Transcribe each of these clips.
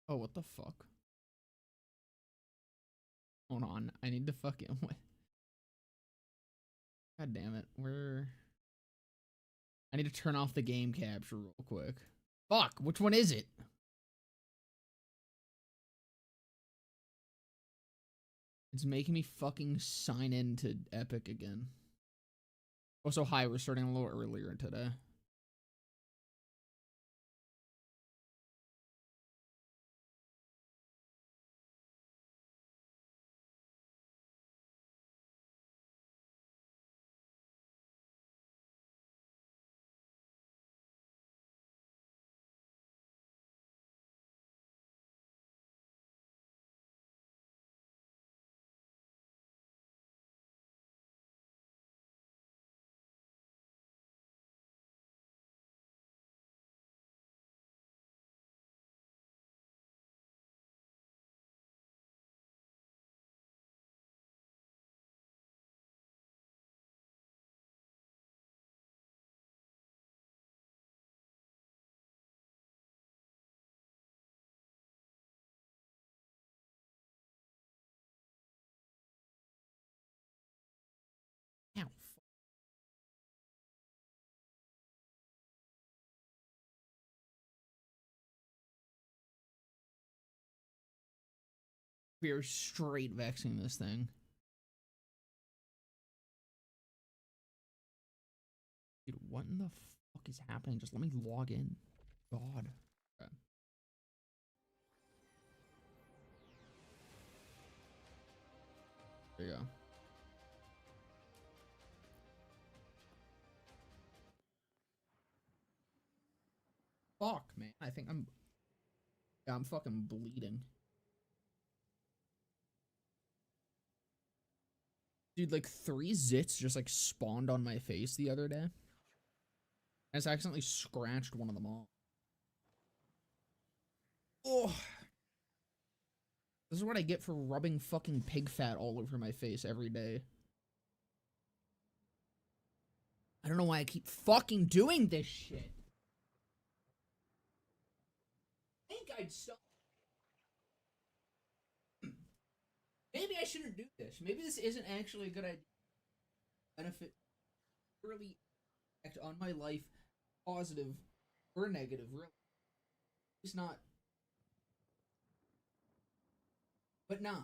Oh, what the fuck? Hold on. I need to fucking. What? God damn it. I need to turn off the game capture real quick. Fuck. Which one is it? It's making me fucking sign in to Epic again. Also, hi. We're starting a little earlier today. Ow. We are straight vexing this thing. Dude, what in the fuck is happening? Just let me log in. God. Okay. There you go. Fuck, man. I think I'm fucking bleeding. Dude, like 3 zits just like spawned on my face the other day. I just accidentally scratched one of them off. Oh. This is what I get for rubbing fucking pig fat all over my face every day. I don't know why I keep fucking doing this shit. I think I'd stop. Maybe I shouldn't do this. Maybe this isn't actually a good idea. Benefit really act on my life, positive or negative, really. It's not. But nah.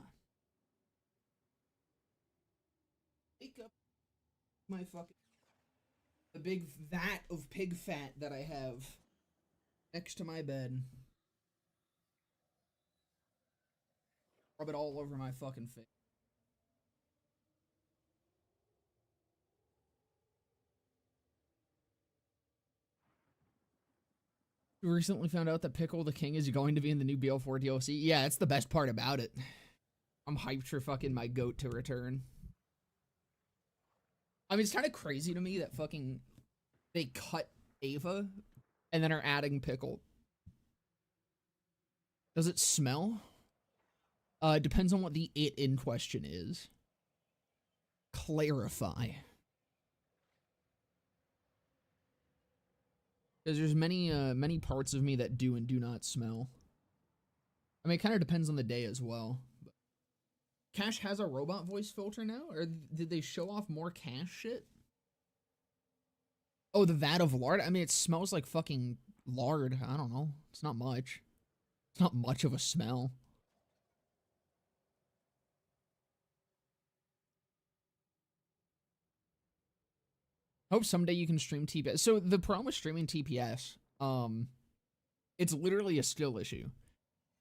Wake up my fucking the big vat of pig fat that I have next to my bed. Rub it all over my fucking face. We recently found out that Pickle the King is going to be in the new BL4 DLC. Yeah, it's the best part about it. I'm hyped for fucking my goat to return. I mean, it's kind of crazy to me that fucking they cut Ava and then are adding Pickle. Does it smell? It depends on what the it in question is. Clarify. Because there's many parts of me that do and do not smell. I mean, it kind of depends on the day as well. But Cash has a robot voice filter now? Or did they show off more Cash shit? Oh, the vat of lard? I mean, it smells like fucking lard. I don't know. It's not much. It's not much of a smell. Hope someday you can stream TPS. So the problem with streaming TPS, it's literally a skill issue.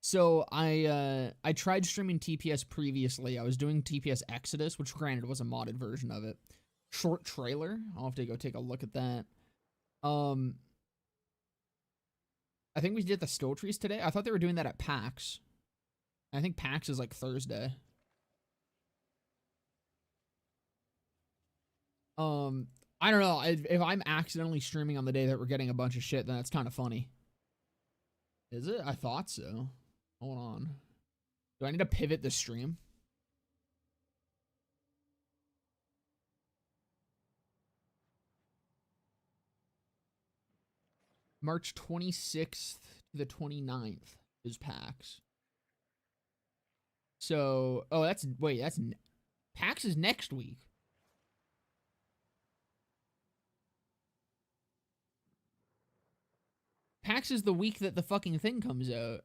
So I tried streaming TPS previously. I was doing TPS Exodus, which granted was a modded version of it. Short trailer. I'll have to go take a look at that. I think we did the skill trees today. I thought they were doing that at PAX. I think PAX is like Thursday. I don't know. If I'm accidentally streaming on the day that we're getting a bunch of shit, then that's kind of funny. Is it? I thought so. Hold on. Do I need to pivot the stream? March 26th to the 29th. is PAX. So, oh, that's PAX is next week. PAX is the week that the fucking thing comes out.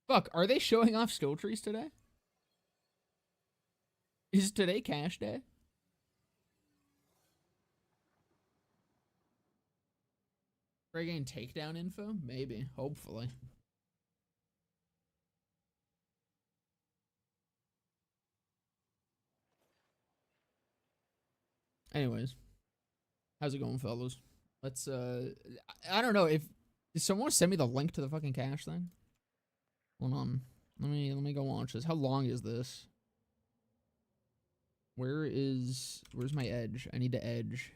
Fuck, are they showing off skill trees today? Is today cash day? Are getting takedown info? Maybe. Hopefully. Anyways. How's it going, fellas? Let's, I don't know if... Did someone send me the link to the fucking cash thing? Hold on. Let me go launch this. How long is this? Where's my edge? I need to edge.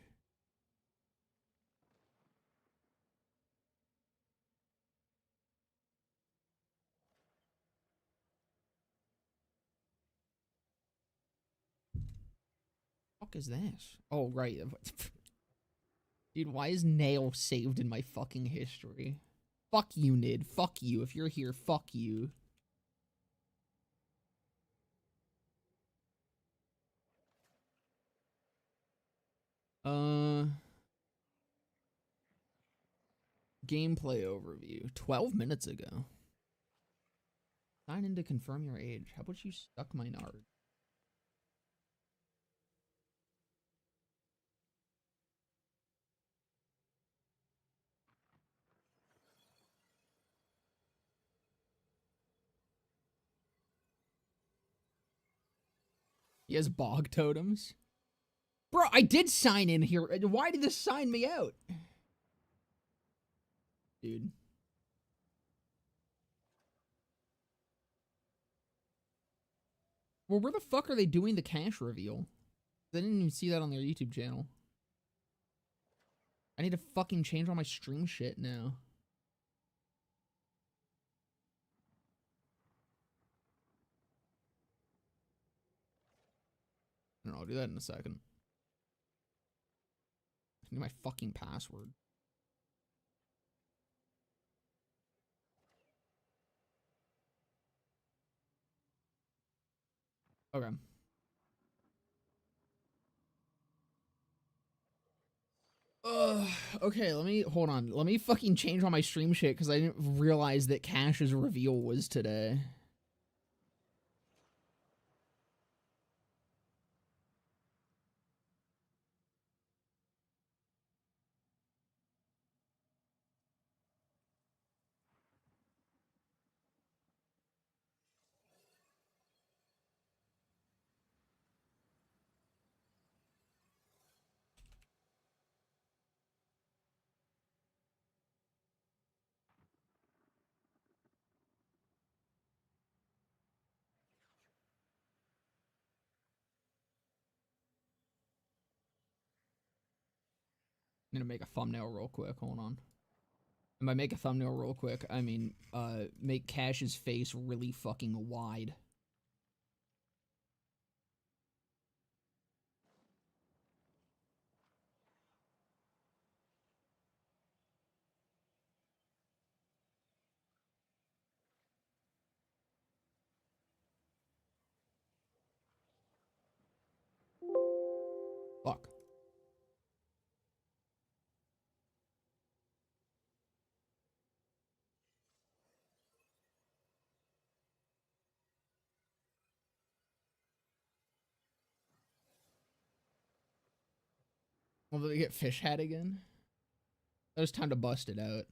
Fuck is this? Oh, right. Dude, why is Nail saved in my fucking history? Fuck you, Nid. Fuck you. If you're here, fuck you. Gameplay overview. 12 minutes ago. Sign in to confirm your age. How about you suck my nard? He has bog totems. Bro, I did sign in here. Why did this sign me out? Dude. Well, where the fuck are they doing the cash reveal? I didn't even see that on their YouTube channel. I need to fucking change all my stream shit now. I don't know, I'll do that in a second. I need my fucking password. Okay. Okay, hold on. Let me fucking change all my stream shit because I didn't realize that Cash's reveal was today. I'm gonna make a thumbnail real quick. Hold on. And by make a thumbnail real quick, I mean, make Cash's face really fucking wide. Fuck. Well, did they get fish hat again? It was time to bust it out.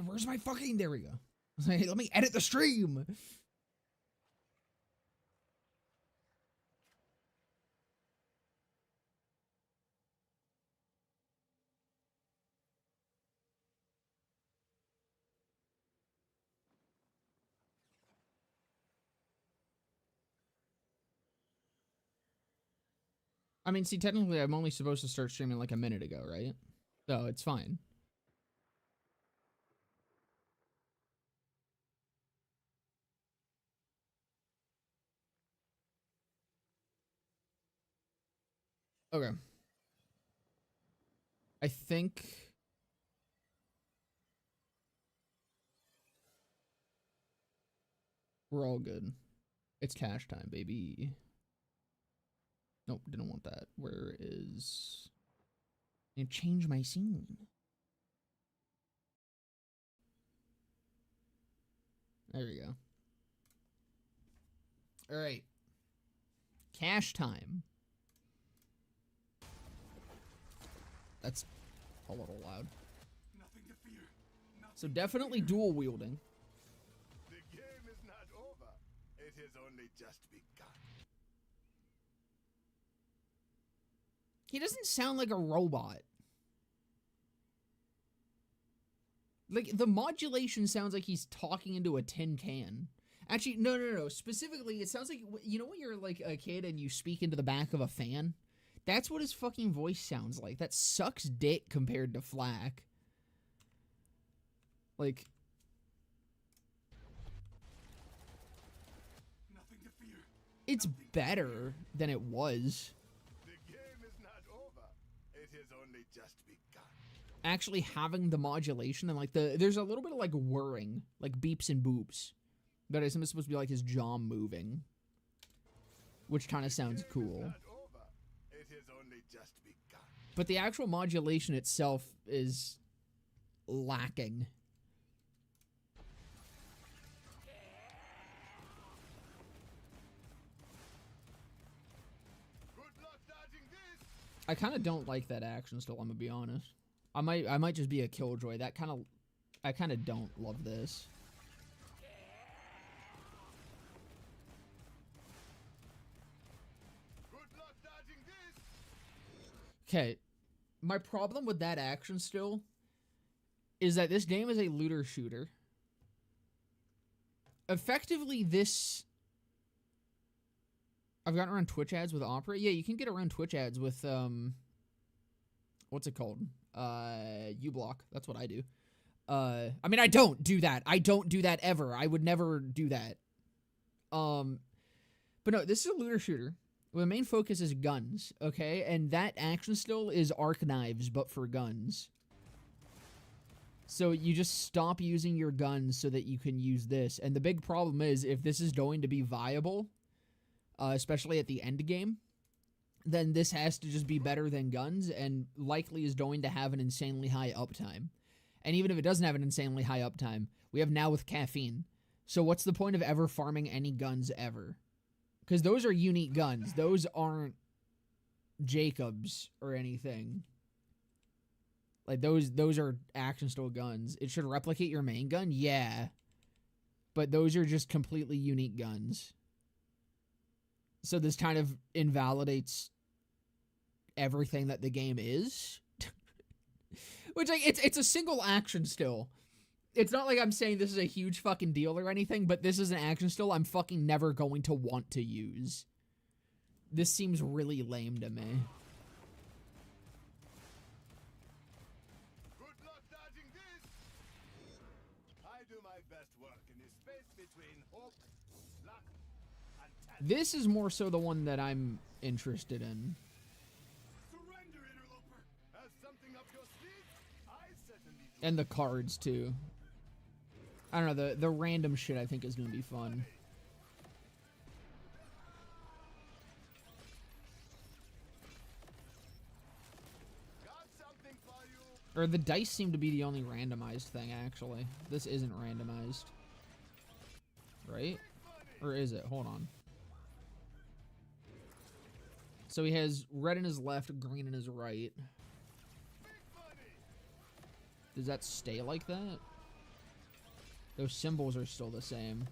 Where's my fucking... There we go. Let me edit the stream. I mean, see, technically, I'm only supposed to start streaming like a minute ago, right? So it's fine. Okay. I think... we're all good. It's cash time, baby. Nope, didn't want that. Where is... I change my scene. There we go. Alright. Cash time. That's a little loud. Nothing to fear. So definitely dual wielding. The game is not over. It has only just begun. He doesn't sound like a robot. Like, the modulation sounds like he's talking into a tin can. Actually, no. Specifically, it sounds like, you know when you're, like, a kid and you speak into the back of a fan? That's what his fucking voice sounds like. That sucks dick compared to Flack. Like... Nothing to fear. It's better than it was. The game is not over. It has only just begun. Actually having the modulation and like there's a little bit of like whirring, like beeps and boops. That is supposed to be like his jaw moving. Which kind of sounds cool. It has only just begun. But the actual modulation itself is lacking. Good luck dodging this. I kind of don't like that action still, I'm gonna be honest. I might just be a killjoy. I kind of don't love this. Good luck dodging this. Okay, my problem with that action still is that this game is a looter shooter. Effectively, this... I've gotten around Twitch ads with Opera. Yeah, you can get around Twitch ads with, what's it called? uBlock. That's what I do. I mean, I don't do that. I don't do that ever. I would never do that. But no, this is a looter shooter. The main focus is guns, okay? And that action still is arc knives, but for guns. So you just stop using your guns so that you can use this. And the big problem is, if this is going to be viable, especially at the end game, then this has to just be better than guns and likely is going to have an insanely high uptime. And even if it doesn't have an insanely high uptime, we have now with caffeine. So what's the point of ever farming any guns ever? Because those are unique guns. Those aren't Jacobs or anything. Like, those are action-style guns. It should replicate your main gun? Yeah. But those are just completely unique guns. So this kind of invalidates everything that the game is. Which, like, it's a single action still. It's not like I'm saying this is a huge fucking deal or anything, but this is an action still I'm fucking never going to want to use. This seems really lame to me. Good luck dodging this. I do my best work in the space between hope, luck, and talent. This is more so the one that I'm interested in. Surrender, interloper. Has something up your sleeve? I certainly do. And the cards, too. I don't know, the random shit I think is going to be fun. Got something for you. Or the dice seem to be the only randomized thing, actually. This isn't randomized. Right? Or is it? Hold on. So he has red in his left, green in his right. Does that stay like that? Those symbols are still the same.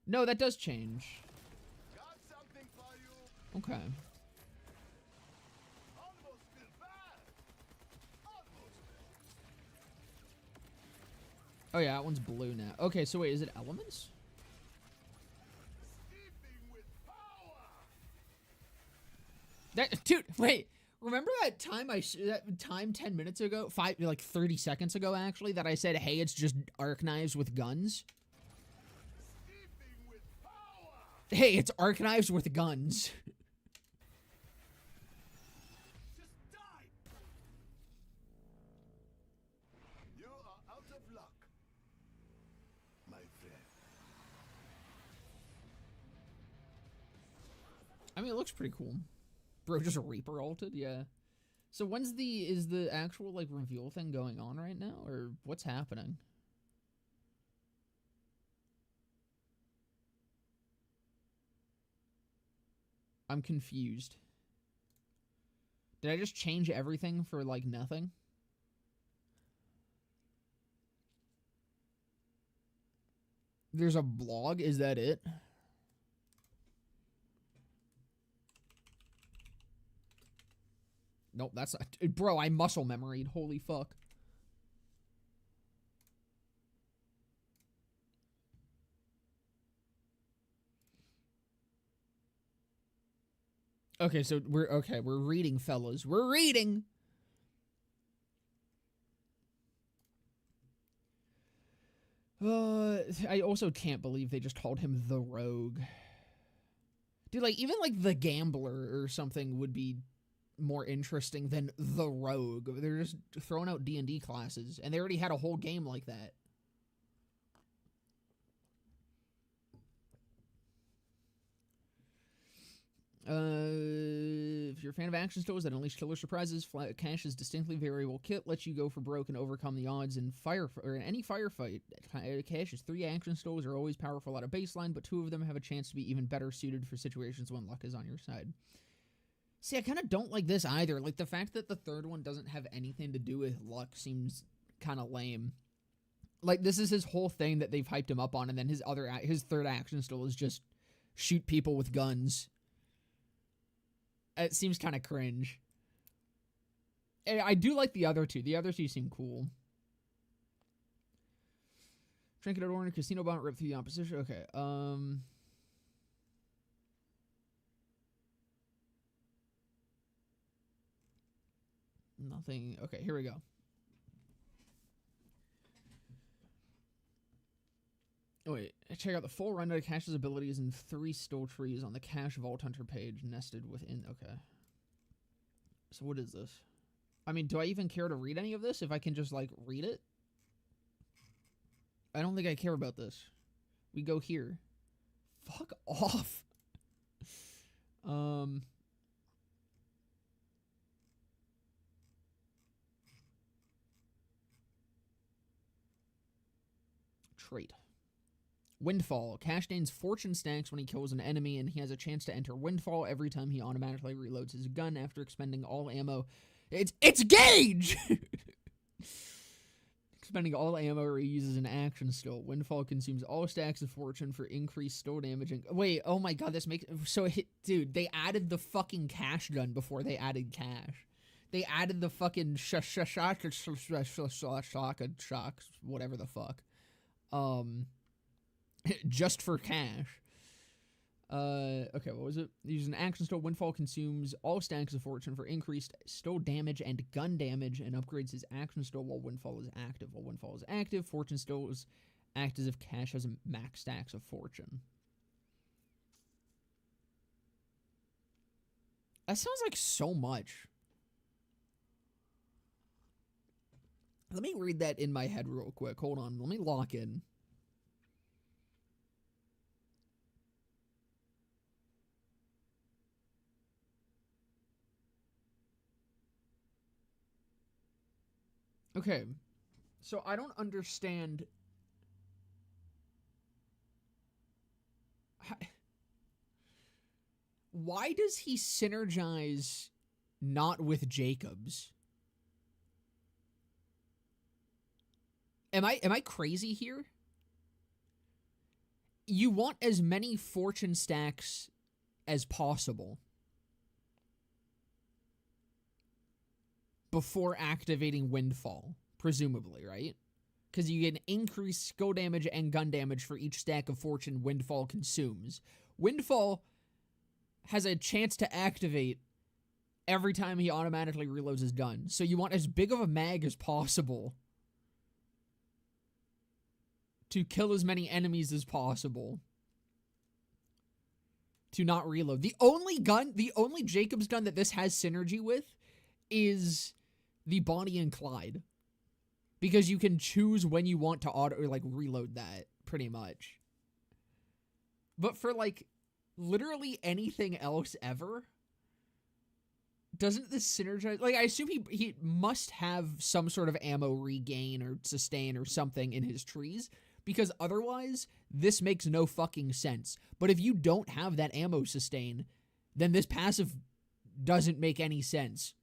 No, that does change. Got something for you. Okay. Almost feel bad. Almost. Oh yeah, that one's blue now. Okay, so wait, is it elements? Steeping with power. That dude, wait. Remember that time that time 10 minutes ago, 30 seconds ago actually, that I said, hey, it's just arc knives with guns? Steeping with power. Hey, it's arc knives with guns. my friend. I mean, it looks pretty cool. Bro, just a Reaper ulted, yeah. So when's is the actual, like, reveal thing going on right now? Or what's happening? I'm confused. Did I just change everything for, like, nothing? There's a blog? Is that it? Nope, that's not... Bro, I muscle memoried. Holy fuck. Okay, so we're reading, fellas. We're reading. I also can't believe they just called him the Rogue. Dude, like, even, like, the Gambler or something would be more interesting than the Rogue. They're just throwing out D&D classes, and they already had a whole game like that. If you're a fan of action stores that unleash killer surprises, Cash's distinctly variable kit lets you go for broke and overcome the odds in any firefight. Cash's 3 action stores are always powerful at a baseline, but 2 of them have a chance to be even better suited for situations when luck is on your side. See, I kind of don't like this either. Like, the fact that the 3rd one doesn't have anything to do with luck seems kind of lame. Like, this is his whole thing that they've hyped him up on, and then his 3rd action still is just shoot people with guns. It seems kind of cringe. And I do like the other 2. The other 2 seem cool. Trinket at Order, Casino Bomb, rip through the opposition. Okay, nothing. Okay, here we go. Oh, wait, check out the full rundown of Cash's abilities in 3 stole trees on the Cash Vault Hunter page nested within... Okay. So what is this? I mean, do I even care to read any of this if I can just, like, read it? I don't think I care about this. We go here. Fuck off. Trait. Windfall. Cash gains fortune stacks when he kills an enemy, and he has a chance to enter Windfall every time he automatically reloads his gun after expending all ammo. It's Gauge! Expending all ammo or he uses an action still. Windfall consumes all stacks of fortune for increased still damage. And wait, oh my god, this makes... So, dude, they added the fucking Cash gun before they added Cash. They added the fucking shock, whatever the fuck. Just for Cash. Okay, what was it? Using an action still, Windfall consumes all stacks of fortune for increased still damage and gun damage and upgrades his action still while Windfall is active. While Windfall is active, fortune stills act as if Cash has max stacks of fortune. That sounds like so much. Let me read that in my head real quick. Hold on. Let me lock in. Okay, so I don't understand. Why does he synergize not with Jacobs? Am I crazy here? You want as many fortune stacks as possible before activating Windfall, presumably, right? Because you get increased skill damage and gun damage for each stack of fortune Windfall consumes. Windfall has a chance to activate every time he automatically reloads his gun. So you want as big of a mag as possible to kill as many enemies as possible to not reload. The only Jacobs gun that this has synergy with is the Bonnie and Clyde, because you can choose when you want to reload that. pretty much. But for, like, literally anything else ever, doesn't this synergize? Like, I assume he must have some sort of ammo regain or sustain or something in his trees, because otherwise, this makes no fucking sense. But if you don't have that ammo sustain, then this passive doesn't make any sense.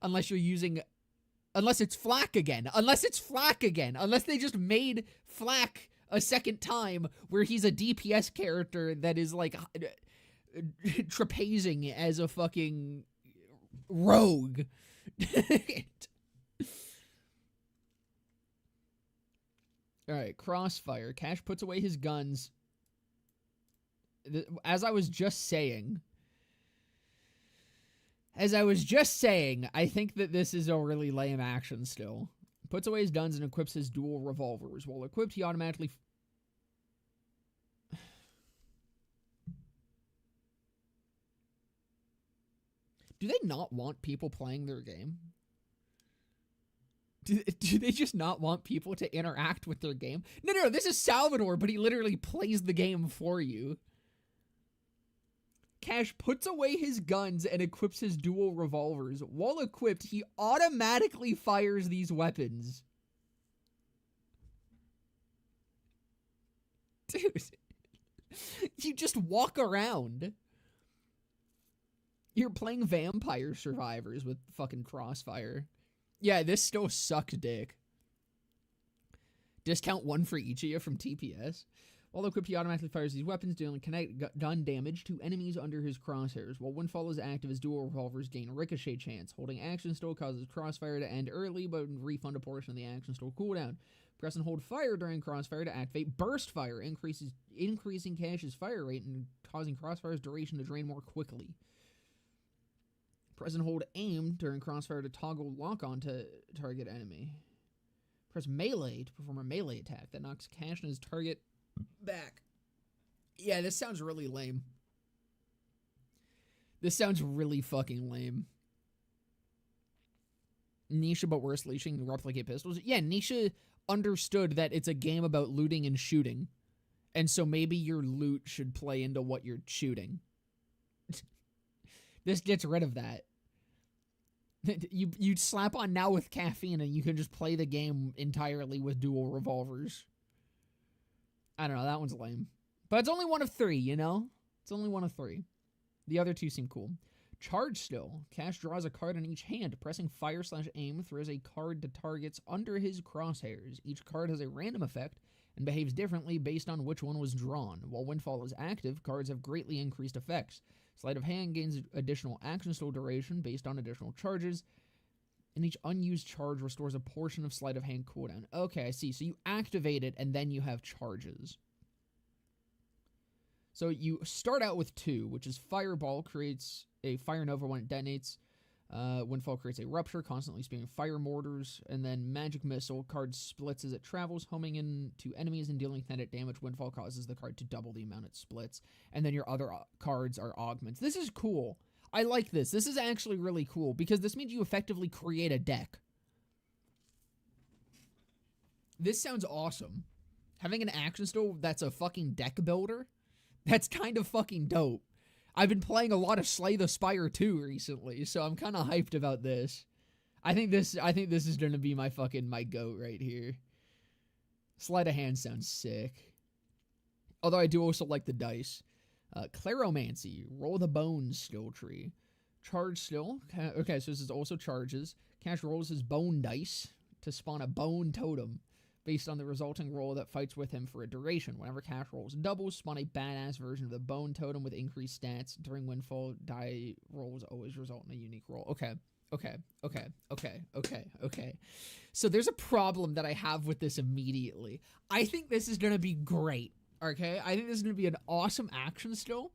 Unless you're using... Unless it's flak again. Unless it's flak again. Unless they just made flak a second time where he's a DPS character that is, like, trapezing as a fucking rogue. Alright, crossfire. Cash puts away his guns. As I was just saying, I think that this is a really lame action still. Puts away his guns and equips his dual revolvers. While equipped, he automatically... Do they not want people playing their game? Do they just not want people to interact with their game? No, this is Salvador, but he literally plays the game for you. Cash puts away his guns and equips his dual revolvers. While equipped, he automatically fires these weapons. Dude. You just walk around. You're playing Vampire Survivors with fucking Crossfire. Yeah, this still sucks dick. Discount 1 for each of you from TPS. While equipped, he automatically fires these weapons, dealing gun damage to enemies under his crosshairs. While Windfall is active, his dual revolvers gain ricochet chance. Holding action still causes Crossfire to end early, but refund a portion of the action still cooldown. Press and hold fire during Crossfire to activate Burst Fire, increasing Cash's fire rate and causing Crossfire's duration to drain more quickly. Press and hold aim during Crossfire to toggle lock-on to target enemy. Press melee to perform a melee attack that knocks Cash and his target back. Yeah, this sounds really lame. This sounds really fucking lame. Nisha, but worse, leashing replicate pistols. Yeah, Nisha understood that it's a game about looting and shooting. And so maybe your loot should play into what you're shooting. This gets rid of that. You slap on now with caffeine and you can just play the game entirely with dual revolvers. I don't know, that one's lame. But it's only one of 3, you know? It's only one of 3. The other 2 seem cool. Charge still. Cash draws a card in each hand. Pressing fire/aim throws a card to targets under his crosshairs. Each card has a random effect and behaves differently based on which one was drawn. While Windfall is active, cards have greatly increased effects. Sleight of Hand gains additional action still duration based on additional charges, and each unused charge restores a portion of Sleight of Hand cooldown. Okay, I see. So you activate it, and then you have charges. So you start out with 2, which is Fireball creates a Fire Nova when it detonates. Windfall creates a Rupture, constantly spewing fire mortars. And then Magic Missile, card splits as it travels, homing into enemies and dealing kinetic damage. Windfall causes the card to double the amount it splits. And then your other cards are augments. This is cool. I like this. This is actually really cool, because this means you effectively create a deck. This sounds awesome. Having an action still that's a fucking deck builder, that's kind of fucking dope. I've been playing a lot of Slay the Spire 2 recently, so I'm kind of hyped about this. I think this is going to be my GOAT right here. Sleight of Hand sounds sick. Although I do also like the dice. Claromancy, roll the bones skill tree. Charge still. Okay, so this is also charges. Cash rolls his bone dice to spawn a bone totem based on the resulting roll that fights with him for a duration. Whenever Cash rolls doubles, spawn a badass version of the bone totem with increased stats. During Windfall, die rolls always result in a unique roll. Okay. So there's a problem that I have with this immediately. I think this is going to be great, okay? I think this is going to be an awesome action still.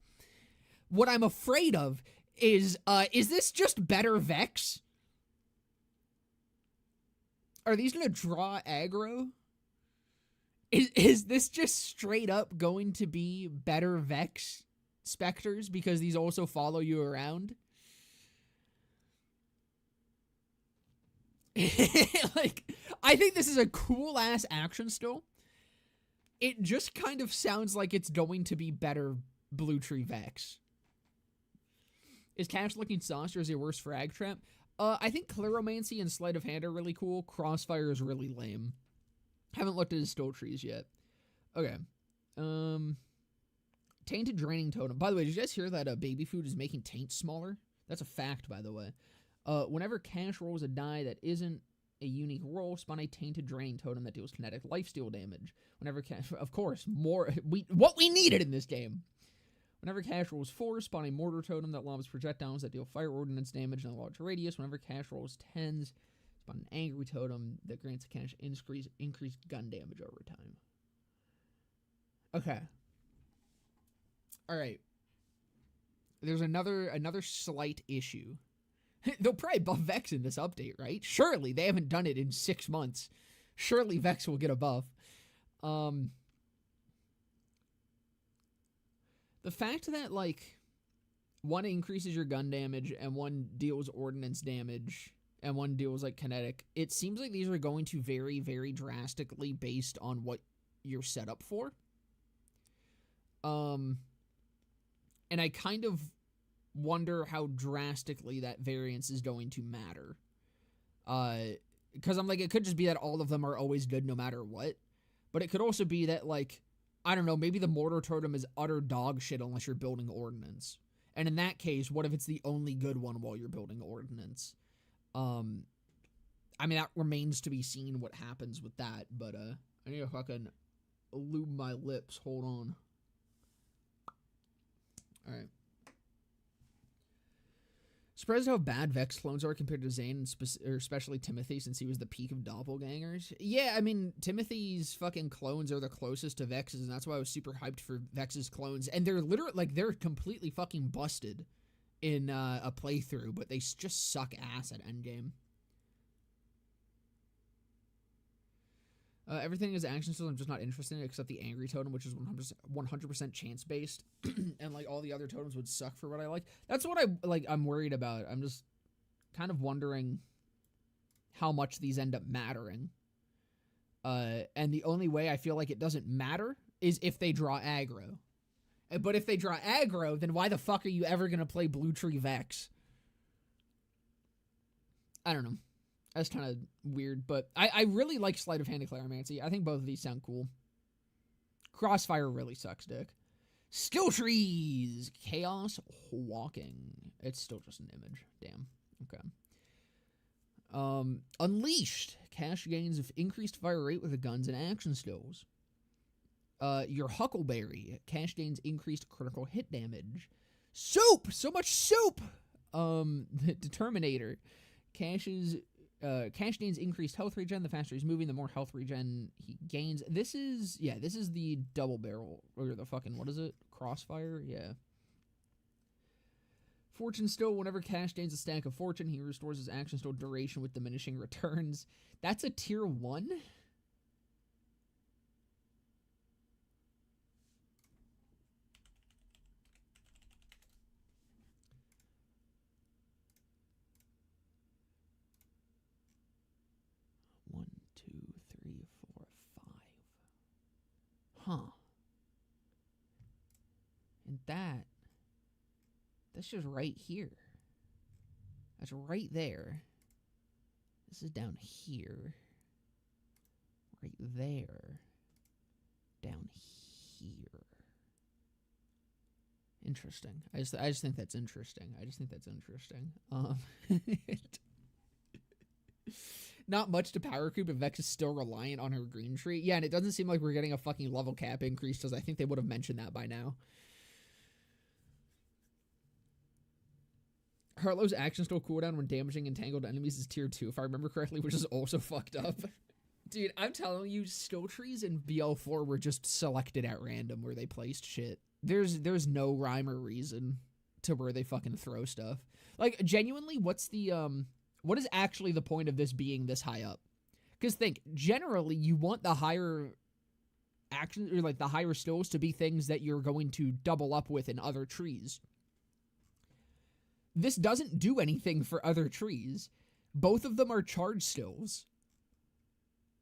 What I'm afraid of is this just better Vex? Are these going to draw aggro? Is this just straight up going to be better Vex Spectres because these also follow you around? Like, I think this is a cool-ass action still. It just kind of sounds like it's going to be better Blue Tree Vex. Is Cash looking sauce or is it worse frag trap? I think Cleromancy and Sleight of Hand are really cool. Crossfire is really lame. Haven't looked at his Still Trees yet. Okay. Tainted Draining Totem. By the way, did you guys hear that baby food is making taints smaller? That's a fact, by the way. Whenever Cash rolls a die that isn't a unique roll, spawn a Tainted Draining Totem that deals kinetic lifesteal damage. Whenever Cash... Of course, more... what we needed in this game. Whenever Cash rolls 4, spawn a Mortar Totem that lobs projectiles that deal fire ordnance damage in a large radius. Whenever Cash rolls 10s, spawn an Angry Totem that grants Cash increased gun damage over time. Okay. Alright. There's another slight issue. They'll probably buff Vex in this update, right? Surely. They haven't done it in 6 months. Surely Vex will get a buff. The fact that, like, one increases your gun damage and one deals ordnance damage and one deals, like, kinetic, it seems like these are going to vary very drastically based on what you're set up for. And I kind of wonder how drastically that variance is going to matter. Because I'm like, it could just be that all of them are always good no matter what. But it could also be that, like, I don't know, maybe the Mortar Totem is utter dog shit unless you're building ordnance. And in that case, what if it's the only good one while you're building ordnance? I mean, that remains to be seen what happens with that, but I need to fucking lube my lips. Hold on. Alright. Surprised how bad Vex clones are compared to Zane, or especially Timothy, since he was the peak of doppelgangers. Yeah, I mean, Timothy's fucking clones are the closest to Vex's, and that's why I was super hyped for Vex's clones. And they're literally, like, they're completely fucking busted in a playthrough, but they just suck ass at endgame. Everything is action still. I'm just not interested in it except the Angry Totem, which is 100% chance-based. And, like, all the other totems would suck for what I like. That's what I'm worried about. I'm just kind of wondering how much these end up mattering. And the only way I feel like it doesn't matter is if they draw aggro. But if they draw aggro, then why the fuck are you ever going to play Blue Tree Vex? I don't know. That's kind of weird, but I really like Sleight of Hand and Cleromancy. I think both of these sound cool. Crossfire really sucks, dick. Skill trees! Chaos Walking. It's still just an image. Damn. Okay. Unleashed. Cash gains of increased fire rate with the guns and action skills. Your Huckleberry. Cash gains increased critical hit damage. Soup! So much soup! The Determinator. Cash gains increased health regen. The faster he's moving, the more health regen he gains. This is the double barrel, or the fucking, what is it? Crossfire? Yeah. Fortune Still. Whenever Cash gains a stack of fortune, he restores his action still duration with diminishing returns. That's a tier 1? Huh. And that's just right here. That's right there. This is down here. Right there. Down here. Interesting. I just think that's interesting. Not much to power creep, but Vex is still reliant on her green tree. Yeah, and it doesn't seem like we're getting a fucking level cap increase, because I think they would have mentioned that by now. Harlow's action still cooldown when damaging entangled enemies is tier 2, if I remember correctly, which is also fucked up. Dude, I'm telling you, skill trees in BL4 were just selected at random where they placed shit. There's no rhyme or reason to where they fucking throw stuff. Like, genuinely, what is actually the point of this being this high up? Because think, generally, you want the higher action, or like the higher stills to be things that you're going to double up with in other trees. This doesn't do anything for other trees. Both of them are charge stills.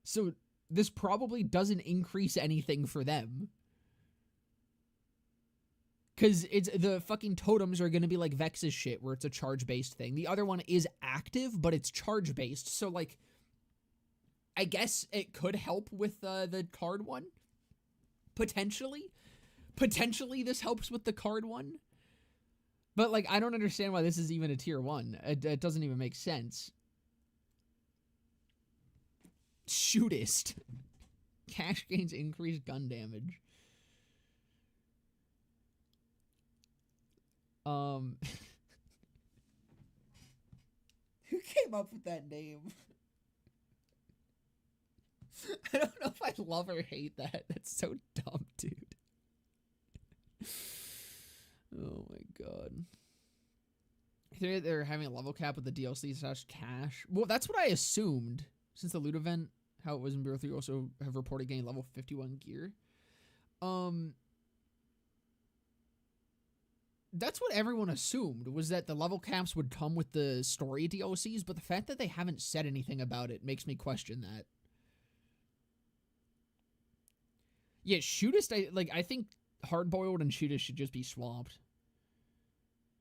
So this probably doesn't increase anything for them. Because it's the fucking totems are going to be like Vex's shit, where it's a charge-based thing. The other one is active, but it's charge-based. So, like, I guess it could help with the card one. Potentially. Potentially this helps with the card one. But, like, I don't understand why this is even a tier 1. It doesn't even make sense. Shootist. Cash gains increased gun damage. Who came up with that name? I don't know if I love or hate that. That's so dumb, dude. Oh my god. They're having a level cap with the DLC/cash. Well, that's what I assumed. Since the loot event, how it was in Bureau 3, also have reported getting level 51 gear. That's what everyone assumed, was that the level caps would come with the story DLCs, but the fact that they haven't said anything about it makes me question that. Yeah, Shootist, I think Hardboiled and Shootist should just be swapped.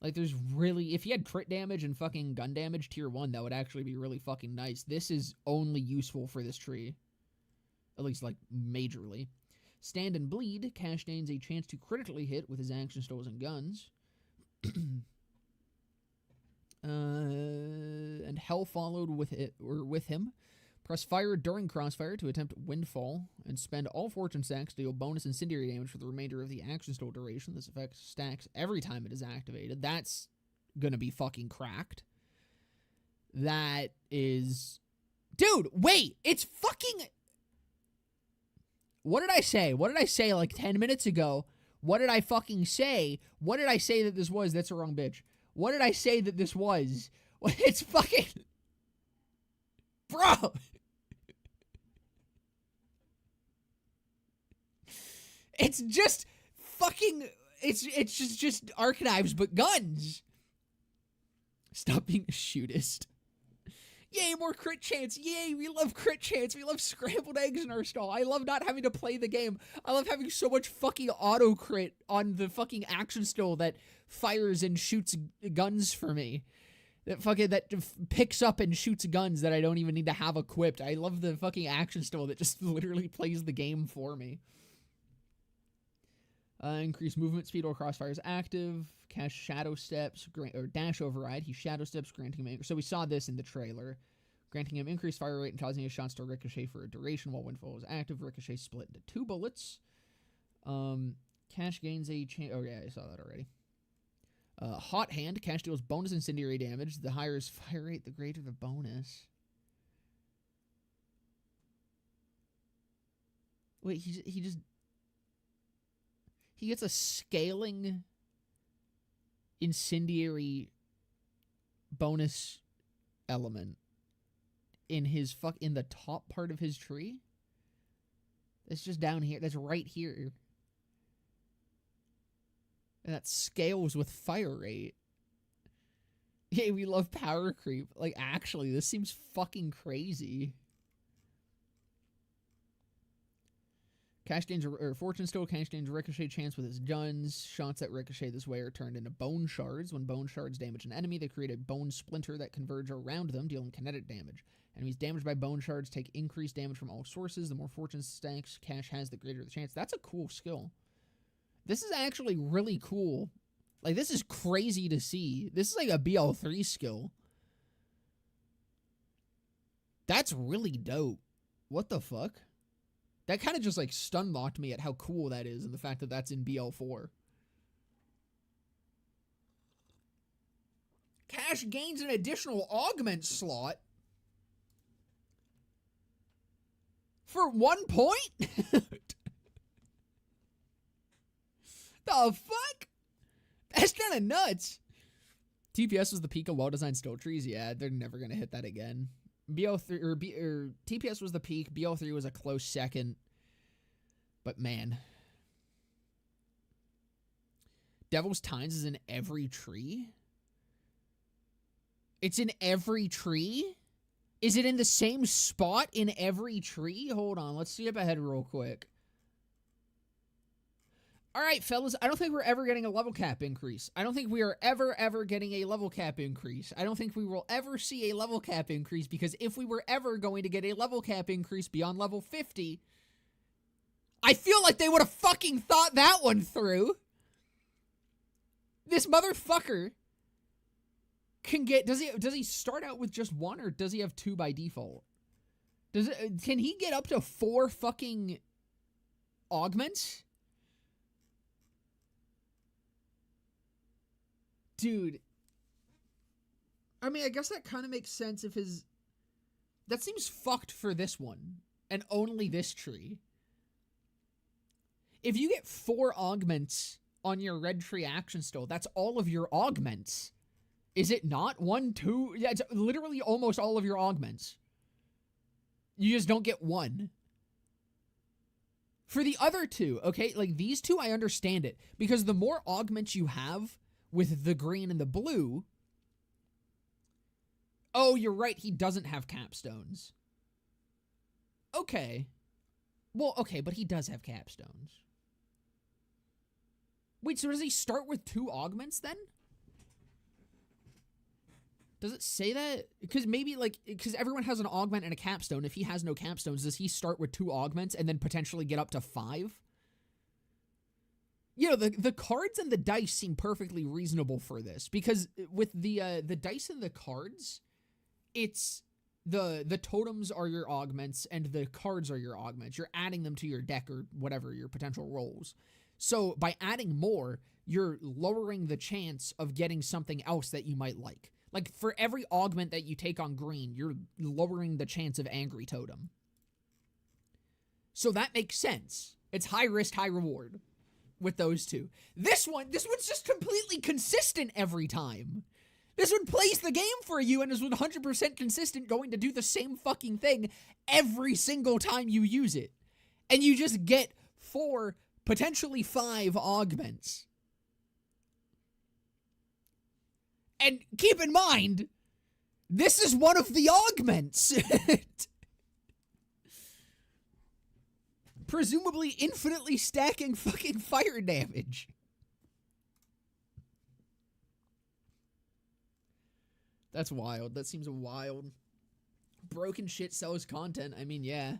Like, there's really... If you had crit damage and fucking gun damage tier 1, that would actually be really fucking nice. This is only useful for this tree. At least, like, majorly. Stand and Bleed. Cash gains a chance to critically hit with his action stoles and guns. And Hell followed with him. Press fire during crossfire to attempt Windfall, and spend all fortune stacks to deal bonus incendiary damage for the remainder of the action stole duration. This effect stacks every time it is activated. That's gonna be fucking cracked. That is... Dude, wait! It's fucking... What did I say? What did I say like 10 minutes ago? What did I fucking say? What did I say that this was? That's a wrong bitch. What did I say that this was? It's fucking... Bro! It's just fucking... It's just archives, but guns! Stop being a shootist. Yay, more crit chance. Yay, we love crit chance. We love scrambled eggs in our stall. I love not having to play the game. I love having so much fucking auto crit on the fucking action stole that fires and shoots guns for me. That picks up and shoots guns that I don't even need to have equipped. I love the fucking action stole that just literally plays the game for me. Increase movement speed while crossfire is active. Cast shadow steps, or dash override. He shadow steps, granting him... So we saw this in the trailer. Granting him increased fire rate and causing his shots to ricochet for a duration while Windfall is active. Ricochet split into 2 bullets. Cash gains a... Oh yeah, I saw that already. Hot Hand. Cash deals bonus incendiary damage. The higher his fire rate, the greater the bonus. Wait, he just... He gets a scaling incendiary bonus element in his in the top part of his tree. That's just down here. That's right here. And that scales with fire rate. Hey, we love power creep. Like, actually, this seems fucking crazy. Cash gains or fortune stole. Cash gains ricochet chance with his guns. Shots that ricochet this way are turned into bone shards. When bone shards damage an enemy, they create a bone splinter that converge around them, dealing kinetic damage. Enemies damaged by bone shards take increased damage from all sources. The more fortune stacks Cash has, the greater the chance. That's a cool skill. This is actually really cool. Like, this is crazy to see. This is like a BL3 skill. That's really dope. What the fuck? That kind of just, like, stun-locked me at how cool that is and the fact that that's in BL4. Cash gains an additional augment slot. For 1 point? The fuck? That's kind of nuts. TPS was the peak of well-designed still trees. Yeah, they're never going to hit that again. BL3 or TPS was the peak. BL3 was a close second. But man, Devil's Tines is in every tree. It's in every tree. Is it in the same spot in every tree? Hold on, let's see up ahead real quick. All right, fellas, I don't think we're ever getting a level cap increase. I don't think we are ever getting a level cap increase. I don't think we will ever see a level cap increase, because if we were ever going to get a level cap increase beyond level 50, I feel like they would have fucking thought that one through. This motherfucker can get, does he start out with just one, or does he have two by default? Can he get up to 4 fucking augments? Dude, I mean, I guess that kind of makes sense if his... That seems fucked for this one, and only this tree. If you get 4 augments on your red tree action still, that's all of your augments. Is it not? 1, 2... Yeah, it's literally almost all of your augments. You just don't get 1. For the other 2, okay, like these 2, I understand it, because the more augments you have with the green and the blue... Oh, you're right, he doesn't have capstones. Okay. Well, okay, but he does have capstones. Wait, so does he start with 2 augments then? Does it say that? Because maybe, like, because everyone has an augment and a capstone. If he has no capstones, does he start with 2 augments and then potentially get up to 5? You know, the cards and the dice seem perfectly reasonable for this, because with the dice and the cards, it's the totems are your augments and the cards are your augments. You're adding them to your deck or whatever, your potential rolls. So by adding more, you're lowering the chance of getting something else that you might like. Like, for every augment that you take on green, you're lowering the chance of Angry Totem. So that makes sense. It's high risk, high reward with those 2. This one's just completely consistent every time. This one plays the game for you and is 100% consistent, going to do the same fucking thing every single time you use it. And you just get 4, potentially 5 augments. And keep in mind, this is one of the augments. Presumably infinitely stacking fucking fire damage. That's wild. That seems wild. Broken shit sells content. I mean, yeah.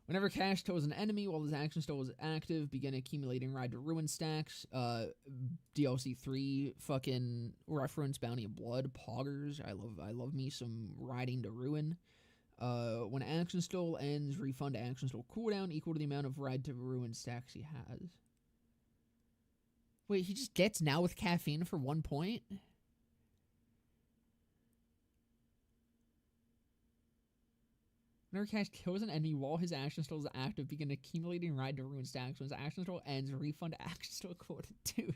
Whenever Cash tells an enemy while his action still is active, begin accumulating Ride to Ruin stacks. DLC 3 fucking reference Bounty of Blood. Poggers. I love me some Riding to Ruin. When action still ends, refund action still cooldown equal to the amount of Ride to Ruin stacks he has. Wait, he just gets now with caffeine for 1 point? Whenever Cash kills an enemy while his action still is active, begin accumulating Ride to Ruin stacks. When his action still ends, refund action still quoted. Dude.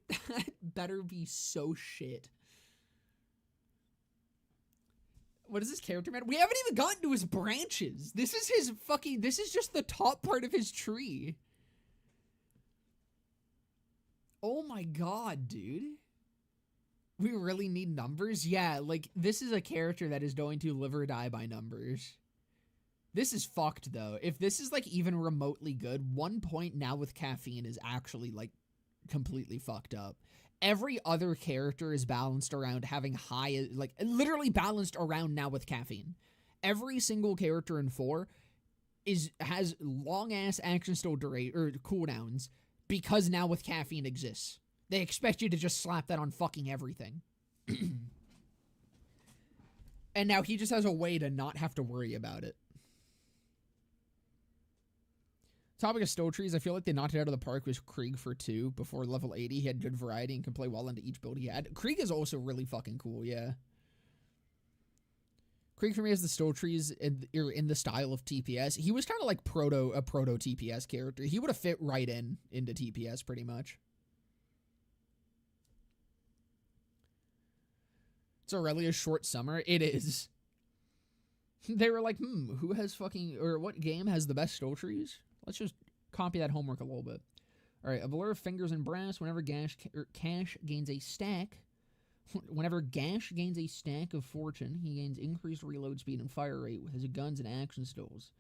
That better be so shit. What is this character, man? We haven't even gotten to his branches. This is his fucking... This is just the top part of his tree. Oh my god, dude. We really need numbers? Yeah, like, this is a character that is going to live or die by numbers. This is fucked, though. If this is, like, even remotely good, 1 point now with caffeine is actually, like, completely fucked up. Every other character is balanced around having high, like, literally balanced around now with caffeine. Every single character in 4 has long-ass action still cooldowns because now with caffeine exists. They expect you to just slap that on fucking everything. And now he just has a way to not have to worry about it. Topic of Stow Trees, I feel like they knocked it out of the park with Krieg for 2. Before level 80, he had good variety and could play well into each build he had. Krieg is also really fucking cool, yeah. Krieg for me has the Stow Trees in the style of TPS. He was kind of like a proto TPS character. He would have fit right into TPS pretty much. It's Aurelia's short summer. It is. They were like, who has fucking, or what game has the best Stow Trees? Let's just copy that homework a little bit. All right, a Blur of Fingers and Brass. Whenever Cash gains a stack, Whenever Gash gains a stack of fortune, he gains increased reload speed and fire rate with his guns and action stills.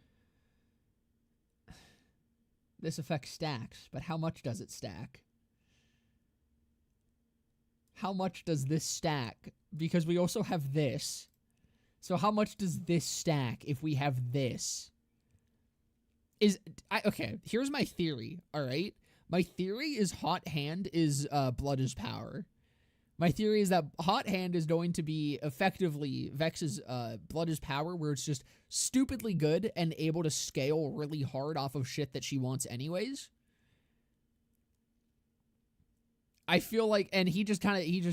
This effect stacks, but how much does it stack? How much does this stack? Because we also have this. So how much does this stack if we have this? Okay, here's my theory, alright? My theory is Hot Hand is Blood is Power. My theory is that Hot Hand is going to be effectively Vex's Blood is Power, where it's just stupidly good and able to scale really hard off of shit that she wants anyways. I feel like, and he just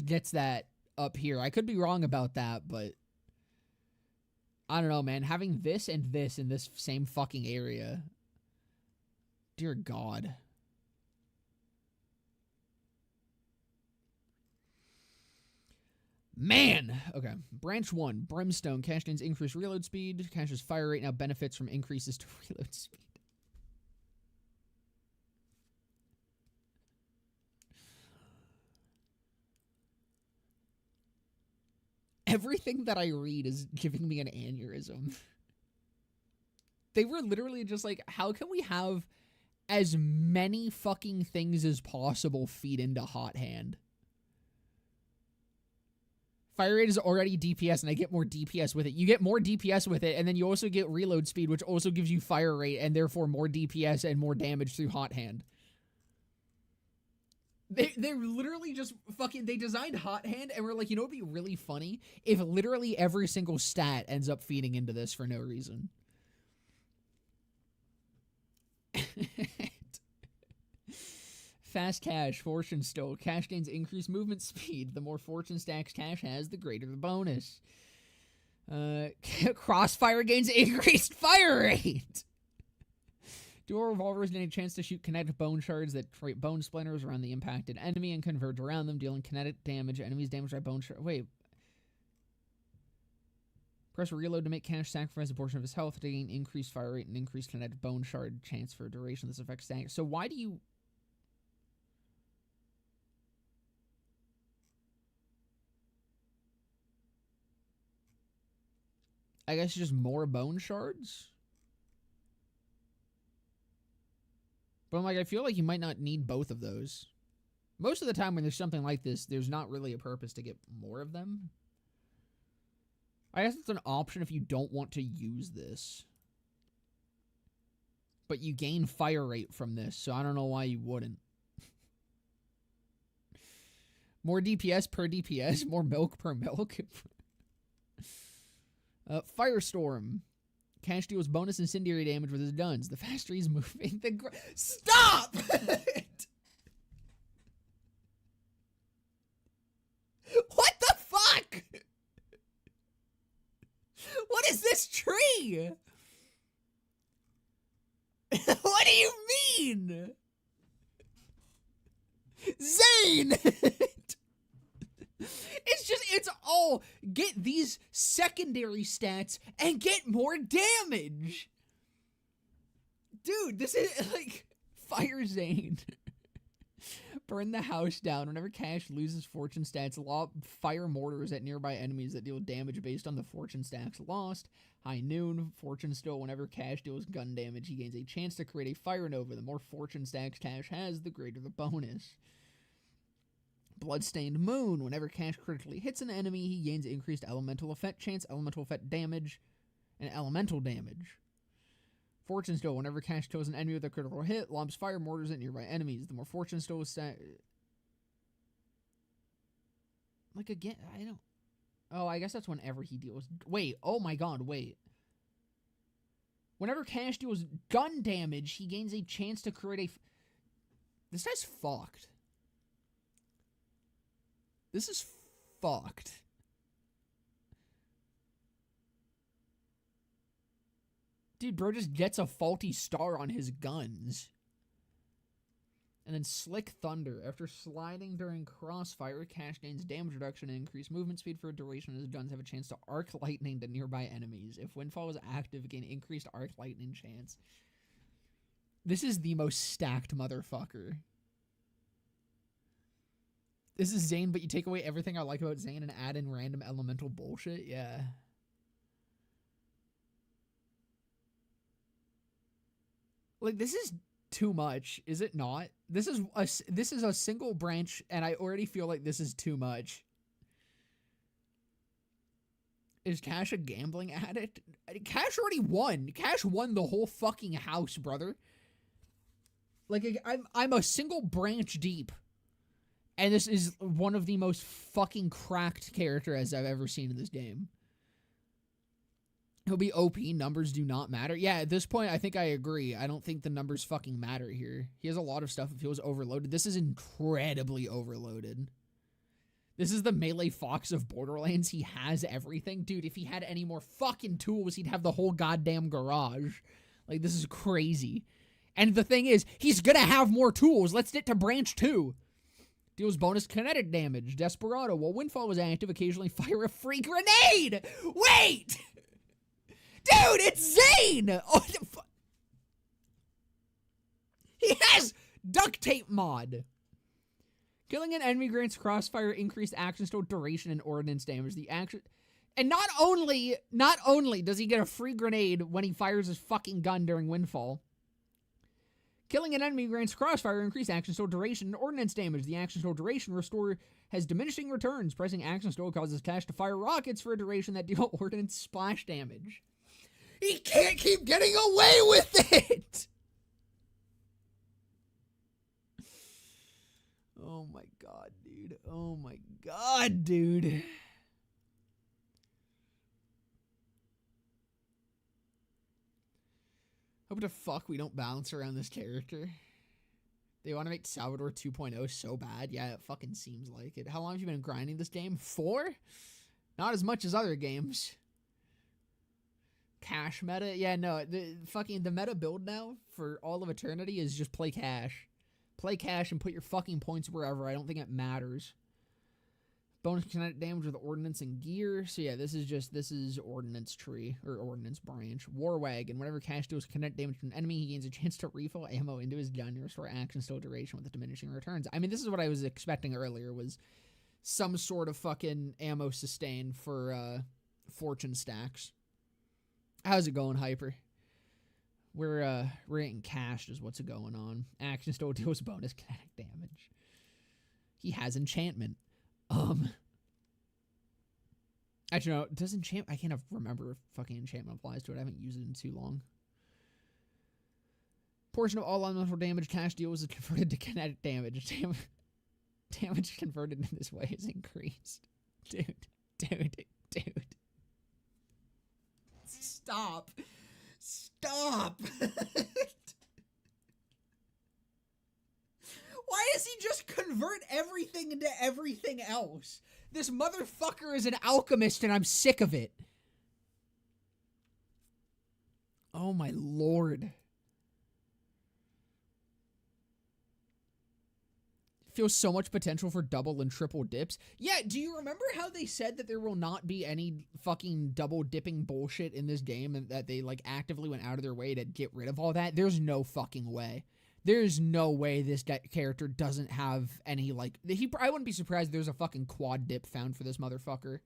gets that up here. I could be wrong about that, but I don't know, man. Having this and this in this same fucking area. Dear God. Man! Okay. Branch 1. Brimstone. Cash gains increased reload speed. Cash's fire rate now benefits from increases to reload speed. Everything that I read is giving me an aneurysm. They were literally just like, how can we have as many fucking things as possible feed into Hot Hand? Fire rate is already DPS, and I get more DPS with it. You get more DPS with it, and then you also get reload speed, which also gives you fire rate, and therefore more DPS and more damage through Hot Hand. They're literally just fucking... They designed Hot Hand, and we're like, you know what would be really funny? If literally every single stat ends up feeding into this for no reason. Fast Cash, Fortune Stow. Cash gains increased movement speed. The more fortune stacks Cash has, the greater the bonus. Crossfire gains increased fire rate. Dual revolvers gain a chance to shoot kinetic bone shards that create bone splinters around the impacted enemy and converge around them, dealing kinetic damage. Enemies damaged by bone shards. Wait. Press reload to make Cash sacrifice a portion of his health to gain increased fire rate and increased kinetic bone shard chance for a duration. This affects stagger. So why do you... I guess just more bone shards? But I'm like, I feel like you might not need both of those. Most of the time when there's something like this, there's not really a purpose to get more of them. I guess it's an option if you don't want to use this. But you gain fire rate from this, so I don't know why you wouldn't. More DPS per DPS, more milk per milk. Firestorm. Cash deals bonus incendiary damage with his guns. The faster he's moving, the Stop! What the fuck? What is this tree? What do you mean? Zane! It's all get these secondary stats and get more damage. Dude, this is like Fire Zane. Burn the house down. Whenever Cash loses fortune stats, lob fire mortars at nearby enemies that deal damage based on the fortune stacks lost. High noon. Fortune still. Whenever Cash deals gun damage, he gains a chance to create a fire nova. The more fortune stacks Cash has, the greater the bonus. Bloodstained Moon. Whenever Cash critically hits an enemy, he gains increased elemental effect chance, elemental effect damage, and elemental damage. Fortune Stow. Whenever Cash kills an enemy with a critical hit, lobs fire mortars at nearby enemies. The more Fortune Stow is like, again, I don't... Oh, I guess that's whenever he deals... Wait, oh my god, wait. Whenever Cash deals gun damage, he gains a chance to create a... This guy's fucked. This is fucked. Dude, bro just gets a faulty star on his guns. And then Slick Thunder. After sliding during crossfire, Cash gains damage reduction and increased movement speed for a duration. His guns have a chance to arc lightning to nearby enemies. If Windfall is active, gain increased arc lightning chance. This is the most stacked motherfucker. This is Zane, but you take away everything I like about Zane and add in random elemental bullshit. Yeah. Like, this is too much, is it not? This is a single branch, and I already feel like this is too much. Is Cash a gambling addict? Cash already won. Cash won the whole fucking house, brother. Like, I'm a single branch deep. And this is one of the most fucking cracked characters I've ever seen in this game. He'll be OP. Numbers do not matter. Yeah, at this point, I think I agree. I don't think the numbers fucking matter here. He has a lot of stuff if he was overloaded. This is incredibly overloaded. This is the Melee Fox of Borderlands. He has everything. Dude, if he had any more fucking tools, he'd have the whole goddamn garage. Like, this is crazy. And the thing is, he's gonna have more tools. Let's get to branch 2. Deals bonus kinetic damage. Desperado. While Windfall was active, occasionally fire a free grenade! Wait! Dude, it's Zane! Oh, he has duct tape mod. Killing an enemy grants crossfire, increased action still duration, and ordnance damage. The action... And not only does he get a free grenade when he fires his fucking gun during Windfall, killing an enemy grants crossfire, increased action still duration, and ordnance damage. The action still duration restore has diminishing returns. Pressing action still causes Cash to fire rockets for a duration that deal ordnance splash damage. He can't keep getting away with it! Oh my god, dude. Oh my god, dude. Hope the fuck we don't bounce around this character. They want to make Salvador 2.0 so bad. Yeah, it fucking seems like it. How long have you been grinding this game? 4? Not as much as other games. Cash meta? Yeah, no. The meta build now for all of eternity is just play Cash. Play Cash and put your fucking points wherever. I don't think it matters. Bonus kinetic damage with ordnance and gear. So yeah, this is ordnance tree, or ordnance branch. War Wagon. Whenever Cash deals kinetic damage to an enemy, he gains a chance to refill ammo into his gun to restore action still duration with diminishing returns. I mean, this is what I was expecting earlier, was some sort of fucking ammo sustain for fortune stacks. How's it going, Hyper? We're getting cashed is what's going on. Action still deals bonus kinetic damage. He has enchantment. Actually, no, does enchant... I can't remember if fucking enchantment applies to it. I haven't used it in too long. Portion of all elemental damage Cash deals is converted to kinetic damage. Damage converted in this way is increased. Dude. Stop. Why does he just convert everything into everything else? This motherfucker is an alchemist and I'm sick of it. Oh my lord. Feels so much potential for double and triple dips. Yeah, do you remember how they said that there will not be any fucking double dipping bullshit in this game, and that they like actively went out of their way to get rid of all that? There's no fucking way. There's no way this character doesn't have any, like... I wouldn't be surprised if there's a fucking quad dip found for this motherfucker.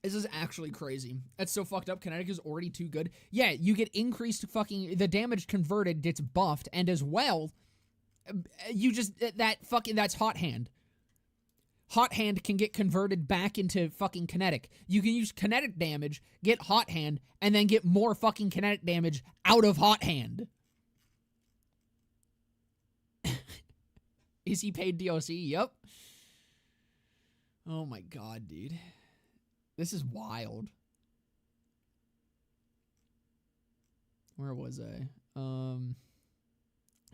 This is actually crazy. That's so fucked up. Kinetic is already too good. Yeah, you get increased fucking... The damage converted gets buffed, and as well, you just... That's Hot Hand. Hot Hand can get converted back into fucking kinetic. You can use kinetic damage, get Hot Hand, and then get more fucking kinetic damage out of Hot Hand. Is he paid DLC? Yep. Oh my god, dude. This is wild. Where was I?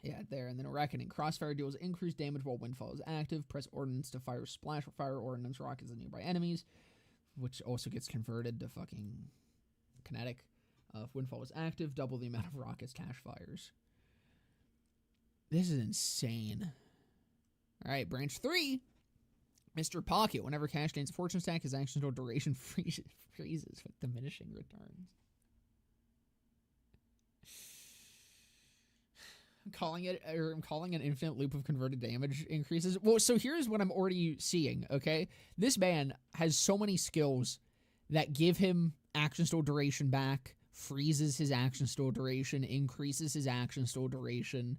Yeah, there. And then a Reckoning. Crossfire deals increased damage while Windfall is active. Press Ordnance to fire Splash or fire Ordnance rockets at nearby enemies, which also gets converted to fucking kinetic. If Windfall is active, double the amount of rockets Cash fires. This is insane. All right, branch 3. Mr. Pocket. Whenever Cash gains a fortune stack, his action until duration freezes with diminishing returns. calling an infinite loop of converted damage increases. Well, so here's what I'm already seeing, okay? This man has so many skills that give him action still duration back, freezes his action still duration, increases his action still duration,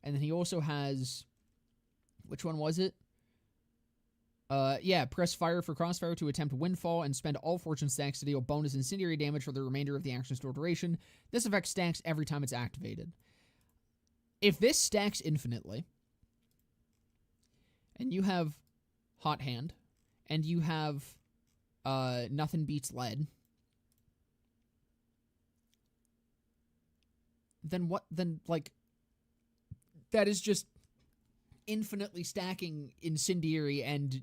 and then he also has, which one was it? Yeah, press fire for crossfire to attempt windfall and spend all fortune stacks to deal bonus incendiary damage for the remainder of the action still duration. This effect stacks every time it's activated. If this stacks infinitely, and you have Hot Hand, and you have Nothing Beats Lead, then what? Then, like, that is just infinitely stacking incendiary and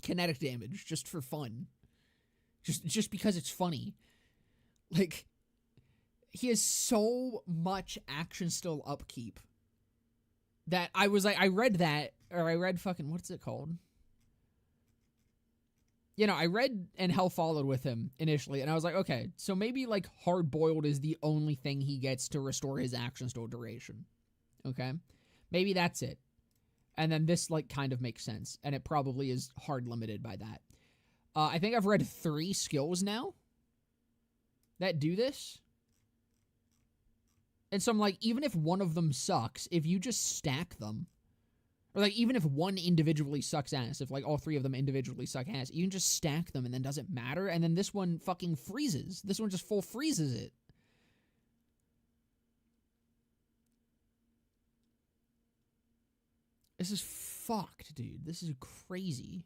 kinetic damage just for fun. Just because it's funny. Like, he has so much action still upkeep that I was like, I read fucking, what's it called? You know, I read And Hell Followed with him initially, and I was like, okay, so maybe, like, Hard Boiled is the only thing he gets to restore his action still duration. Okay? Maybe that's it. And then this, like, kind of makes sense, and it probably is hard limited by that. I think I've read 3 skills now that do this. And so I'm like, even if one of them sucks, if you just stack them, or like even if one individually sucks ass, if like all 3 of them individually suck ass, you can just stack them and then doesn't matter. And then this one fucking freezes. This one just full freezes it. This is fucked, dude. This is crazy.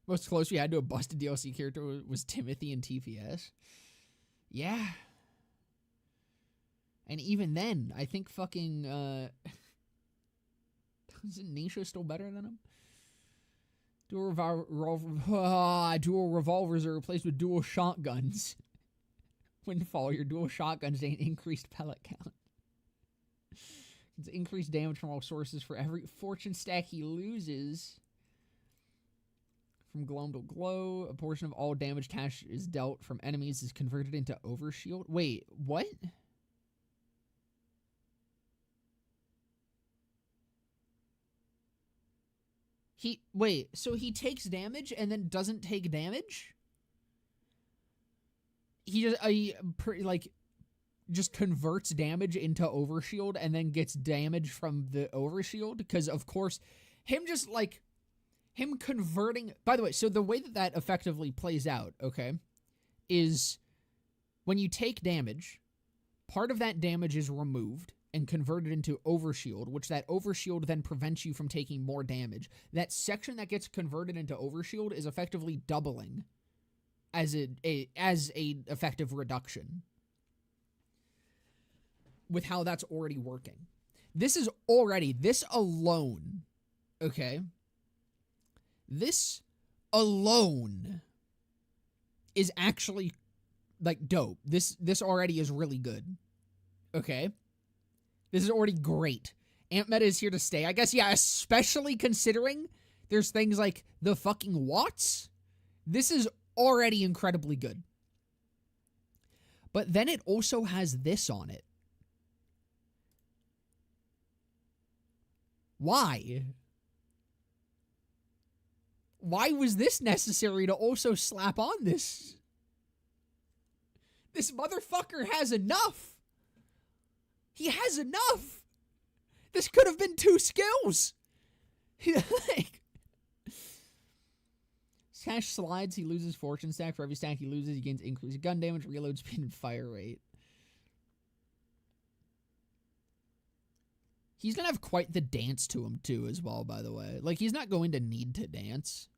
Most close we had to a busted DLC character was Timothy in TPS. Yeah. And even then, I think fucking, isn't Nisha still better than him? Dual revolvers are replaced with dual shotguns. Windfall, your dual shotguns ain't increased pellet count. It's increased damage from all sources for every fortune stack he loses. From gloam to glow, a portion of all damage cash is dealt from enemies is converted into overshield. Wait, what? So he takes damage and then doesn't take damage? He just converts damage into overshield and then gets damage from the overshield? Because, of course, him converting... By the way, so the way that effectively plays out, okay, is when you take damage, part of that damage is removed and converted into overshield, which that overshield then prevents you from taking more damage. That section that gets converted into overshield is effectively doubling as a effective reduction with how that's already working. This alone, okay? This alone is actually, like, dope. This already is really good. Okay? This is already great. Amp meta is here to stay. I guess, yeah, especially considering there's things like the fucking watts. This is already incredibly good. But then it also has this on it. Why? Why was this necessary to also slap on this? This motherfucker has enough. He has enough. This could have been 2 skills. Like, Sash slides, he loses fortune stack. For every stack he loses, he gains increased gun damage, reload speed, and fire rate. He's going to have quite the dance to him, too, as well, by the way. Like, he's not going to need to dance.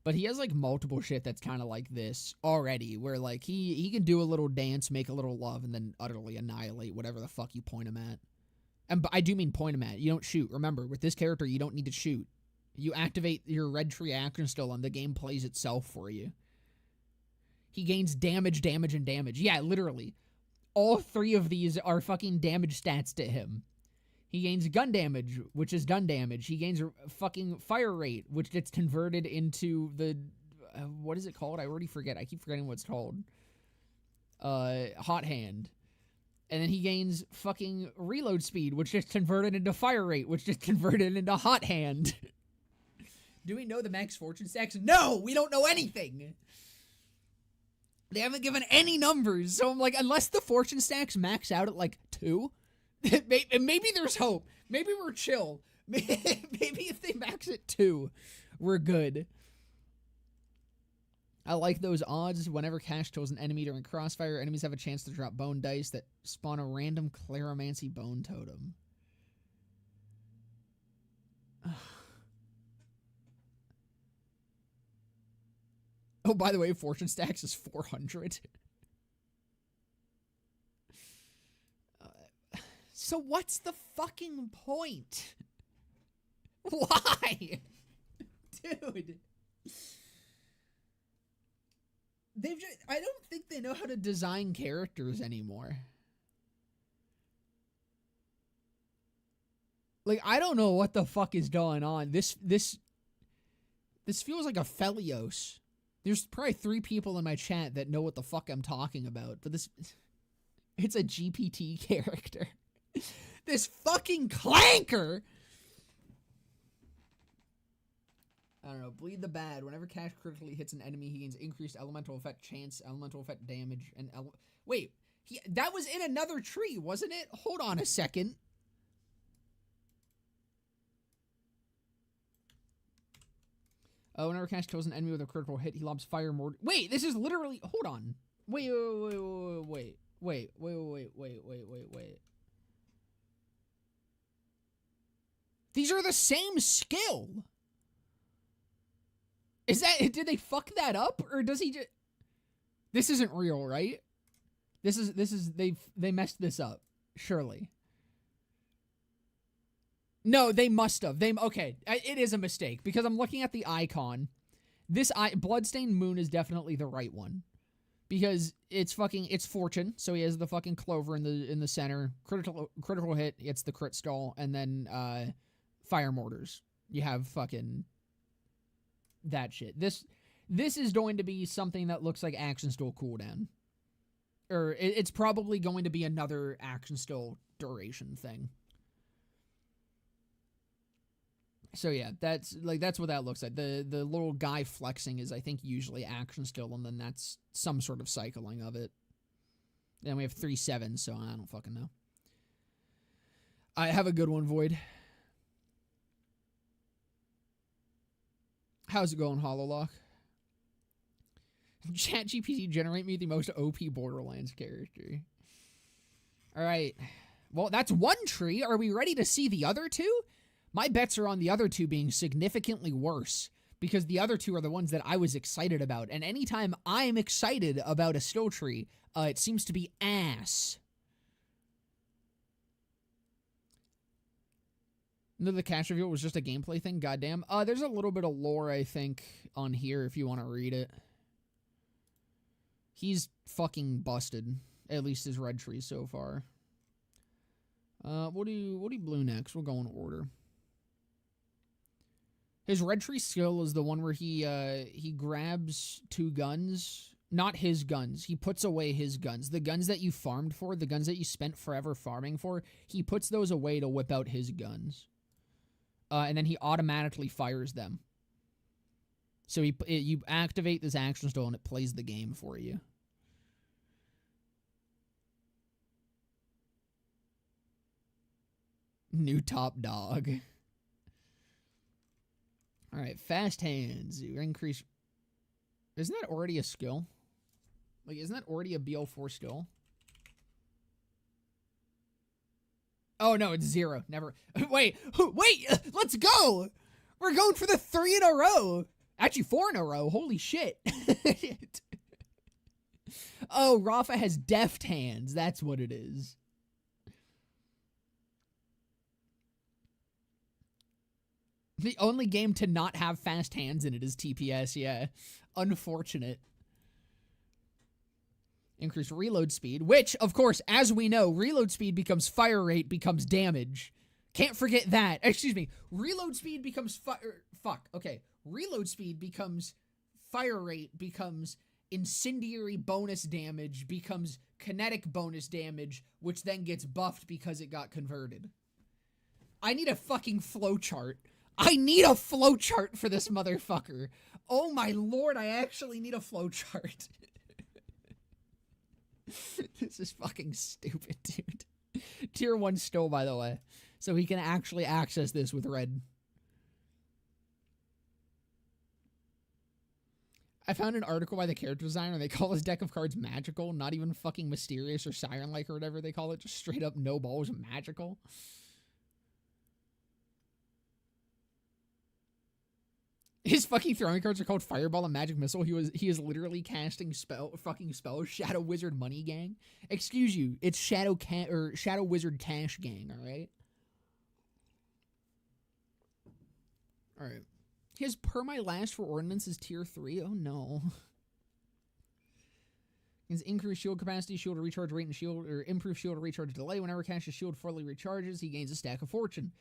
But he has, like, multiple shit that's kind of like this already, where, like, he can do a little dance, make a little love, and then utterly annihilate whatever the fuck you point him at. And I do mean point him at. You don't shoot. Remember, with this character, you don't need to shoot. You activate your red tree action still, and the game plays itself for you. He gains damage, damage, and damage. Yeah, literally. All 3 of these are fucking damage stats to him. He gains gun damage, which is done damage. He gains fucking fire rate, which gets converted into the... what is it called? I already forget. I keep forgetting what it's called. hot hand. And then he gains fucking reload speed, which gets converted into fire rate, which gets converted into hot hand. Do we know the max fortune stacks? No, we don't know anything. They haven't given any numbers. So I'm like, unless the fortune stacks max out at like 2, maybe there's hope. Maybe we're chill. Maybe if they max at 2, we're good. I like those odds. Whenever Cash kills an enemy during Crossfire, enemies have a chance to drop bone dice that spawn a random Claromancy bone totem. Oh, by the way, Fortune Stacks is 400. So what's the fucking point? Why? Dude. I don't think they know how to design characters anymore. Like, I don't know what the fuck is going on. This feels like a Felios. There's probably 3 people in my chat that know what the fuck I'm talking about, but it's a GPT character. This fucking clanker! I don't know. Bleed the Bad. Whenever Cash critically hits an enemy, he gains increased elemental effect chance, elemental effect damage, and wait, that was in another tree, wasn't it? Hold on a second. Whenever Cash kills an enemy with a critical hit, he lobs fire more. Wait, this is literally. Hold on. Wait. These are the same skill. Is that, did they fuck that up, or does he just? This isn't real, right? This is they messed this up, surely. No, they must have. Okay, it is a mistake because I'm looking at the icon. This Bloodstained Moon is definitely the right one because it's fortune. So he has the fucking clover in the center. Critical hit. It's the crit stall, and then fire mortars. You have fucking that shit. This is going to be something that looks like action still cooldown, or it's probably going to be another action still duration thing. So yeah, that's what that looks like. The little guy flexing is, I think, usually action still, and then that's some sort of cycling of it. Then we have 3/7, so I don't fucking know. I have a good one, Void. How's it going, Hololock? ChatGPT generate me the most OP Borderlands character. All right. Well, that's one tree. Are we ready to see the other 2? My bets are on the other 2 being significantly worse because the other 2 are the ones that I was excited about. And anytime I'm excited about a skill tree, it seems to be ass. No, the cash reveal was just a gameplay thing? Goddamn. There's a little bit of lore, I think, on here if you want to read it. He's fucking busted. At least his red tree so far. What do you blue next? We'll go in order. His red tree skill is the one where he grabs 2 guns. Not his guns. He puts away his guns. The guns that you farmed for, the guns that you spent forever farming for, he puts those away to whip out his guns. And then he automatically fires them. So you activate this action still and it plays the game for you. New top dog. All right, fast hands. You increase. Isn't that already a skill? Like, isn't that already a BL4 skill? Oh no, it's 0. Never. Wait, let's go. We're going for the 3 in a row. Actually, 4 in a row. Holy shit. Oh, Rafa has deft hands. That's what it is. The only game to not have fast hands in it is TPS, yeah. Unfortunate. Increase reload speed, which, of course, as we know, reload speed becomes fire rate becomes damage. Can't forget that. Excuse me. Reload speed becomes Reload speed becomes fire rate becomes incendiary bonus damage becomes kinetic bonus damage, which then gets buffed because it got converted. I need a fucking flowchart. I need a flowchart for this motherfucker. Oh my lord, I actually need a flowchart. This is fucking stupid, dude. Tier 1 still, by the way. So he can actually access this with red. I found an article by the character designer. They call his deck of cards magical, not even fucking mysterious or siren-like or whatever they call it. Just straight up no balls magical. His fucking throwing cards are called Fireball and Magic Missile. He is literally casting spells. Shadow Wizard Money Gang. Excuse you, it's Shadow Wizard Cash Gang. All right. All right. His perma-last for ordnance is tier 3. Oh no. His increased shield capacity, shield recharge rate, and shield or improved shield recharge delay. Whenever Cash's shield fully recharges, he gains a stack of fortune.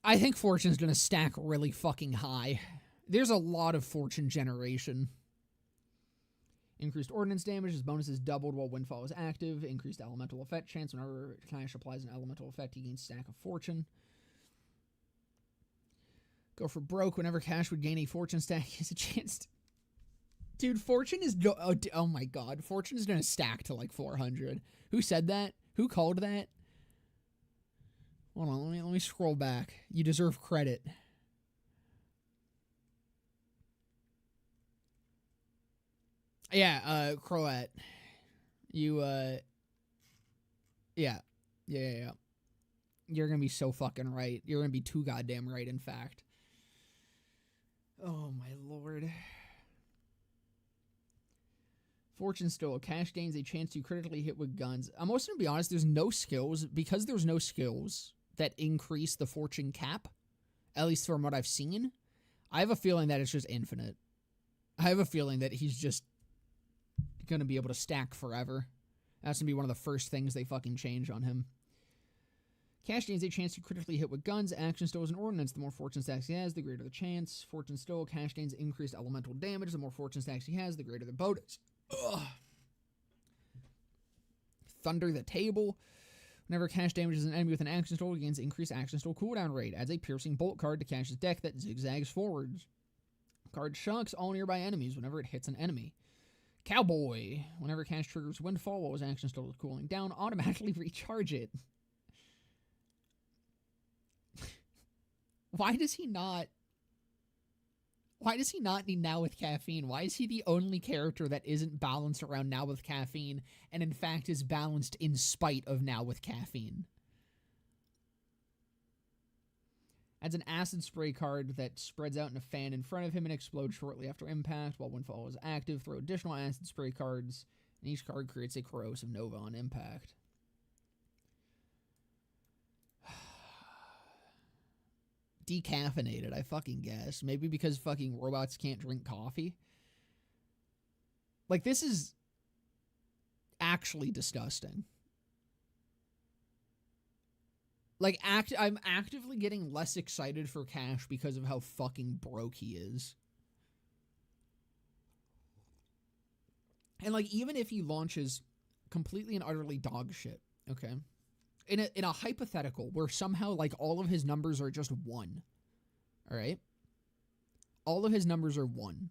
I think fortune's gonna stack really fucking high. There's a lot of fortune generation. Increased ordnance damage. His bonus is doubled while Windfall is active. Increased elemental effect chance. Whenever Cash applies an elemental effect, he gains a stack of fortune. Go for broke. Whenever Cash would gain a fortune stack, he has a chance to... Dude, fortune is... Oh my god. Fortune is gonna stack to like 400. Who said that? Who called that? Hold on, let me scroll back. You deserve credit. Yeah, Croat. You, yeah. You're gonna be so fucking right. You're gonna be too goddamn right, in fact. Oh, my lord. Fortune still. Cash gains a chance to critically hit with guns. I'm also gonna be honest, there's no skills. Because there's no skills that increase the fortune cap, at least from what I've seen, I have a feeling that it's just infinite. I have a feeling that he's just going to be able to stack forever. That's going to be one of the first things they fucking change on him. Cash gains a chance to critically hit with guns. Action still is an ordnance. The more fortune stacks he has, the greater the chance. Fortune still. Cash gains increased elemental damage. The more fortune stacks he has, the greater the bonus. Ugh. Thunder the table. Whenever Cash damages an enemy with an action stole, he gains increased action stole cooldown rate. Adds a piercing bolt card to Cash's deck that zigzags forwards. Card shocks all nearby enemies whenever it hits an enemy. Cowboy. Whenever Cash triggers Windfall while his action stole is cooling down, automatically recharge it. Why does he not need Now with Caffeine? Why is he the only character that isn't balanced around Now with Caffeine and in fact is balanced in spite of Now with Caffeine? Adds an acid spray card that spreads out in a fan in front of him and explodes shortly after impact. While Windfall is active, throw additional acid spray cards, and each card creates a corrosive nova on impact. Decaffeinated, I fucking guess. Maybe because fucking robots can't drink coffee. Like, this is actually disgusting. Like, I'm actively getting less excited for Cash because of how fucking broke he is. And, like, even if he launches completely and utterly dog shit, okay? In a hypothetical where somehow, like, all of his numbers are just 1. All right? All of his numbers are 1.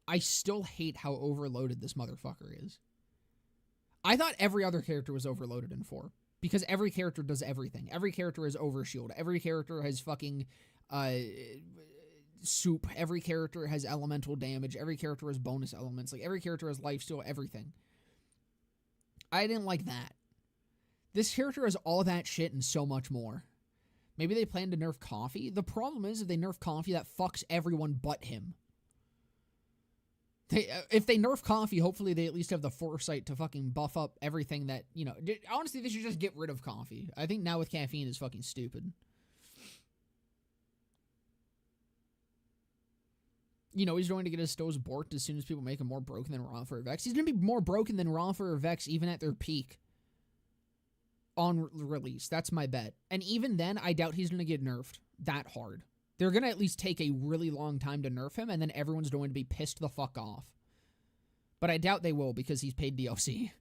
I still hate how overloaded this motherfucker is. I thought every other character was overloaded in 4. Because every character does everything. Every character has overshield. Every character has fucking soup. Every character has elemental damage. Every character has bonus elements. Like, every character has lifesteal, everything. I didn't like that. This character has all that shit and so much more. Maybe they plan to nerf Coffee. The problem is, if they nerf Coffee, that fucks everyone but him. If they nerf Coffee, hopefully they at least have the foresight to fucking buff up everything that, you know... Honestly, they should just get rid of Coffee. I think Now with Caffeine is fucking stupid. You know, he's going to get his stoves borked as soon as people make him more broken than Raw for Vex. He's going to be more broken than Raw for Vex even at their peak. On release. That's my bet. And even then, I doubt he's going to get nerfed that hard. They're going to at least take a really long time to nerf him, and then everyone's going to be pissed the fuck off. But I doubt they will because he's paid DLC.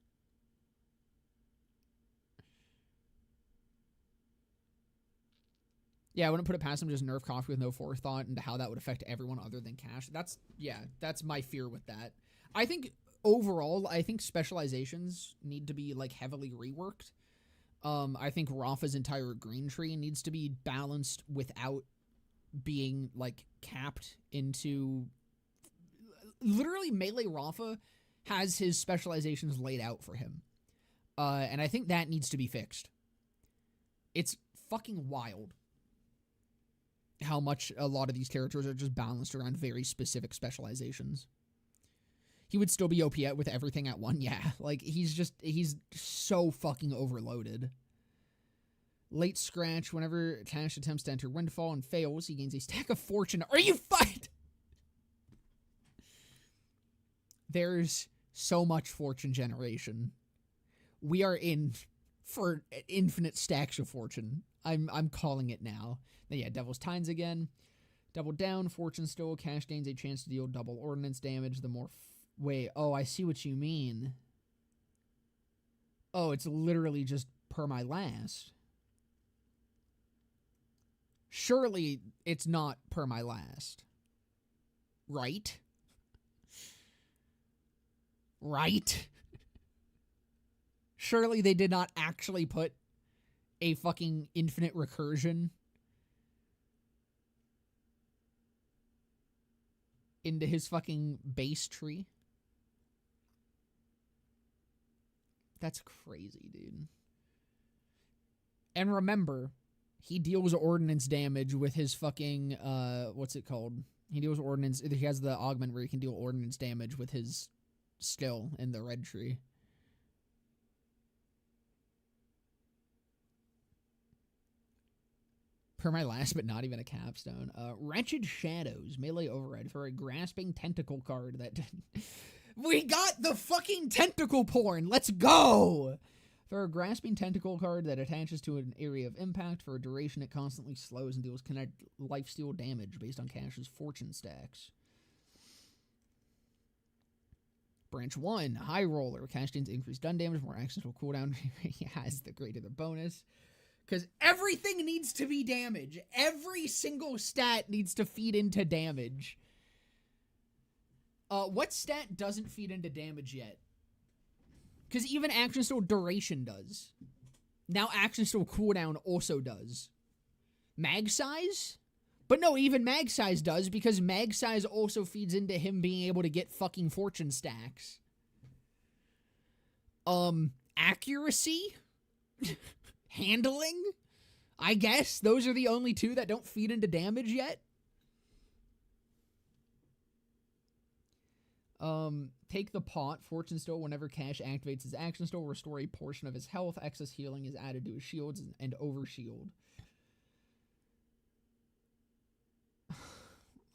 Yeah, I wouldn't put it past him to just nerf coffee with no forethought into how that would affect everyone other than Cash. That's my fear with that. I think overall, specializations need to be like heavily reworked. I think Rafa's entire green tree needs to be balanced without being like capped into. Literally, Melee Rafa has his specializations laid out for him, and I think that needs to be fixed. It's fucking wild how much a lot of these characters are just balanced around very specific specializations. He would still be OP with everything at 1. Yeah, like, he's so fucking overloaded. Late scratch. Whenever Cash attempts to enter Windfall and fails, he gains a stack of fortune. Are you fucked? There's so much fortune generation. We are in for infinite stacks of fortune. I'm calling it now. Then yeah, Devil's Tines again. Double down, fortune still. Cash gains a chance to deal double ordnance damage. The more... Wait, oh, I see what you mean. Oh, it's literally just per my last. Surely it's not per my last. Right? Right? Surely they did not actually put a fucking infinite recursion into his fucking base tree. That's crazy, dude. And remember, he deals ordnance damage with his fucking, what's it called? He deals ordnance, he has the augment where he can deal ordnance damage with his skill in the red tree. Per my last, but not even a capstone. Wretched Shadows, melee override for a grasping tentacle card that... We got the fucking tentacle porn! Let's go! For a grasping tentacle card that attaches to an area of impact, for a duration it constantly slows and deals connect lifesteal damage based on Cash's fortune stacks. Branch 1, High Roller. Cash gains increased stun damage, more actions will cooldown. He has the greater the bonus. Because everything needs to be damage. Every single stat needs to feed into damage. What stat doesn't feed into damage yet? Because even action still duration does. Now action still cooldown also does. Mag size? But no, even mag size does, because mag size also feeds into him being able to get fucking fortune stacks. Accuracy? Handling? I guess those are the only two that don't feed into damage yet. Take the pot. Fortune Still. Whenever Cash activates his action still, restore a portion of his health. Excess healing is added to his shields and overshield.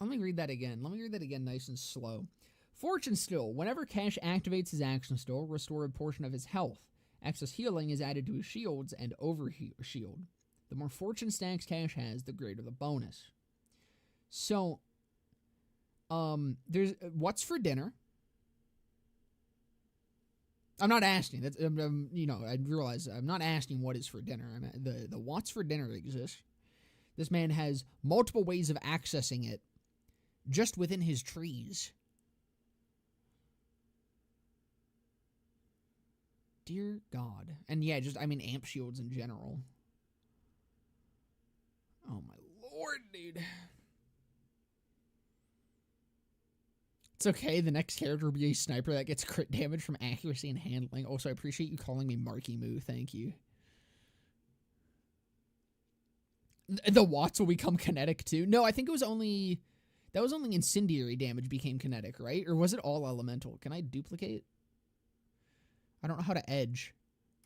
Let me read that again. Let me read that again nice and slow. Fortune Still. Whenever Cash activates his action still, restore a portion of his health. Excess healing is added to his shields and overshield. The more fortune stacks Cash has, the greater the bonus. So, there's what's for dinner. I'm not asking. That's you know, I realize I'm not asking what is for dinner. The what's for dinner exists. This man has multiple ways of accessing it just within his trees. Dear God. And yeah, just, I mean, amp shields in general. Oh my lord, dude. It's okay, the next character will be a sniper that gets crit damage from accuracy and handling. Also, I appreciate you calling me Marky Moo, thank you. The Watts will become kinetic too? No, I think it was only... That was only incendiary damage became kinetic, right? Or was it all elemental? Can I duplicate? I don't know how to edge.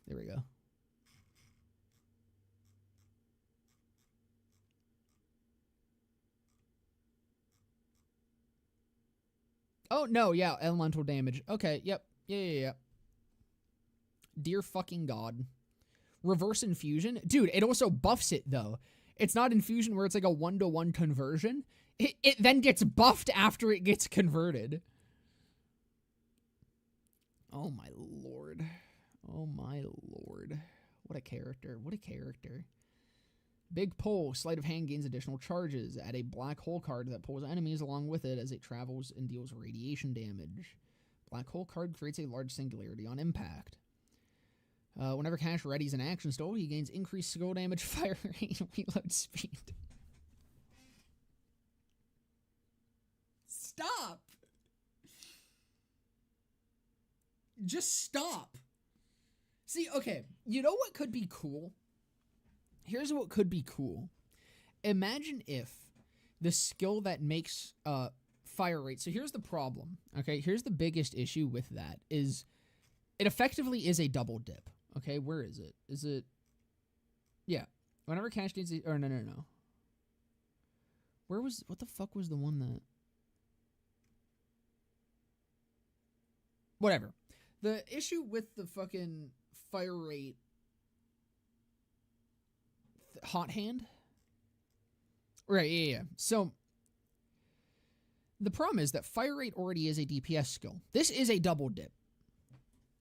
There we go. Oh, no, yeah, elemental damage. Okay, yep. Yeah. Dear fucking God. Reverse infusion? Dude, it also buffs it, though. It's not infusion where it's like a 1-to-1 conversion. It then gets buffed after it gets converted. Oh my lord. Oh my lord. What a character. What a character. Big pull. Sleight of hand gains additional charges. Add a black hole card that pulls enemies along with it as it travels and deals radiation damage. Black hole card creates a large singularity on impact. Whenever Cash readies an action stole, he gains increased skill damage, fire rate, and reload speed. Stop! Just stop. See, okay, you know what could be cool? Here's what could be cool. Imagine if the skill that makes fire rate... So here's the problem, okay? Here's the biggest issue with that is it effectively is a double dip. Okay, where is it? Is it... Yeah. Whenever Cash needs... Or no. Where was... What the fuck was the one that... Whatever. The issue with the fucking fire rate... Hot hand? Right, yeah. So... The problem is that fire rate already is a DPS skill. This is a double dip.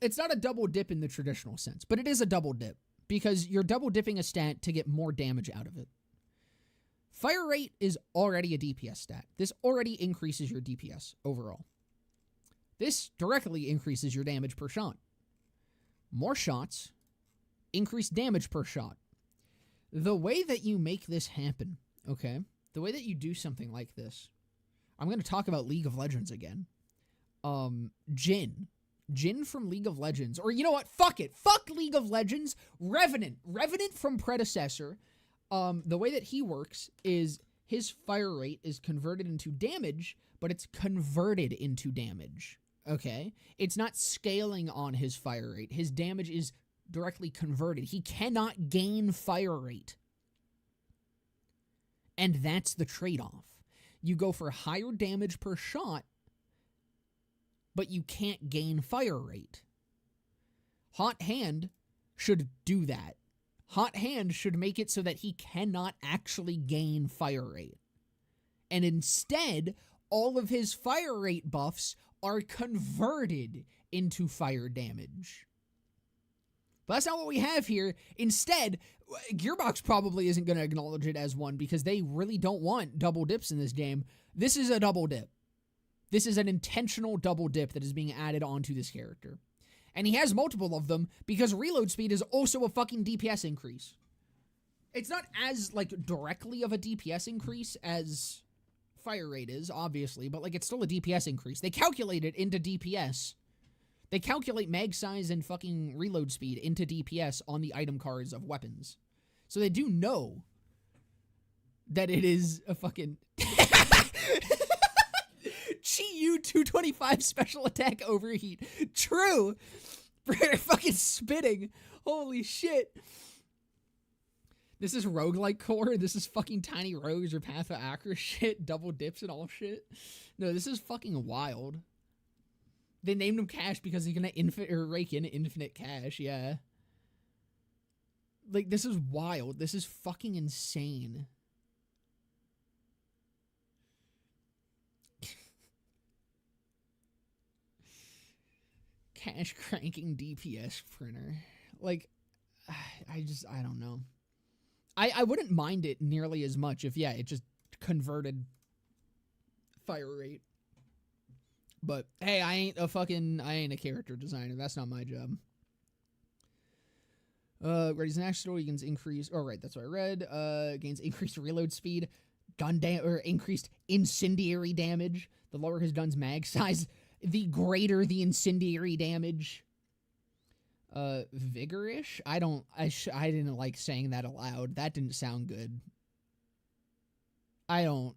It's not a double dip in the traditional sense, but it is a double dip because you're double dipping a stat to get more damage out of it. Fire rate is already a DPS stat. This already increases your DPS overall. This directly increases your damage per shot. More shots, increased damage per shot. The way that you make this happen, okay, the way that you do something like this, I'm going to talk about League of Legends again. Jhin from League of Legends. Or you know what? Fuck it. Fuck League of Legends. Revenant from Predecessor. The way that he works is his fire rate is converted into damage, but it's converted into damage. Okay? It's not scaling on his fire rate. His damage is directly converted. He cannot gain fire rate. And that's the trade-off. You go for higher damage per shot, but you can't gain fire rate. Hot Hand should do that. Hot Hand should make it so that he cannot actually gain fire rate. And instead, all of his fire rate buffs are converted into fire damage. But that's not what we have here. Instead, Gearbox probably isn't going to acknowledge it as one because they really don't want double dips in this game. This is a double dip. This is an intentional double dip that is being added onto this character. And he has multiple of them because reload speed is also a fucking DPS increase. It's not as, like, directly of a DPS increase as fire rate is, obviously, but, like, it's still a DPS increase. They calculate it into DPS. They calculate mag size and fucking reload speed into DPS on the item cards of weapons. So they do know that it is a fucking... Chi-Yu 225 special attack overheat. True. For fucking spitting. Holy shit. This is roguelike core. This is fucking Tiny Rogues or Path of Acra shit. Double dips and all shit. No, this is fucking wild. They named him Cash because he's gonna rake in infinite cash, yeah. Like, this is wild. This is fucking insane. Cash cranking DPS printer. Like, I don't know. I wouldn't mind it nearly as much if, yeah, it just converted fire rate. But, hey, I ain't a character designer. That's not my job. Ready's an action story gains increased... Oh, right, that's what I read. Gains increased reload speed. Increased incendiary damage. The lower his gun's mag size, the greater the incendiary damage. Vigorish? I didn't like saying that aloud. That didn't sound good. I don't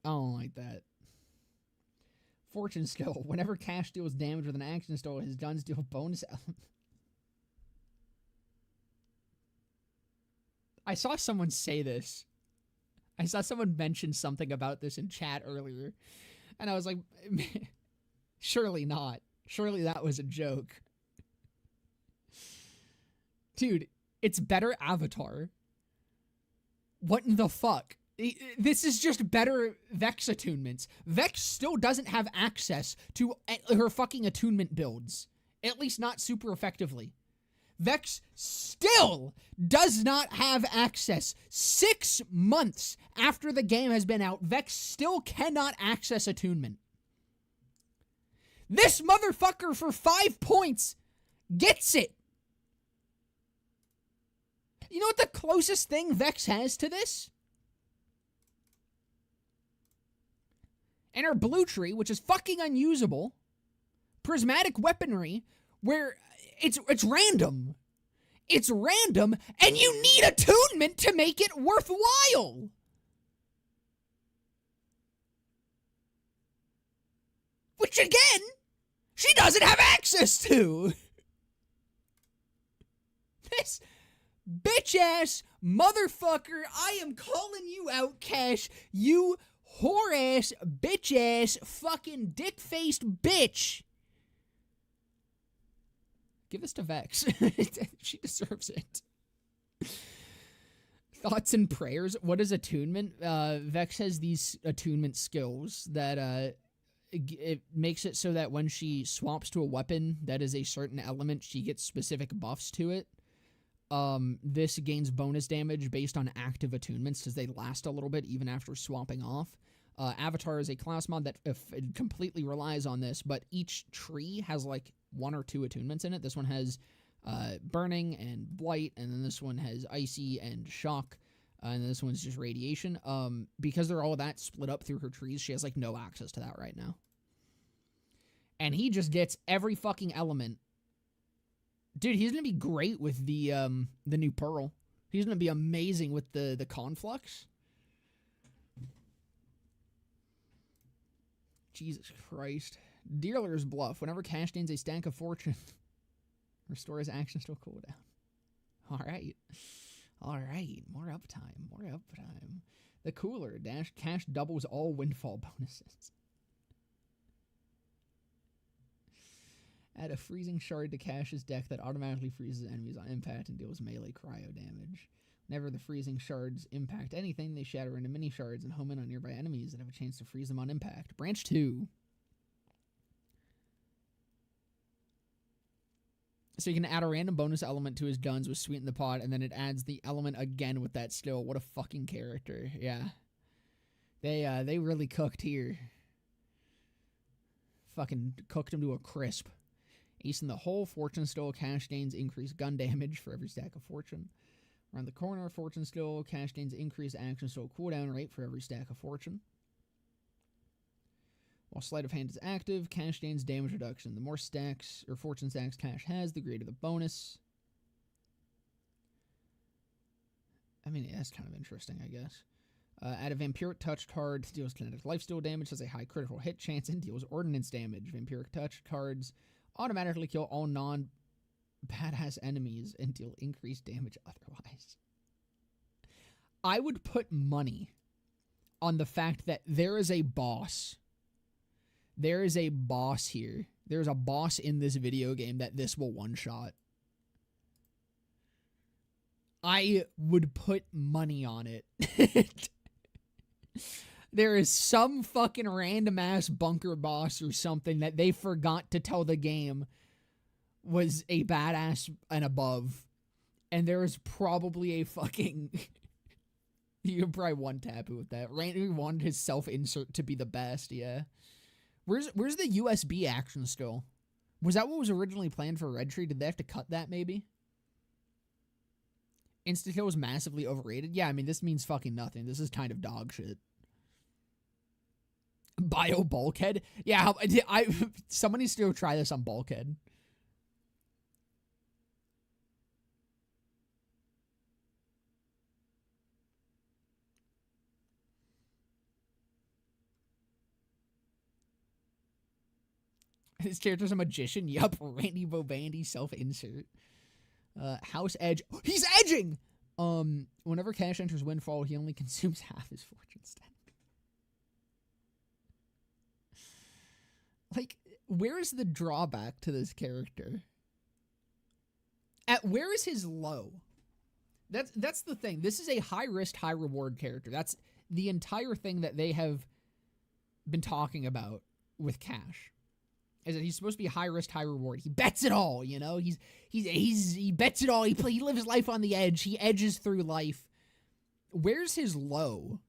like that. Fortune skill. Whenever Cash deals damage with an action skill, his guns deal bonus element. I saw someone say this. I saw someone mention something about this in chat earlier. And I was like, surely not. Surely that was a joke. Dude, it's better Avatar. What in the fuck? This is just better Vex attunements. Vex still doesn't have access to her fucking attunement builds. At least not super effectively. Vex still does not have access. 6 months after the game has been out, Vex still cannot access attunement. This motherfucker for 5 points gets it. You know what the closest thing Vex has to this? And her blue tree, which is fucking unusable. Prismatic weaponry, where it's random. It's random, and you need attunement to make it worthwhile. Which, again, she doesn't have access to. This bitch-ass motherfucker, I am calling you out, Cash. You whore-ass, bitch-ass, fucking dick-faced bitch. Give this to Vex. She deserves it. Thoughts and prayers. What is attunement? Vex has these attunement skills that it makes it so that when she swaps to a weapon that is a certain element, she gets specific buffs to it. This gains bonus damage based on active attunements because they last a little bit even after swapping off. Avatar is a class mod that completely relies on this, but each tree has like 1 or 2 attunements in it. This one has burning and blight, and then this one has icy and shock, and this one's just radiation. Because they're all that split up through her trees, she has like no access to that right now. And he just gets every fucking element. Dude, he's gonna be great with the new Pearl. He's gonna be amazing with the Conflux. Jesus Christ. Dealer's Bluff. Whenever Cash gains a stack of fortune, restore his actions to a cooldown. Alright. Alright. More uptime. More uptime. The Cooler. Cash doubles all windfall bonuses. Add a freezing shard to Cash's deck that automatically freezes enemies on impact and deals melee cryo damage. Whenever the freezing shards impact anything, they shatter into mini shards and home in on nearby enemies that have a chance to freeze them on impact. Branch 2. So you can add a random bonus element to his guns with Sweeten the Pot, and then it adds the element again with that skill. What a fucking character. Yeah. They really cooked here. Fucking cooked him to a crisp. Ace in the hole. Fortune skill. Cash gains increased gun damage for every stack of fortune. Around the corner, fortune skill. Cash gains increased action skill cooldown rate for every stack of fortune. While sleight of hand is active, Cash gains damage reduction. The more stacks or fortune stacks Cash has, the greater the bonus. I mean, yeah, that's kind of interesting, I guess. Add a Vampiric Touch card, deals kinetic lifesteal damage, has a high critical hit chance, and deals ordnance damage. Vampiric Touch cards automatically kill all non-badass enemies and deal increased damage otherwise. I would put money on the fact that there is a boss. There is a boss here. There's a boss in this video game that this will one-shot. I would put money on it. There is some fucking random-ass bunker boss or something that they forgot to tell the game was a badass and above. And there is probably a fucking... You can probably one-tap it with that. Randy wanted his self-insert to be the best, yeah. Where's the USB action skill? Was that what was originally planned for Red Tree? Did they have to cut that, maybe? Insta-kill was massively overrated? Yeah, I mean, this means fucking nothing. This is kind of dog shit. Bio Bulkhead? Yeah, someone needs to go try this on Bulkhead. His character's a magician? Yup, Randy Bobandy self-insert. House Edge. He's edging! Whenever Cash enters Windfall, he only consumes half his fortune stack. Like, where is the drawback to this character? Where is his low? That's the thing. This is a high-risk, high-reward character. the entire thing that they have been talking about with Cash is that he's supposed to be high risk, high reward. He bets it all, you know? He bets it all. He lives his life on the edge. He edges through life. Where's his low?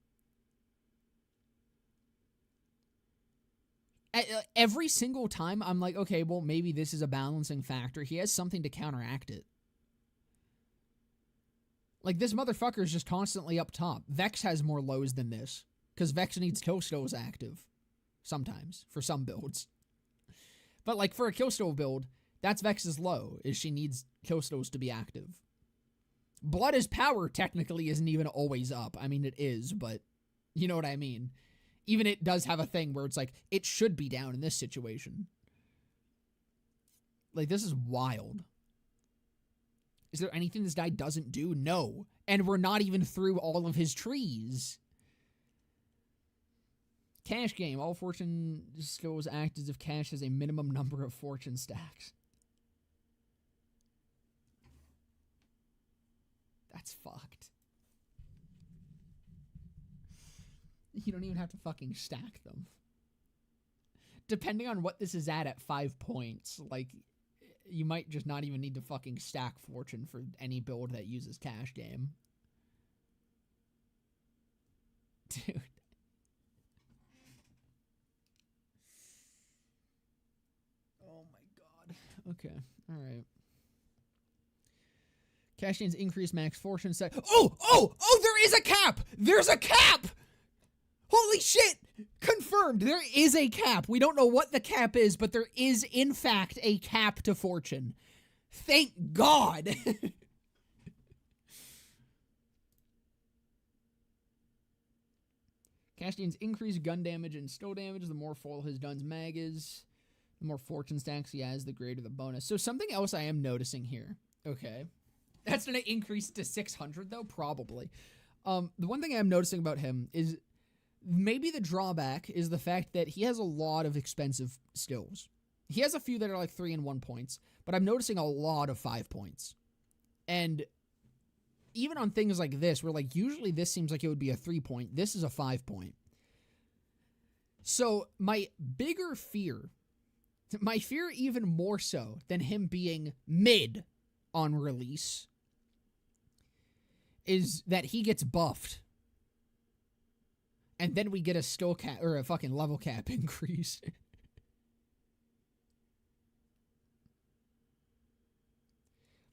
Every single time I'm like, okay, well, maybe this is a balancing factor. He has something to counteract it. Like, this motherfucker is just constantly up top. Vex has more lows than this, because Vex needs Killstoves active. Sometimes, for some builds. But, like, for a Killstove build, that's Vex's low, is she needs Killstoves to be active. Blood is power, technically, isn't even always up. I mean, it is, but you know what I mean. Even it does have a thing where it's like, it should be down in this situation. Like, this is wild. Is there anything this guy doesn't do? No. And we're not even through all of his trees. Cash game. All fortune skills act as if Cash has a minimum number of fortune stacks. That's fucked. You don't even have to fucking stack them. Depending on what this is at 5 points, like, you might just not even need to fucking stack fortune for any build that uses Cash game. Dude. Oh my god. Okay. Alright. Cash gains increase max fortune set. Oh, there is a cap! There's a cap! Holy shit! Confirmed, there is a cap. We don't know what the cap is, but there is, in fact, a cap to fortune. Thank God! Cash gains increased gun damage and stow damage. The more full his gun's mag is, the more fortune stacks he has, the greater the bonus. So something else I am noticing here. Okay. That's going to increase to 600, though? Probably. The one thing I'm noticing about him is maybe the drawback is the fact that he has a lot of expensive skills. He has a few that are like 3 and 1 points, but I'm noticing a lot of 5 points. And even on things like this, where like usually this seems like it would be a 3 point, this is a 5 point. So my bigger fear, my fear even more so than him being mid on release, is that he gets buffed. And then we get a skill cap, or a fucking level cap increase.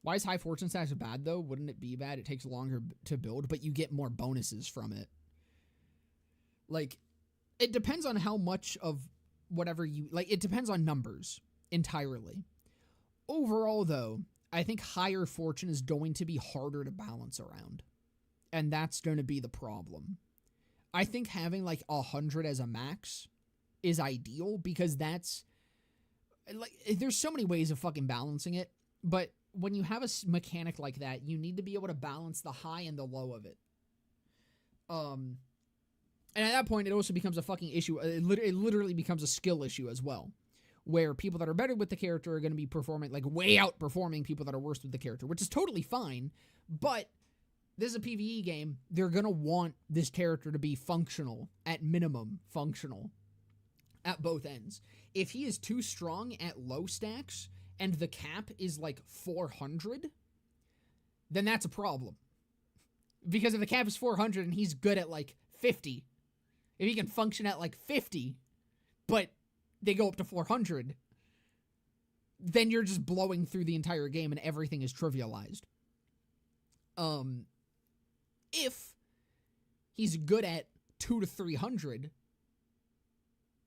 Why is high fortune stacks bad, though? Wouldn't it be bad? It takes longer to build, but you get more bonuses from it. Like, it depends on how much of whatever you... Like, it depends on numbers entirely. Overall, though, I think higher fortune is going to be harder to balance around. And that's going to be the problem. I think having like 100 as a max is ideal, because that's like, there's so many ways of fucking balancing it, but when you have a mechanic like that, you need to be able to balance the high and the low of it. And at that point, it also becomes a fucking issue. It literally becomes a skill issue as well, where people that are better with the character are going to be performing, like, way outperforming people that are worse with the character, which is totally fine, but this is a PvE game. They're going to want this character to be functional, at minimum functional, at both ends. If he is too strong at low stacks, and the cap is like 400, then that's a problem. Because if the cap is 400 and he's good at like 50, if he can function at like 50, but they go up to 400, then you're just blowing through the entire game and everything is trivialized. If he's good at 200 to 300,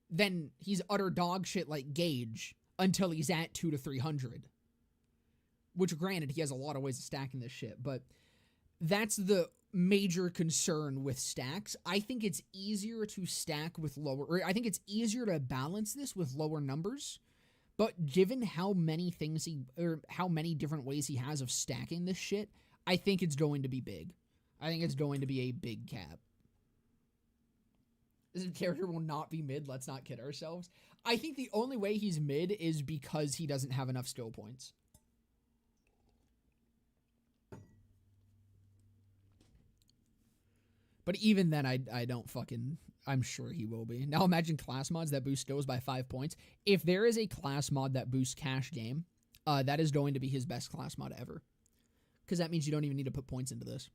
then he's utter dog shit like Gage until he's at 200 to 300. Which, granted, he has a lot of ways of stacking this shit, but that's the major concern with stacks. I think it's easier to stack with lower, or I think it's easier to balance this with lower numbers, but given how many things how many different ways he has of stacking this shit, I think it's going to be big. I think it's going to be a big cap. This character will not be mid, let's not kid ourselves. I think the only way he's mid is because he doesn't have enough skill points. But even then, I don't fucking... I'm sure he will be. Now imagine class mods that boost skills by 5 points. If there is a class mod that boosts cash game, that is going to be his best class mod ever. Because that means you don't even need to put points into this.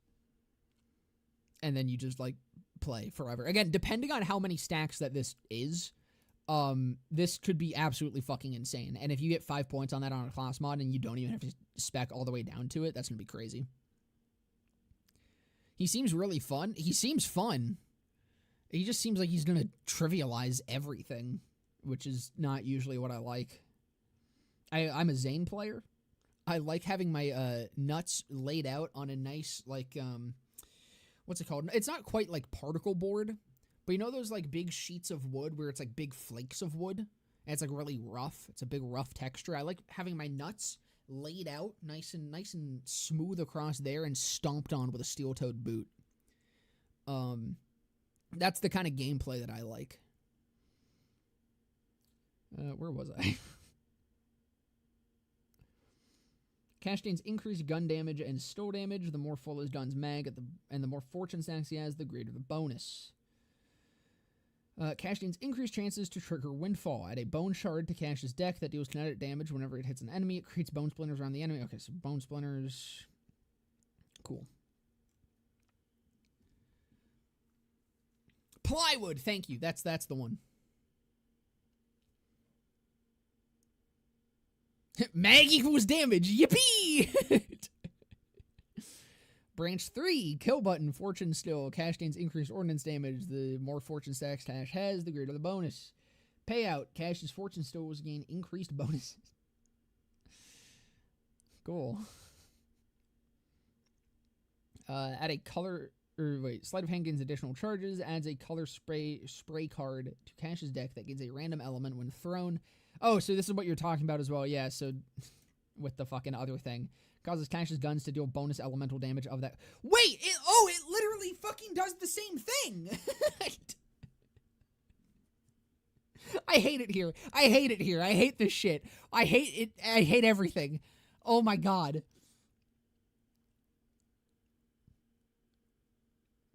And then you just, like, play forever. Again, depending on how many stacks that this is, this could be absolutely fucking insane. And if you get 5 points on that on a class mod and you don't even have to spec all the way down to it, that's going to be crazy. He seems really fun. He seems fun. He just seems like he's going to trivialize everything, which is not usually what I like. I'm a Zane player. I like having my nuts laid out on a nice, like, what's it called? It's not quite like particle board, but you know those, like, big sheets of wood where it's, like, big flakes of wood? And it's, like, really rough. It's a big rough texture. I like having my nuts laid out nice and smooth across there and stomped on with a steel-toed boot. That's the kind of gameplay that I like. Where was I? Cash Dane's increased gun damage and stow damage. The more full his gun's mag, and the more fortune stacks he has, the greater the bonus. Cash Dane's increased chances to trigger Windfall. Add a bone shard to Cash's deck that deals kinetic damage whenever it hits an enemy. It creates bone splinters around the enemy. Okay, so bone splinters. Cool. Plywood, thank you. That's the one. Mag equals damage. Yippee! Branch 3, kill button, fortune still. Cash Dane's increased ordnance damage. The more fortune stacks Cash has, the greater the bonus. Payout, Cash's fortune stills gain increased bonuses. Cool. Add a color... sleight of hand gains additional charges. Adds a color spray card to Cash's deck that gains a random element when thrown. Oh, so this is what you're talking about as well. Yeah, so with the fucking other thing. Causes Cash's guns to deal bonus elemental damage of that. Wait! It literally fucking does the same thing! I hate it here. I hate it here. I hate this shit. I hate it. I hate everything. Oh my god.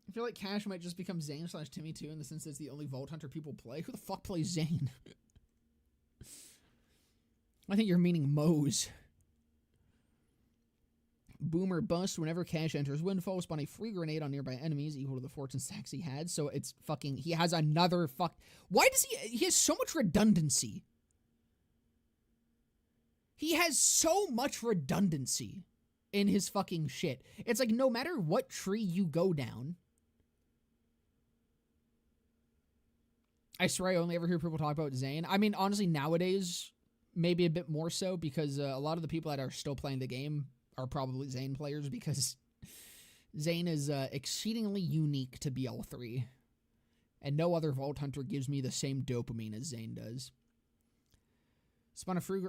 I feel like Cash might just become Zane / Timmy too, in the sense that it's the only Vault Hunter people play. Who the fuck plays Zane? I think you're meaning Mose. Boomer bust. Whenever Cash enters Windfall, spawn a free grenade on nearby enemies equal to the fortune stacks he had. So it's fucking... He has another fuck... Why does he... He has so much redundancy. He has so much redundancy in his fucking shit. It's like no matter what tree you go down... I swear I only ever hear people talk about Zane. I mean, honestly, nowadays, maybe a bit more so, because a lot of the people that are still playing the game are probably Zane players, because Zane is exceedingly unique to BL3. And no other Vault Hunter gives me the same dopamine as Zane does. Spawn a free...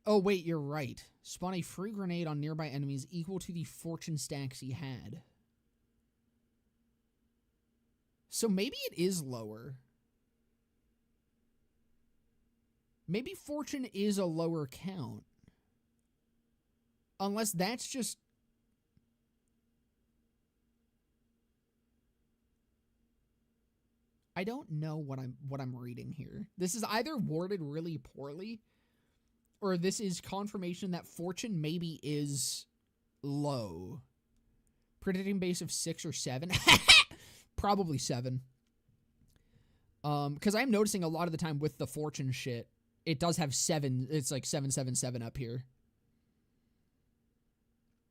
Oh, wait, you're right. Spawn a free grenade on nearby enemies equal to the fortune stacks he had. So maybe it is lower. Maybe fortune is a lower count. Unless that's just... I don't know what I'm reading here. This is either worded really poorly, or this is confirmation that fortune maybe is low. Predicting base of 6 or 7. Probably 7. Because I'm noticing a lot of the time with the fortune shit, it does have 7. It's like 777 up here.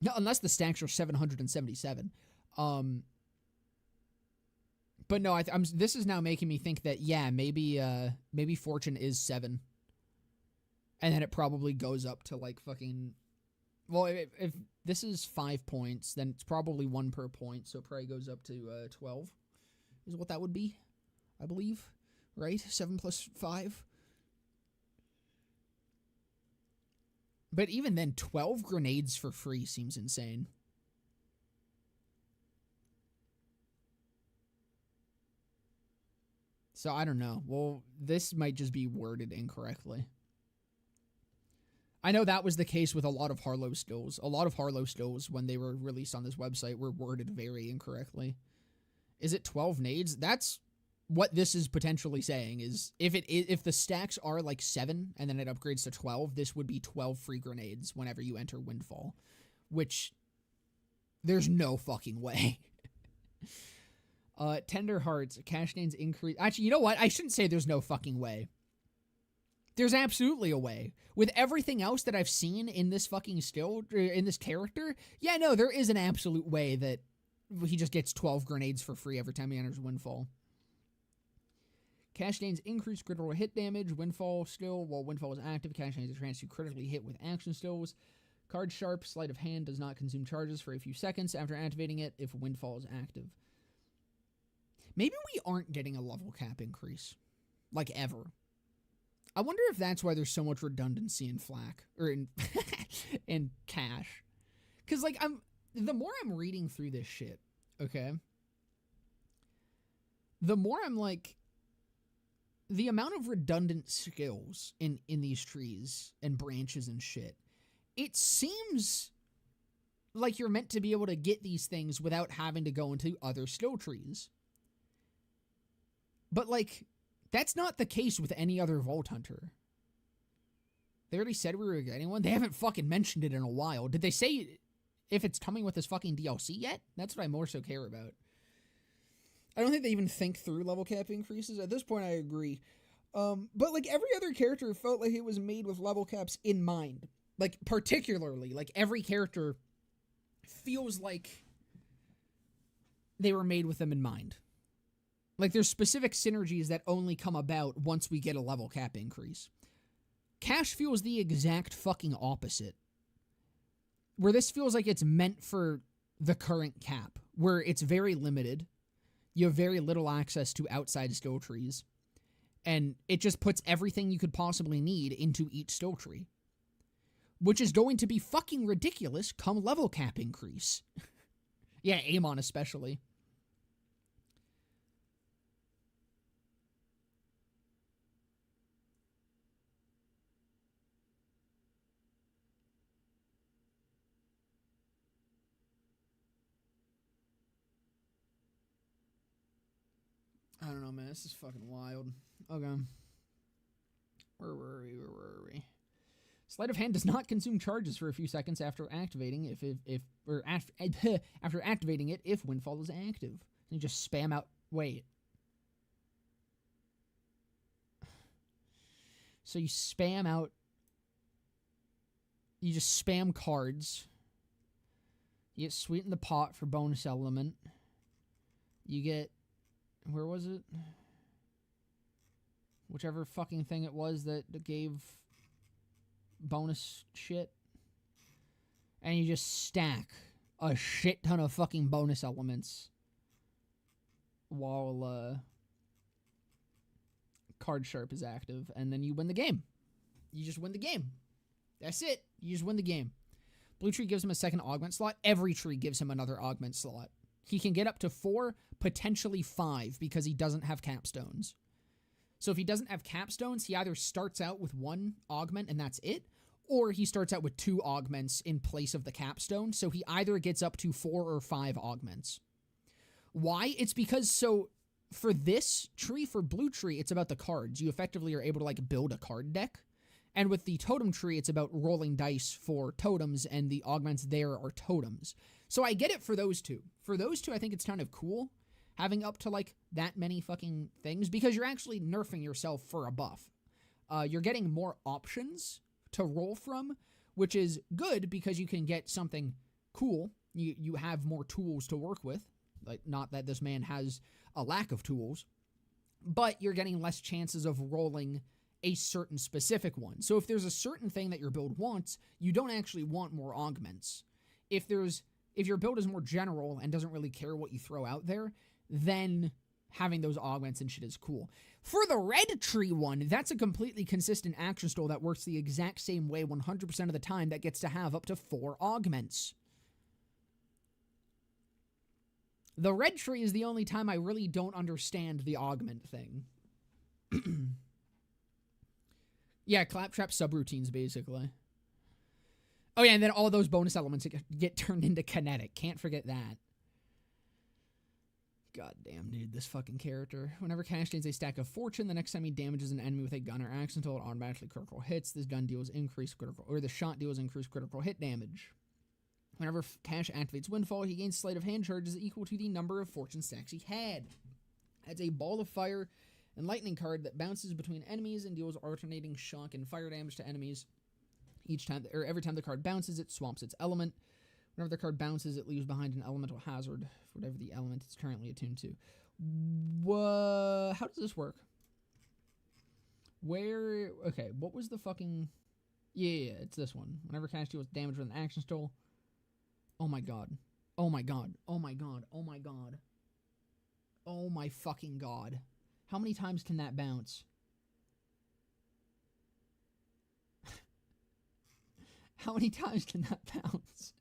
No, unless the stacks are 777. But no, this is now making me think that, yeah, maybe fortune is 7. And then it probably goes up to like fucking... Well, if this is 5 points, then it's probably 1 per point, so it probably goes up to 12. Is what that would be, I believe. Right? 7 plus 5. But even then, 12 grenades for free seems insane. So I don't know. Well, this might just be worded incorrectly. I know that was the case with a lot of Harlow stills. A lot of Harlow stills, when they were released on this website, were worded very incorrectly. Is it 12 nades? That's what this is potentially saying, is if the stacks are like 7 and then it upgrades to 12, this would be 12 free grenades whenever you enter Windfall. Which, there's no fucking way. Tender Hearts, cash names increase. Actually, you know what? I shouldn't say there's no fucking way. There's absolutely a way. With everything else that I've seen in this fucking still, in this character, yeah, no, there is an absolute way that he just gets 12 grenades for free every time he enters Windfall. Cash names increase critical hit damage. Windfall still, while Windfall is active, cash names are chance to critically hit with action stills. Card Sharp, Sleight of Hand does not consume charges for a few seconds after activating it if Windfall is active. Maybe we aren't getting a level cap increase. Like, ever. I wonder if that's why there's so much redundancy in Flak. Or in... in Cash. Because, like, the more I'm reading through this shit, okay? The more I'm like... The amount of redundant skills in these trees and branches and shit, it seems like you're meant to be able to get these things without having to go into other skill trees. But, like, that's not the case with any other Vault Hunter. They already said we were getting one. They haven't fucking mentioned it in a while. Did they say if it's coming with this fucking DLC yet? That's what I more so care about. I don't think they even think through level cap increases. At this point, I agree. But, like, every other character felt like it was made with level caps in mind. Like, particularly, like, every character feels like they were made with them in mind. Like, there's specific synergies that only come about once we get a level cap increase. Cash feels the exact fucking opposite. Where this feels like it's meant for the current cap, where it's very limited. You have very little access to outside skill trees. And it just puts everything you could possibly need into each skill tree. Which is going to be fucking ridiculous come level cap increase. Yeah, Amon especially. I don't know, man. This is fucking wild. Okay. Where were we? Sleight of Hand does not consume charges for a few seconds after activating after activating it if Windfall is active. You just spam out. Wait. So you spam out. You just spam cards. You get Sweeten the Pot for bonus element. You get. Where was it? Whichever fucking thing it was that gave bonus shit. And you just stack a shit ton of fucking bonus elements while Card Sharp is active. And then you win the game. You just win the game. That's it. You just win the game. Blue Tree gives him a second augment slot. Every tree gives him another augment slot. He can get up to 4, potentially 5, because he doesn't have capstones. So if he doesn't have capstones, he either starts out with 1 augment and that's it, or he starts out with 2 augments in place of the capstone, so he either gets up to 4 or 5 augments. Why? It's because, so, for this tree, for Blue Tree, it's about the cards. You effectively are able to, like, build a card deck. And with the Totem Tree, it's about rolling dice for totems, and the augments there are totems. So I get it for those two. For those two, I think it's kind of cool having up to, like, that many fucking things, because you're actually nerfing yourself for a buff. You're getting more options to roll from, which is good because you can get something cool. You have more tools to work with. Like, not that this man has a lack of tools, but you're getting less chances of rolling a certain specific one. So if there's a certain thing that your build wants, you don't actually want more augments. If your build is more general and doesn't really care what you throw out there, then having those augments and shit is cool. For the red tree one, that's a completely consistent action stole that works the exact same way 100% of the time, that gets to have up to 4 augments. The red tree is the only time I really don't understand the augment thing. Yeah, claptrap subroutines, basically. Oh, yeah, and then all those bonus elements get turned into kinetic. Can't forget that. God damn, dude, this fucking character. Whenever Cash gains a stack of fortune, the next time he damages an enemy with a gun or axe until it automatically critical hits, this gun deals increased critical, or the shot deals increased critical hit damage. Whenever Cash activates Windfall, he gains sleight of hand charges equal to the number of fortune stacks he had. Adds a ball of fire and lightning card that bounces between enemies and deals alternating shock and fire damage to enemies. Each time, or every time the card bounces, it swamps its element. Whenever the card bounces, it leaves behind an elemental hazard for whatever the element it's currently attuned to. How does this work? Where? Okay, what was the fucking... Yeah, it's this one. Whenever Cash deals damage with an action stole. Oh my god. Oh my god. Oh my god. Oh my god. Oh my fucking god. How many times can that bounce? How many times can that bounce?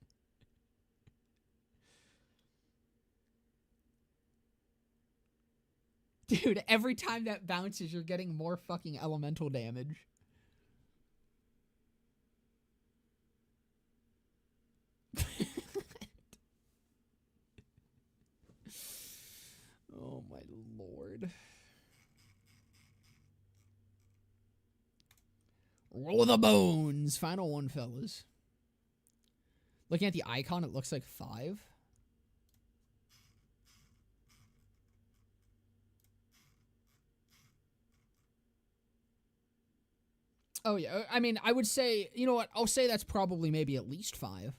Dude, every time that bounces, you're getting more fucking elemental damage. Oh my lord. Roll the bones. Final one, fellas. Looking at the icon, it looks like 5. Oh, yeah. I mean, I would say, you know what? I'll say that's probably maybe at least 5.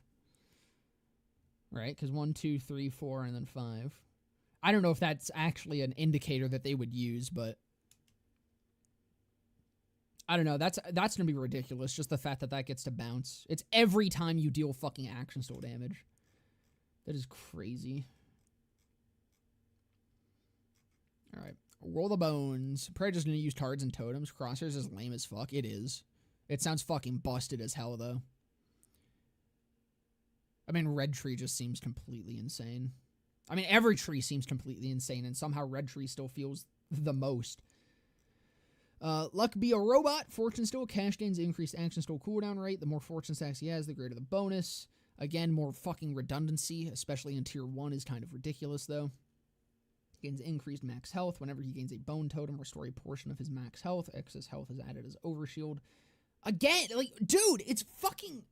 Right? Because 1, 2, 3, 4, and then 5. I don't know if that's actually an indicator that they would use, but... I don't know. That's going to be ridiculous. Just the fact that that gets to bounce. It's every time you deal fucking action stole damage. That is crazy. Alright. Roll the bones. Probably just going to use cards and totems. Crosshairs is lame as fuck. It is. It sounds fucking busted as hell, though. I mean, Red Tree just seems completely insane. I mean, every tree seems completely insane, and somehow Red Tree still feels the most. Luck be a robot. Fortune Stole. Cash gains increased action stole cooldown rate. The more fortune stacks he has, the greater the bonus. Again, more fucking redundancy, especially in tier 1, is kind of ridiculous, though. Gains increased max health. Whenever he gains a bone totem, restore a portion of his max health. Excess health is added as overshield. Again, like, dude, it's fucking...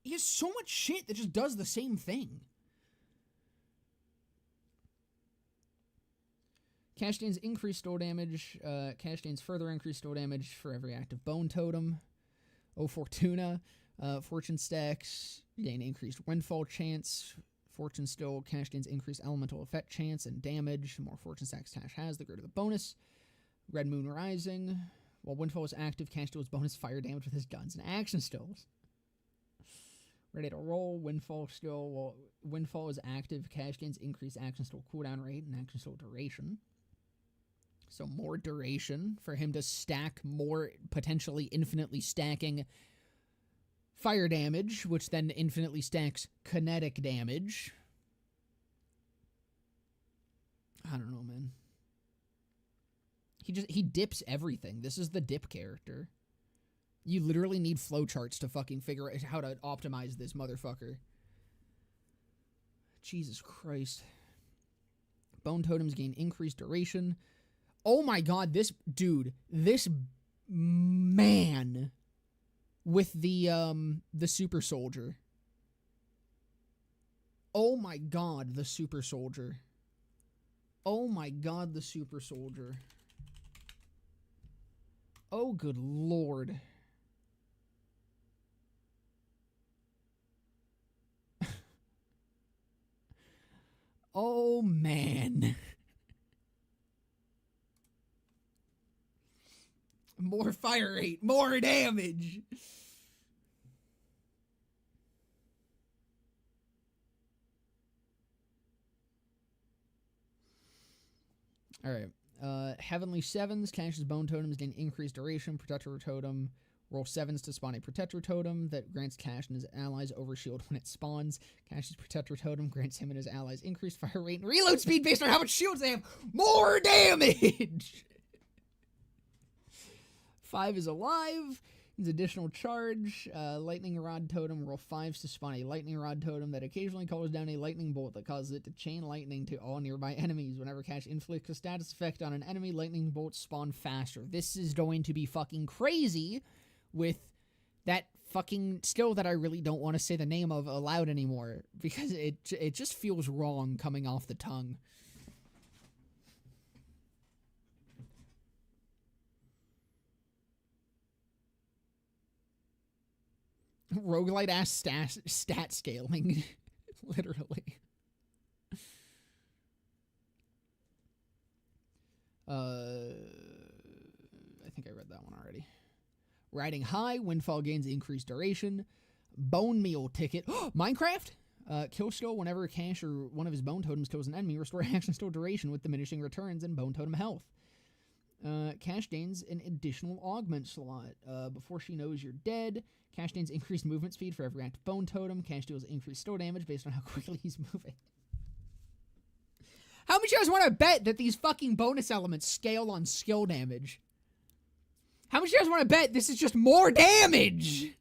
He has so much shit that just does the same thing. Cash gains increased stole damage. Cash gains further increased stole damage for every active bone totem. Oh, Fortuna. Fortune stacks. Gain increased windfall chance. Fortune Stole. Cash gains increased elemental effect chance and damage. The more fortune stacks Cash has, the greater the bonus. Red Moon Rising. While Windfall is active, Cash deals bonus fire damage with his guns and action stills. Ready to roll. Windfall Still. While Windfall is active, Cash gains increased action stole cooldown rate and action stole duration. So more duration for him to stack more, potentially infinitely stacking fire damage, which then infinitely stacks kinetic damage. I don't know, man. He dips everything. This is the dip character. You literally need flowcharts to fucking figure out how to optimize this motherfucker. Jesus Christ. Bone totems gain increased duration. Oh my god, this man with the super soldier. Oh my god, the super soldier. Oh my god, the super soldier. Oh, good lord. Oh, man. More fire rate, more damage. All right. Heavenly Sevens. Cash's bone totems gain increased duration. Protector totem. Roll 7s to spawn a protector totem that grants Cash and his allies overshield when it spawns. Cash's protector totem grants him and his allies increased fire rate and reload speed based on how much shields they have. More damage. 5 is alive. It's additional charge. Lightning Rod Totem. Roll 5s to spawn a Lightning Rod Totem that occasionally calls down a lightning bolt that causes it to chain lightning to all nearby enemies. Whenever Cash inflicts a status effect on an enemy, lightning bolts spawn faster. This is going to be fucking crazy with that fucking skill that I really don't want to say the name of aloud anymore because it just feels wrong coming off the tongue. Roguelite ass stat scaling. Literally. I think I read that one already. Riding high, windfall gains increased duration. Bone meal ticket. Minecraft? Kill skill whenever Cash or one of his bone totems kills an enemy. Restore action skill duration with diminishing returns and bone totem health. Cash gains an additional augment slot. Before she knows you're dead. Cash gains increased movement speed for every active bone totem. Cash deals increased skill damage based on how quickly he's moving. How much you guys want to bet that these fucking bonus elements scale on skill damage? How much you guys want to bet this is just more damage?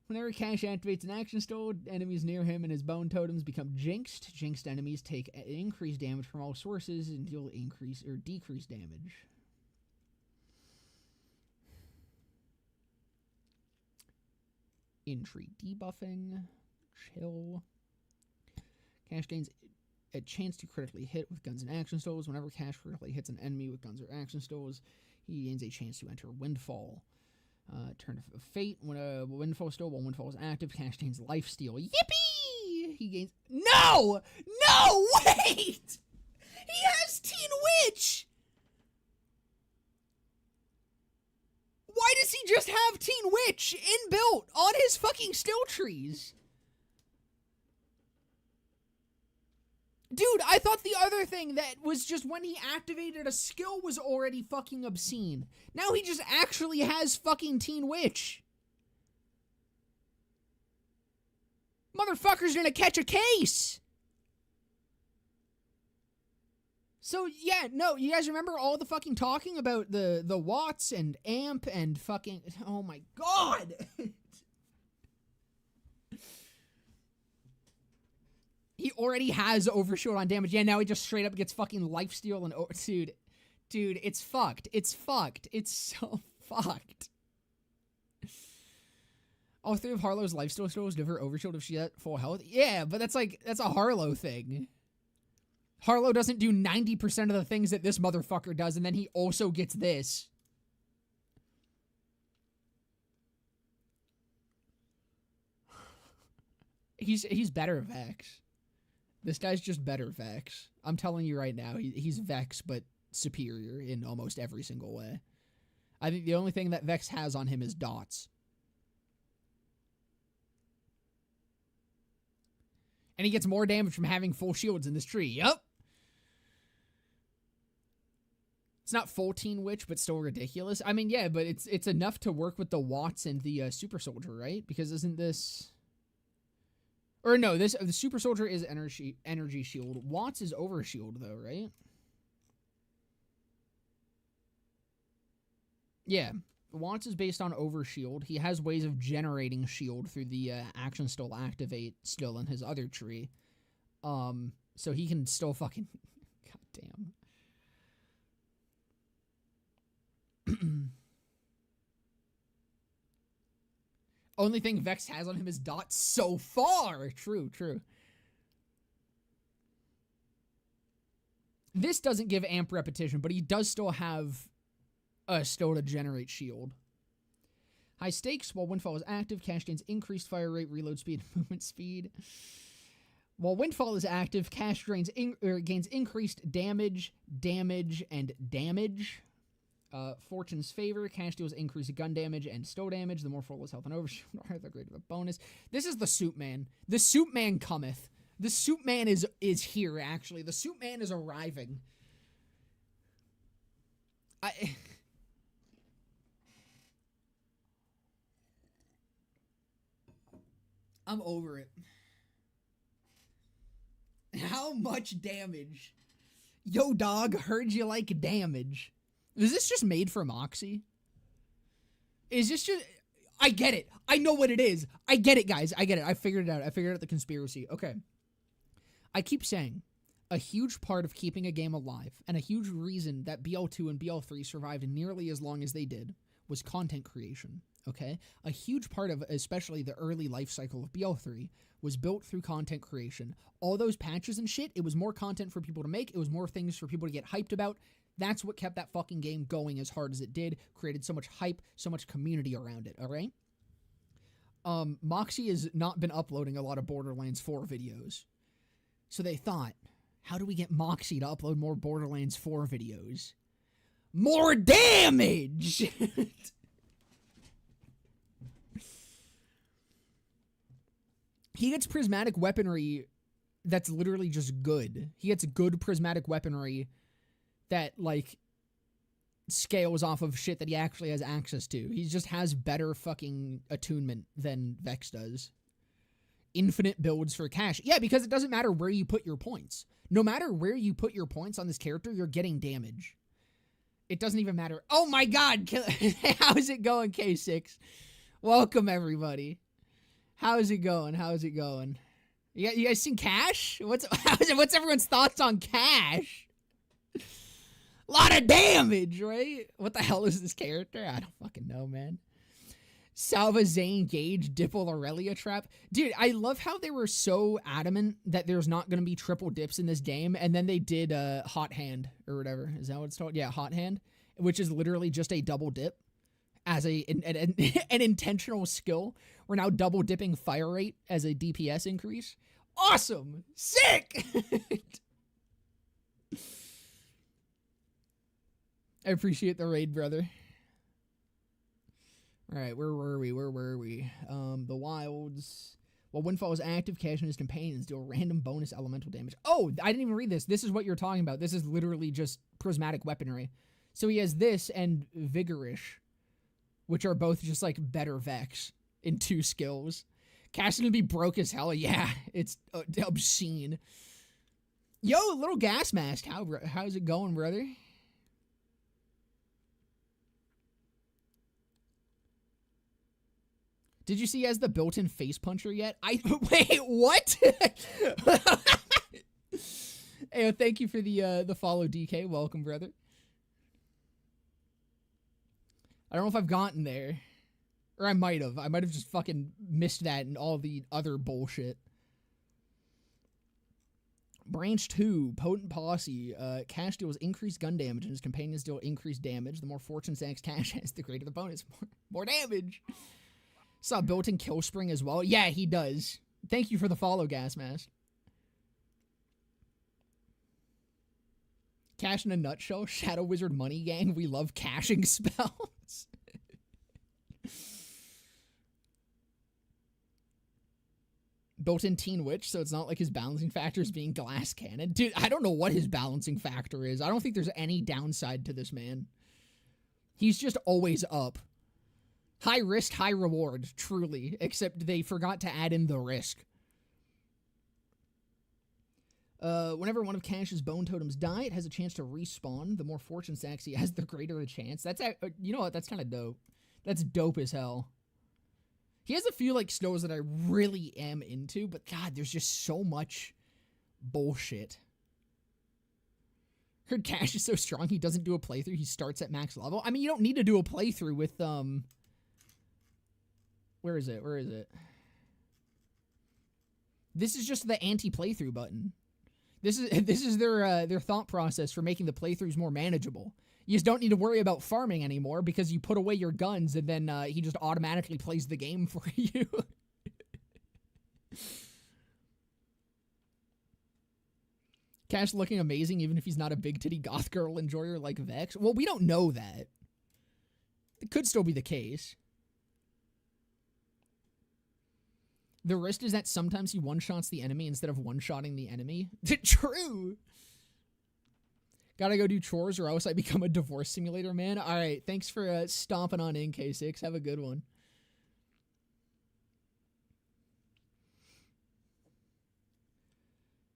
Whenever Cash activates an action skill, enemies near him and his bone totems become jinxed. Jinxed enemies take increased damage from all sources and deal increase or decrease damage. Intrigue debuffing. Chill. Cash gains a chance to critically hit with guns and action stills. Whenever Cash critically hits an enemy with guns or action stills, he gains a chance to enter Windfall. Turn of Fate. When a Windfall still, while Windfall is active, Cash gains Lifesteal. Yippee! He gains... No! No! Wait! He has Teen Witch! Why does he just have Teen Witch inbuilt on his fucking skill trees? Dude, I thought the other thing that was just when he activated a skill was already fucking obscene. Now he just actually has fucking Teen Witch. Motherfucker's gonna catch a case. So, yeah, no, you guys remember all the fucking talking about the watts and amp and fucking... Oh my god! He already has overshield on damage. Yeah, now he just straight up gets fucking lifesteal and... Dude, it's fucked. It's fucked. It's so fucked. All three of Harlow's lifesteal skills give her overshield if she had full health. Yeah, but that's a Harlow thing. Harlow doesn't do 90% of the things that this motherfucker does, and then he also gets this. He's better Vex. This guy's just better Vex. I'm telling you right now, he's Vex, but superior in almost every single way. I think the only thing that Vex has on him is dots. And he gets more damage from having full shields in this tree. Yup. It's not full Teen Witch, but still ridiculous. I mean, yeah, but it's enough to work with the Watts and the Super Soldier, right? Because isn't this... Or no, the Super Soldier is energy shield. Watts is overshield, though, right? Yeah. Watts is based on overshield. He has ways of generating shield through the action still activate skill in his other tree. So he can still fucking... God damn. Only thing Vex has on him is dots so far. True. This doesn't give amp repetition, but he does still have a skill to generate shield. High stakes. While Windfall is active, Cash gains increased fire rate, reload speed, and movement speed. While Windfall is active, Cash gains increased damage, and damage. Fortune's Favor. Cash deals increased gun damage and stow damage. The more full his health and overshield are, the greater the bonus. This is the Soup Man. The Soup Man cometh. The Soup Man is here, actually. The Soup Man is arriving. I'm over it. How much damage? Yo, dog, heard you like damage. Is this just made for Moxie? Is this just... I get it. I know what it is. I get it, guys. I get it. I figured it out. I figured out the conspiracy. Okay. I keep saying, a huge part of keeping a game alive, and a huge reason that BL2 and BL3 survived nearly as long as they did, was content creation, okay? A huge part of, especially the early life cycle of BL3, was built through content creation. All those patches and shit, it was more content for people to make, it was more things for people to get hyped about. That's what kept that fucking game going as hard as it did, created so much hype, so much community around it, alright? Moxie has not been uploading a lot of Borderlands 4 videos. So they thought, how do we get Moxie to upload more Borderlands 4 videos? More damage! He gets prismatic weaponry that's literally just good. He gets good prismatic weaponry that, like, scales off of shit that he actually has access to. He just has better fucking attunement than Vex does. Infinite builds for cash. Yeah, because it doesn't matter where you put your points. No matter where you put your points on this character, you're getting damage. It doesn't even matter. Oh my god! How's it going, K6? Welcome, everybody. How's it going? How's it going? You guys seen Cash? What's everyone's thoughts on Cash? A lot of damage, right? What the hell is this character? I don't fucking know, man. Salva Zane Gage Dipple Aurelia trap. Dude, I love how they were so adamant that there's not going to be triple dips in this game, and then they did Hot Hand, or whatever. Is that what it's called? Yeah, Hot Hand, which is literally just a double dip as an intentional skill. We're now double dipping fire rate as a DPS increase. Awesome! Sick! I appreciate the raid, brother. Alright, where were we? The Wilds. While Windfall is active, Cash and his companions deal random bonus elemental damage. Oh, I didn't even read this. This is what you're talking about. This is literally just prismatic weaponry. So he has this and Vigorish, which are both just, like, better Vex in 2 skills. Cash is gonna be broke as hell. Yeah, it's obscene. Yo, little gas mask. How's it going, brother? Did you see he has the built-in face puncher yet? Wait, what? Hey, thank you for the follow, DK. Welcome, brother. I don't know if I've gotten there. Or I might have. I might have just fucking missed that and all the other bullshit. Branch 2, Potent Posse. Cash deals increased gun damage and his companions deal increased damage. The more fortune stacks Cash has, the greater the bonus. More damage. Saw built-in kill spring as well. Yeah, he does. Thank you for the follow, Gas Mask. Cash in a nutshell. Shadow Wizard Money Gang. We love caching spells. Built-in Teen Witch, so it's not like his balancing factor is being Glass Cannon. Dude, I don't know what his balancing factor is. I don't think there's any downside to this man. He's just always up. High risk, high reward, truly. Except they forgot to add in the risk. Whenever one of Cash's bone totems die, it has a chance to respawn. The more fortune stacks he has, the greater the chance. That's, you know what, that's kind of dope. That's dope as hell. He has a few, like, snows that I really am into, but God, there's just so much bullshit. Heard Cash is so strong, he doesn't do a playthrough, he starts at max level. I mean, you don't need to do a playthrough with, Where is it? This is just the anti-playthrough button. This is their thought process for making the playthroughs more manageable. You just don't need to worry about farming anymore because you put away your guns and then he just automatically plays the game for you. Cash looking amazing even if he's not a big titty goth girl enjoyer like Vex. Well, we don't know that. It could still be the case. The risk is that sometimes he one-shots the enemy instead of one-shotting the enemy. True! Gotta go do chores or else I become a divorce simulator, man. Alright, thanks for stomping on in, K6. Have a good one.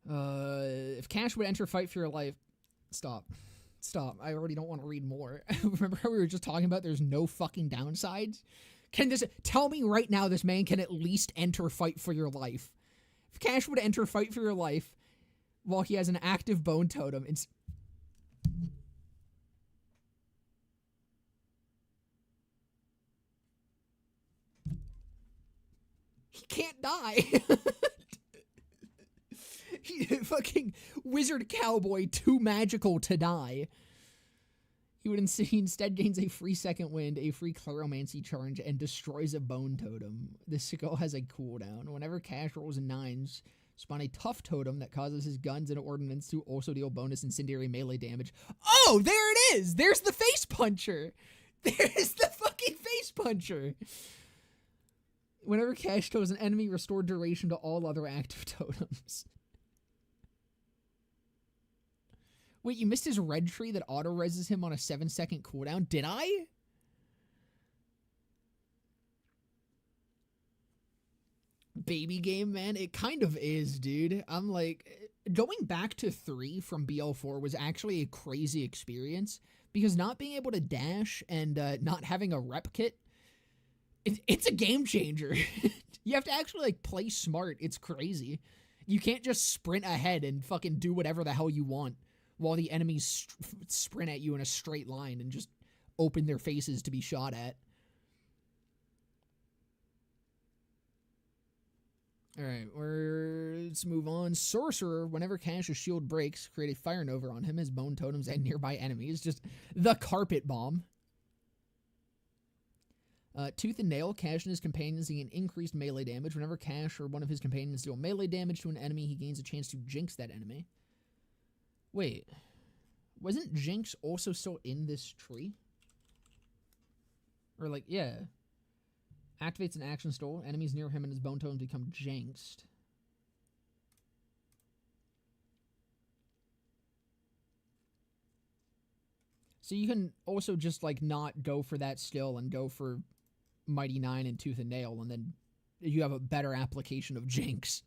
If Cash would enter Fight for Your Life... Stop. Stop. I already don't want to read more. Remember how we were just talking about there's no fucking downsides? Tell me right now this man can at least enter fight for your life. If Cash would enter fight for your life while he has an active bone totem, he can't die. He fucking wizard cowboy, too magical to die. He instead gains a free second wind, a free Cleromancy charge, and destroys a bone totem. This skill has a cooldown. Whenever Cash rolls 9s, spawn a tough totem that causes his guns and ordnance to also deal bonus incendiary melee damage. Oh, there it is! There's the face puncher! There's the fucking face puncher! Whenever Cash kills an enemy, restore duration to all other active totems. Wait, you missed his red tree that auto-reses him on a 7-second cooldown? Did I? Baby game, man. It kind of is, dude. I'm like, going back to 3 from BL4 was actually a crazy experience because not being able to dash and not having a rep kit, it's a game changer. You have to actually like play smart. It's crazy. You can't just sprint ahead and fucking do whatever the hell you want while the enemies sprint at you in a straight line and just open their faces to be shot at. Alright, let's move on. Sorcerer, whenever Cash's shield breaks, create a Fire Nova on him, his bone totems, and nearby enemies. Just the carpet bomb. Tooth and Nail, Cash and his companions gain increased melee damage. Whenever Cash or one of his companions deal melee damage to an enemy, he gains a chance to jinx that enemy. Wait, wasn't Jinx also still in this tree? Or like, yeah. Activates an action stole. Enemies near him and his bone totems become jinxed. So you can also just like not go for that skill and go for Mighty 9 and Tooth and Nail, and then you have a better application of Jinx.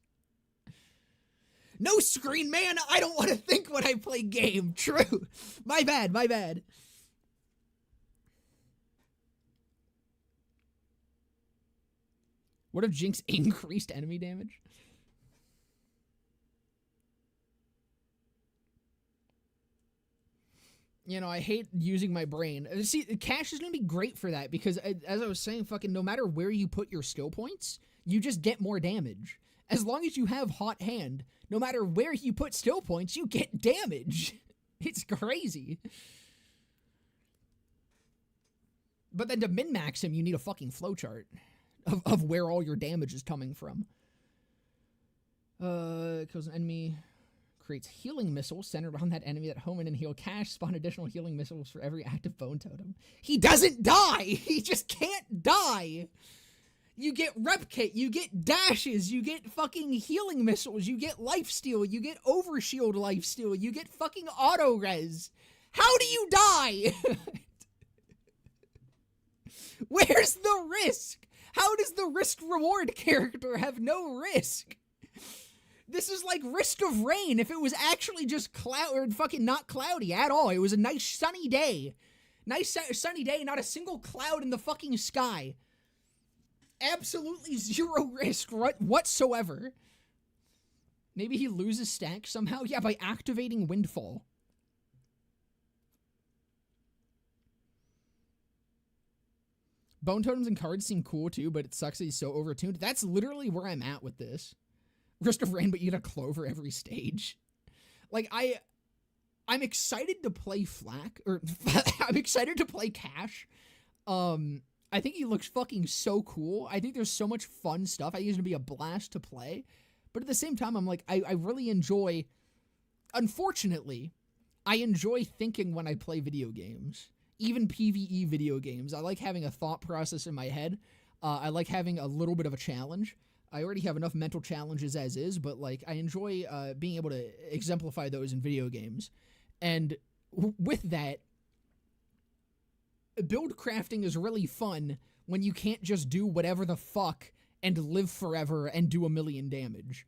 No screen, man! I don't want to think when I play game. True. My bad, my bad. What if Jinx increased enemy damage? You know, I hate using my brain. See, Cash is going to be great for that because, as I was saying, fucking no matter where you put your skill points, you just get more damage. As long as you have Hot Hand, no matter where you put skill points, you get damage. It's crazy. But then to min-max him, you need a fucking flowchart of where all your damage is coming from. Kills an enemy, creates healing missiles centered on that enemy that home in and heal Cash, spawn additional healing missiles for every active bone totem. He doesn't die! He just can't die! You get rep kit, you get dashes, you get fucking healing missiles, you get lifesteal, you get overshield lifesteal, you get fucking auto res. How do you die? Where's the risk? How does the risk reward character have no risk? This is like Risk of Rain if it was actually just cloud or fucking not cloudy at all. It was a nice sunny day. Nice sunny day, not a single cloud in the fucking sky. Absolutely zero risk whatsoever. Maybe he loses stack somehow? Yeah, by activating Windfall. Bone totems and cards seem cool too, but it sucks that he's so overtuned. That's literally where I'm at with this. Risk of Rain, but you get a clover every stage. Like, I'm excited to play Flack, or I'm excited to play Cash. I think he looks fucking so cool. I think there's so much fun stuff. I think it's gonna be a blast to play. But at the same time, I'm like, I really enjoy, unfortunately, I enjoy thinking when I play video games. Even PvE video games. I like having a thought process in my head. I like having a little bit of a challenge. I already have enough mental challenges as is, but like I enjoy being able to exemplify those in video games. And with that, build crafting is really fun when you can't just do whatever the fuck and live forever and do 1,000,000 damage.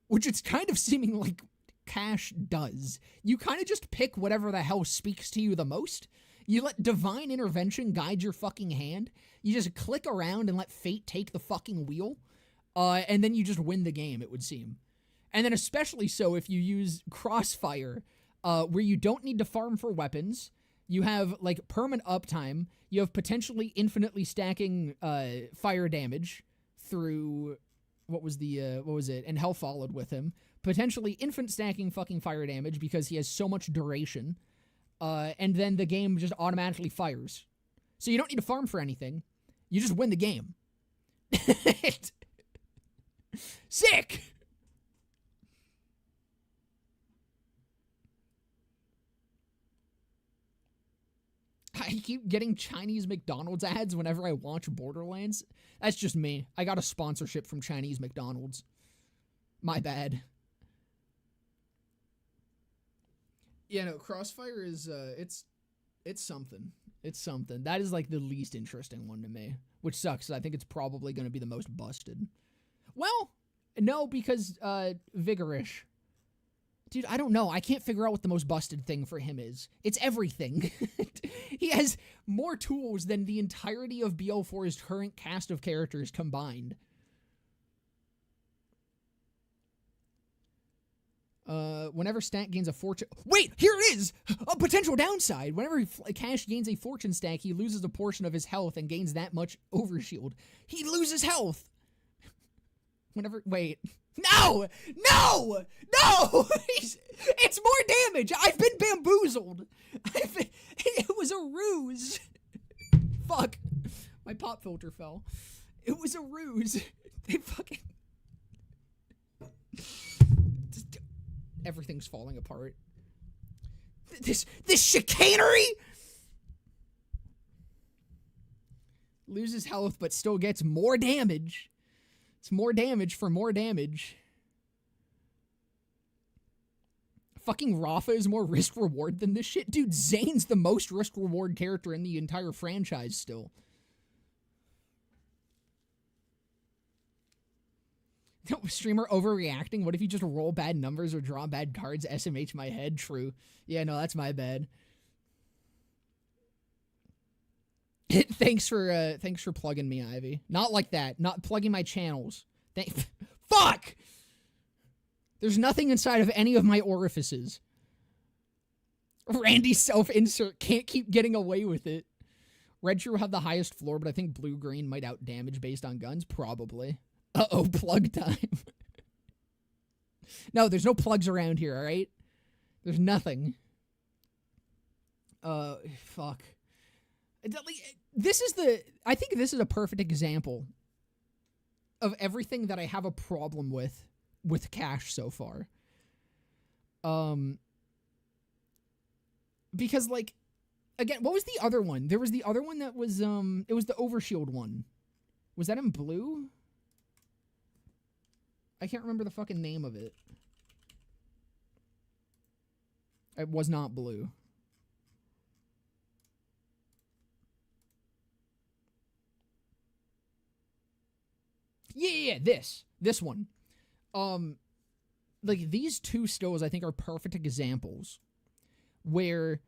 Which it's kind of seeming like Cash does. You kind of just pick whatever the hell speaks to you the most. You let divine intervention guide your fucking hand. You just click around and let fate take the fucking wheel. And then you just win the game, it would seem. And then especially so if you use Crossfire, where you don't need to farm for weapons. You have, like, permanent uptime. You have potentially infinitely stacking fire damage through... what was it? And Hell followed with him. Potentially infinite stacking fucking fire damage because he has so much duration. And then the game just automatically fires. So you don't need to farm for anything. You just win the game. Sick! I keep getting Chinese McDonald's ads whenever I watch Borderlands. That's just me. I got a sponsorship from Chinese McDonald's. My bad. Yeah, no, Crossfire is, it's something. It's something. That is, like, the least interesting one to me. Which sucks, I think it's probably going to be the most busted. Well, no, because, Vigorish. Dude, I don't know. I can't figure out what the most busted thing for him is. It's everything. He has more tools than the entirety of BL4's current cast of characters combined. Whenever Stat gains a fortune... Wait! Here it is! A potential downside! Whenever Cash gains a fortune stack, he loses a portion of his health and gains that much overshield. He loses health! Whenever... Wait... No! No! No! It's more damage! I've been bamboozled! It was a ruse! Fuck. My pop filter fell. It was a ruse. They fucking... Everything's falling apart. This chicanery? Loses health, but still gets more damage. It's more damage for more damage. Fucking Rafa is more risk-reward than this shit. Dude, Zane's the most risk-reward character in the entire franchise still. Streamer overreacting? What if you just roll bad numbers or draw bad cards? SMH my head? True. Yeah, no, that's my bad. Thanks for plugging me, Ivy. Not like that. Not plugging my channels. Fuck! There's nothing inside of any of my orifices. Randy self-insert. Can't keep getting away with it. Red True will have the highest floor, but I think blue-green might out-damage based on guns. Probably. Uh-oh, plug time. No, there's no plugs around here, alright? There's nothing. Fuck. I think this is a perfect example of everything that I have a problem with Cash so far. Because, like, again, what was the other one? There was the other one that was, it was the Overshield one. Was that in blue? I can't remember the fucking name of it. It was not blue. Yeah, this one. Like, these two stills, I think, are perfect examples where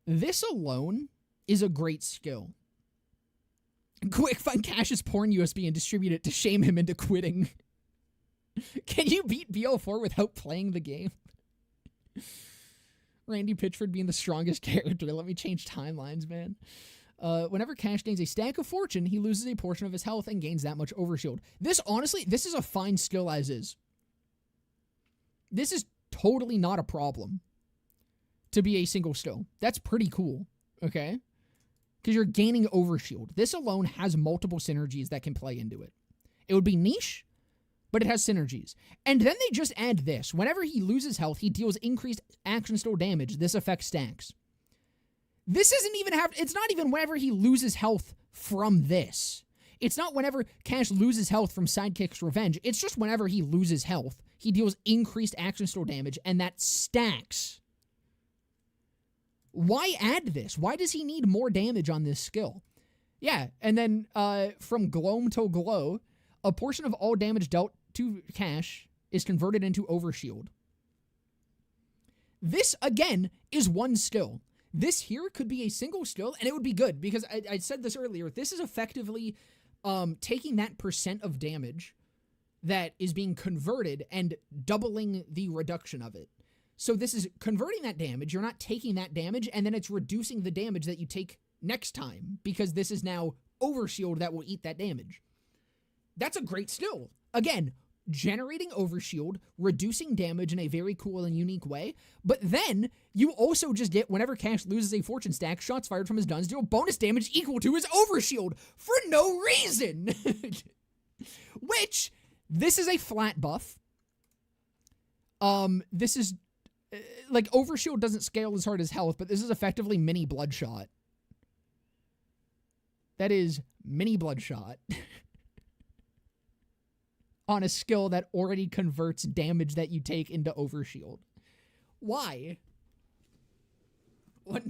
this alone is a great skill. Quick, find Cash's porn USB and distribute it to shame him into quitting. Can you beat BL4 without playing the game? Randy Pitchford being the strongest character. Let me change timelines, man. Whenever Cash gains a stack of fortune, he loses a portion of his health and gains that much overshield. This, honestly, this is a fine skill as is. This is totally not a problem to be a single skill. That's pretty cool, okay? Because you're gaining overshield. This alone has multiple synergies that can play into it. It would be niche, but it has synergies. And then they just add this. Whenever he loses health, he deals increased action skill damage. This affects stacks. This isn't even it's not even whenever he loses health from this. It's not whenever Cash loses health from Sidekick's Revenge. It's just whenever he loses health, he deals increased action skill damage, and that stacks. Why add this? Why does he need more damage on this skill? Yeah, and then from Gloam till a portion of all damage dealt to Cash is converted into Overshield. This, again, is one still. This here could be a single still, and it would be good, because I said this earlier. This is effectively taking that percent of damage that is being converted and doubling the reduction of it. So this is converting that damage. You're not taking that damage, and then it's reducing the damage that you take next time, because this is now overshield that will eat that damage. That's a great still. Again, generating overshield, reducing damage in a very cool and unique way, but then you also just get, whenever Cash loses a fortune stack, shots fired from his guns deal bonus damage equal to his overshield for no reason. Which, this is a flat buff. This is, like, overshield doesn't scale as hard as health, but this is effectively mini bloodshot. That is mini bloodshot. On a skill that already converts damage that you take into overshield. Why?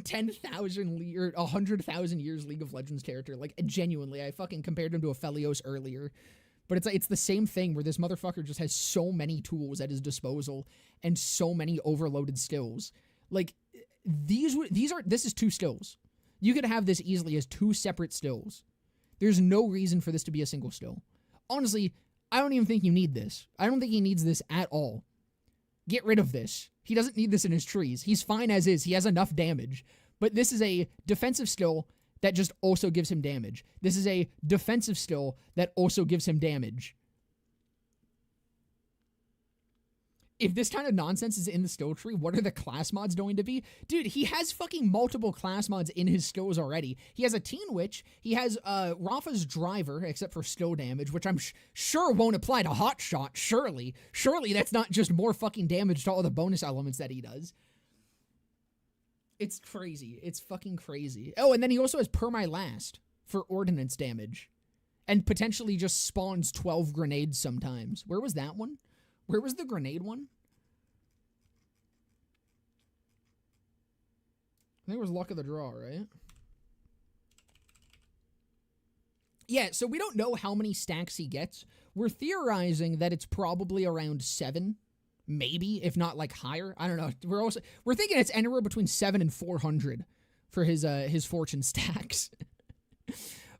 10,000 or 100,000 years League of Legends character. Like, genuinely, I fucking compared him to a Felios earlier. But it's the same thing where this motherfucker just has so many tools at his disposal and so many overloaded skills. Like, this is 2 stills. You could have this easily as 2 separate stills. There's no reason for this to be a single still. Honestly, I don't even think you need this. I don't think he needs this at all. Get rid of this. He doesn't need this in his trees. He's fine as is. He has enough damage. But this is a defensive still that just also gives him damage. This is a defensive still that also gives him damage. If this kind of nonsense is in the skill tree, what are the class mods going to be? Dude, he has fucking multiple class mods in his skills already. He has a Teen Witch. He has Rafa's Driver, except for skill damage, which I'm sure won't apply to Hot Shot, surely. Surely that's not just more fucking damage to all the bonus elements that he does. It's crazy. It's fucking crazy. Oh, and then he also has Perma-Last for ordnance damage. And potentially just spawns 12 grenades sometimes. Where was that one? Where was the grenade one? I think it was Luck of the Draw, right? Yeah, so we don't know how many stacks he gets. We're theorizing that it's probably around 7, maybe, if not like higher. I don't know. We're thinking it's anywhere between 7 and 400 for his fortune stacks.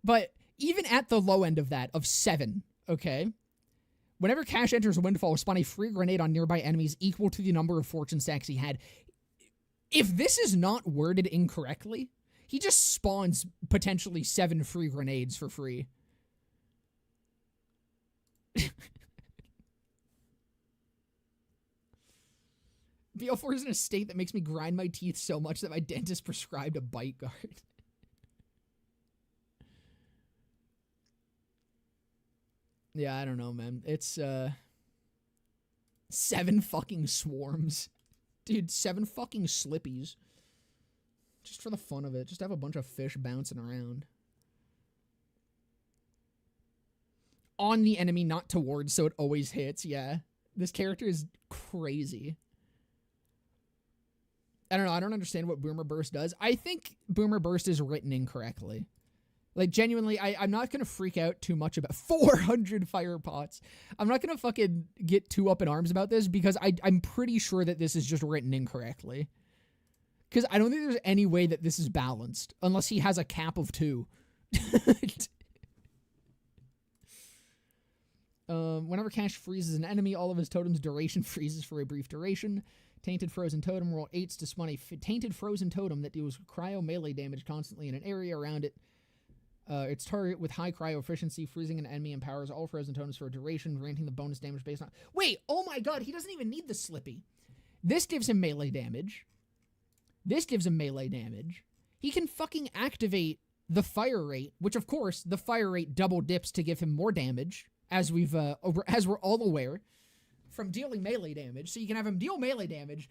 But even at the low end of that, of 7, okay? Whenever Cash enters a Windfall, spawn a free grenade on nearby enemies equal to the number of fortune stacks he had. If this is not worded incorrectly, he just spawns potentially 7 free grenades for free. BL4 is in a state that makes me grind my teeth so much that my dentist prescribed a bite guard. Yeah, I don't know, man. It's, 7 fucking swarms. Dude, 7 fucking slippies. Just for the fun of it. Just have a bunch of fish bouncing around. On the enemy, not towards, so it always hits. Yeah. This character is crazy. I don't know. I don't understand what Boomer Burst does. I think Boomer Burst is written incorrectly. Like, genuinely, I'm not going to freak out too much about 400 fire pots. I'm not going to fucking get too up in arms about this because I'm pretty sure that this is just written incorrectly. Because I don't think there's any way that this is balanced unless he has a cap of 2. Whenever Cash freezes an enemy, all of his totems' duration freezes for a brief duration. Tainted Frozen Totem, roll 8s to spawn a Tainted Frozen Totem that deals cryo melee damage constantly in an area around it. Its target with high cryo efficiency, freezing an enemy empowers all frozen totems for a duration, granting the bonus damage based on... Wait, oh my god, he doesn't even need the Slippy. This gives him melee damage. This gives him melee damage. He can fucking activate the fire rate, which of course, the fire rate double dips to give him more damage, as we're all aware, from dealing melee damage. So you can have him deal melee damage,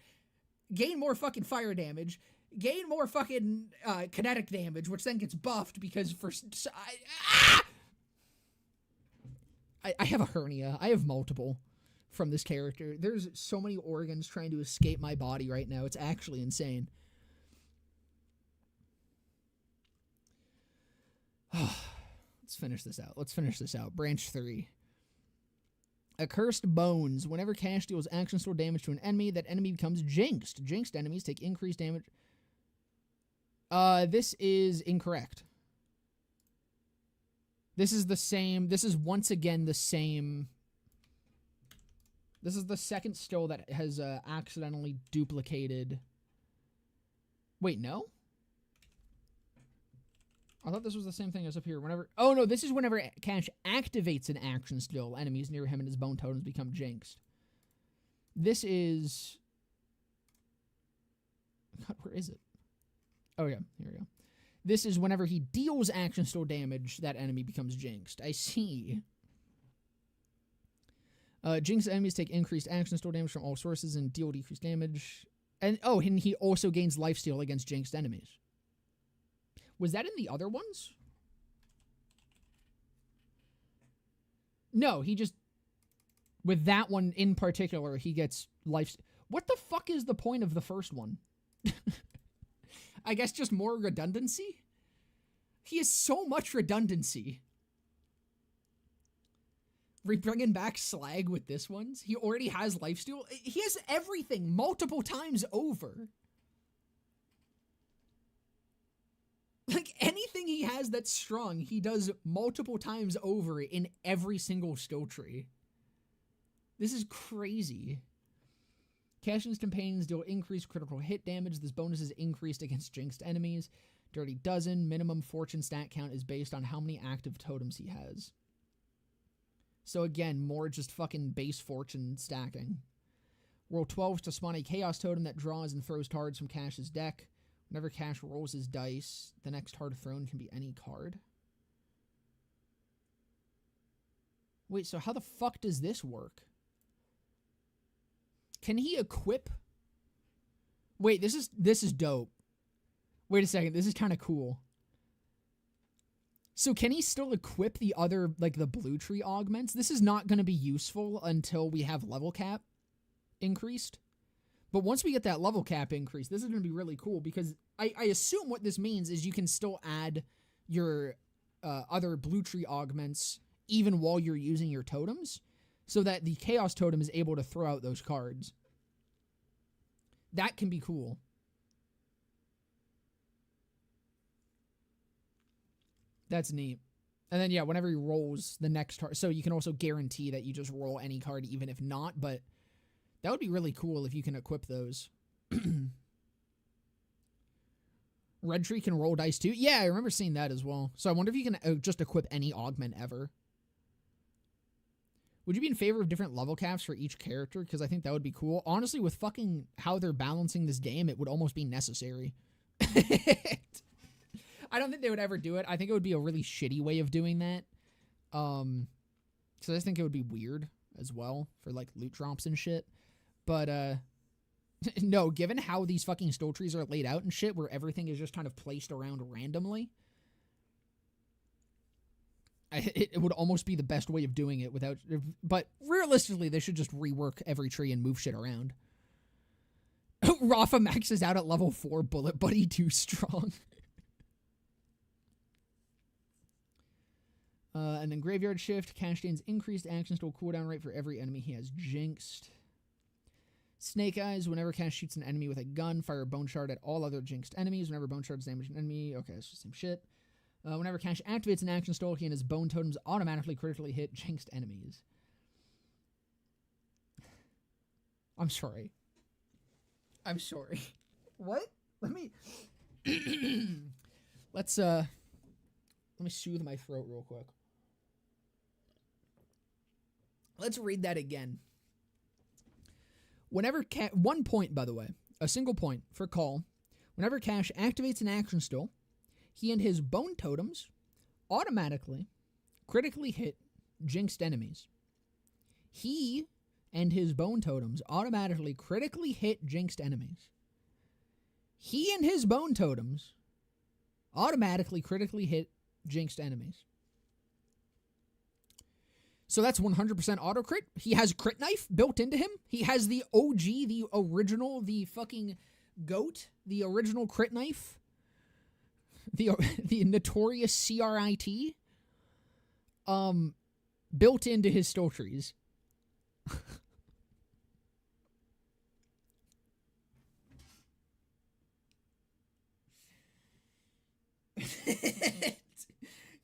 gain more fucking fire damage, gain more fucking kinetic damage, which then gets buffed because I have a hernia. I have multiple from this character. There's so many organs trying to escape my body right now. It's actually insane. Let's finish this out. Branch 3. Accursed Bones. Whenever Cash deals action store damage to an enemy, that enemy becomes jinxed. Jinxed enemies take increased damage. This is incorrect. This is the same. This is once again the same. This is the second still that has accidentally duplicated. Wait, no? I thought this was the same thing as up here. Whenever, oh no, this is whenever Cash activates an action still, enemies near him and his bone totems become jinxed. This is... God, where is it? Oh yeah, here we go. This is whenever he deals action still damage, that enemy becomes jinxed. I see. Jinxed enemies take increased action still damage from all sources and deal decreased damage. And oh, and he also gains lifesteal against jinxed enemies. Was that in the other ones? No, he just... With that one in particular, he gets life... What the fuck is the point of the first one? I guess just more redundancy? He has so much redundancy. We're bringing back Slag with this one. He already has lifesteal. He has everything multiple times over. Like, anything he has that's strong, he does multiple times over in every single skill tree. This is crazy. Cashin's companions deal increased critical hit damage. This bonus is increased against jinxed enemies. Dirty Dozen. Minimum fortune stat count is based on how many active totems he has. So again, more just fucking base fortune stacking. Roll 12 to spawn a chaos totem that draws and throws cards from Cash's deck. Whenever Cash rolls his dice, the next card thrown can be any card. Wait, so how the fuck does this work? Can he equip? Wait, this is dope. Wait a second, this is kind of cool. So can he still equip the other, like the blue tree augments? This is not going to be useful until we have level cap increased. But once we get that level cap increase, this is going to be really cool because I assume what this means is you can still add your other blue tree augments even while you're using your totems so that the chaos totem is able to throw out those cards. That can be cool. That's neat. And then, yeah, whenever he rolls the next card, so you can also guarantee that you just roll any card even if not, but that would be really cool if you can equip those. Red Tree can roll dice too? Yeah, I remember seeing that as well. So I wonder if you can just equip any augment ever. Would you be in favor of different level caps for each character? Because I think that would be cool. Honestly, with fucking how they're balancing this game, it would almost be necessary. I don't think they would ever do it. I think it would be a really shitty way of doing that. So I just think it would be weird as well for like loot drops and shit. But no, given how these fucking skill trees are laid out and shit, where everything is just kind of placed around randomly, it would almost be the best way of doing it without... But realistically, they should just rework every tree and move shit around. Rafa maxes out at level 4, Bullet Buddy too strong. And then Graveyard Shift. Cash gains increased action still cooldown rate for every enemy he has jinxed. Snake Eyes. Whenever Cash shoots an enemy with a gun, fire a Bone Shard at all other jinxed enemies. Whenever Bone Shards damage an enemy... Okay, it's just the same shit. Whenever Cash activates an action stall, he and his bone totems automatically critically hit jinxed enemies. I'm sorry. I'm sorry. What? Let me... Let me soothe my throat real quick. Let's read that again. Whenever one point, by the way, a single point for call. Whenever Cash activates an action still, he and his bone totems automatically critically hit jinxed enemies. He and his bone totems automatically critically hit jinxed enemies. He and his bone totems automatically critically hit jinxed enemies. So that's 100% auto crit. He has crit knife built into him. He has the OG, the original, the fucking GOAT, the original crit knife. The notorious CRIT built into his skill trees.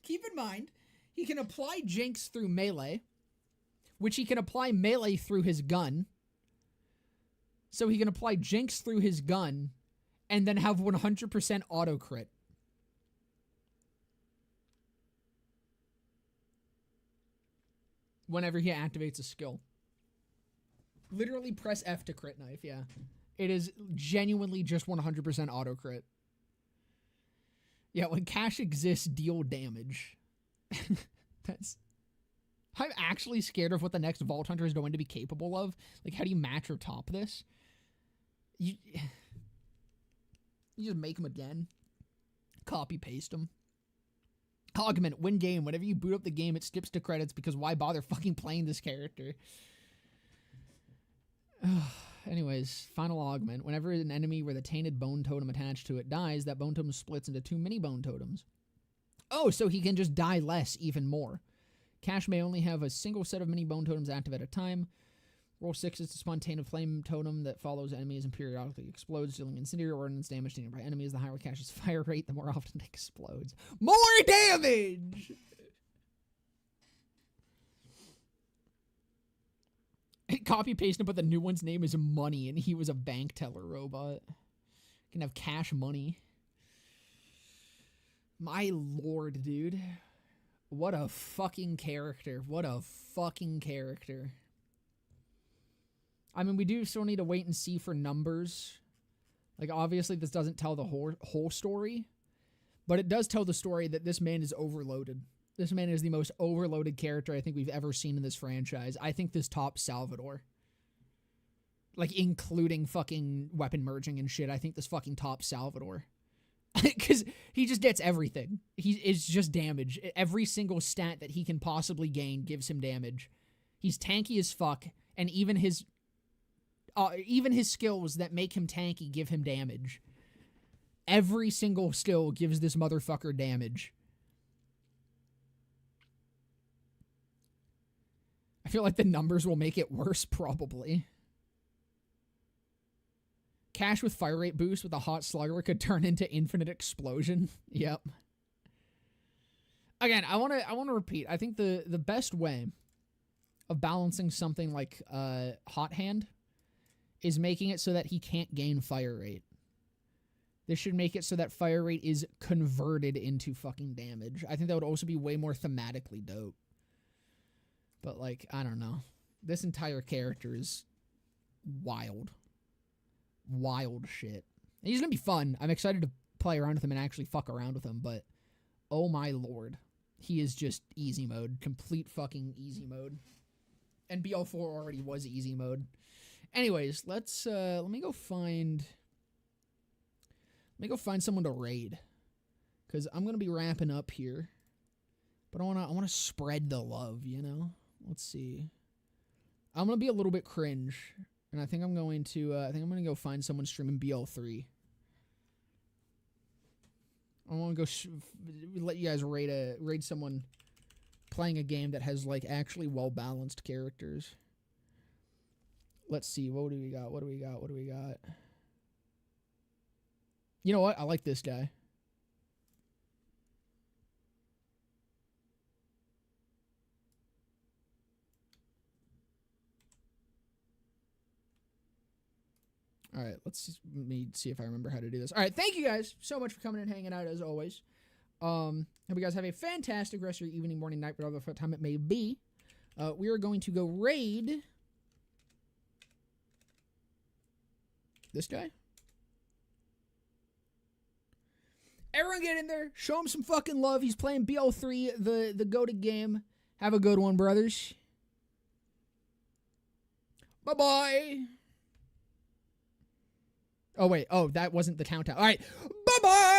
Keep in mind, he can apply Jinx through melee, which he can apply melee through his gun. So he can apply Jinx through his gun and then have 100% auto crit. Whenever he activates a skill. Literally press F to crit knife, yeah. It is genuinely just 100% auto crit. Yeah, when Cash exists, deal damage. I'm actually scared of what the next Vault Hunter is going to be capable of. Like, how do you match or top this? You just make him again. Copy paste him. Augment, win game. Whenever you boot up the game, it skips to credits because why bother fucking playing this character? Anyways, final augment. Whenever an enemy with a tainted bone totem attached to it dies, that bone totem splits into 2 mini bone totems. Oh, so he can just die less even more. Cash may only have a single set of mini bone totems active at a time. Roll 6 is to spawn tainted flame totem that follows enemies and periodically explodes, dealing incendiary ordnance damage to nearby enemies. The higher Cash's fire rate, the more often it explodes. More damage! Copy paste him, but the new one's name is Money, and he was a bank teller robot. Can have Cash Money. My lord, dude. What a fucking character. What a fucking character. I mean, we do still need to wait and see for numbers. Like, obviously, this doesn't tell the whole story. But it does tell the story that this man is overloaded. This man is the most overloaded character I think we've ever seen in this franchise. I think this tops Salvador. Like, including fucking weapon merging and shit. I think this fucking tops Salvador. Because he just gets everything. It's just damage. Every single stat that he can possibly gain gives him damage. He's tanky as fuck. And even his skills that make him tanky give him damage. Every single skill gives this motherfucker damage. I feel like the numbers will make it worse, probably. Cash with fire rate boost with a hot slugger could turn into infinite explosion. Yep. Again, I want to repeat. I think the best way of balancing something like Hot Hand is making it so that he can't gain fire rate. This should make it so that fire rate is converted into fucking damage. I think that would also be way more thematically dope. But, like, I don't know. This entire character is wild. Wild shit. And he's gonna be fun. I'm excited to play around with him and actually fuck around with him, but oh my lord. He is just easy mode. Complete fucking easy mode. And BL4 already was easy mode. Anyways, let's let me go find someone to raid. Cause I'm gonna be wrapping up here. But I wanna spread the love, you know? Let's see. I'm gonna be a little bit cringe. And I think I'm going to go find someone streaming BL3. I want to go let you guys raid someone playing a game that has, like, actually well-balanced characters. Let's see. What do we got? What do we got? What do we got? You know what? I like this guy. All right, let me see if I remember how to do this. All right, thank you guys so much for coming and hanging out as always. Hope you guys have a fantastic rest of your evening, morning, night, whatever time it may be. We are going to go raid this guy. Everyone get in there. Show him some fucking love. He's playing BL3, the goated game. Have a good one, brothers. Bye-bye. Oh, wait. Oh, that wasn't the countdown. All right. Bye-bye.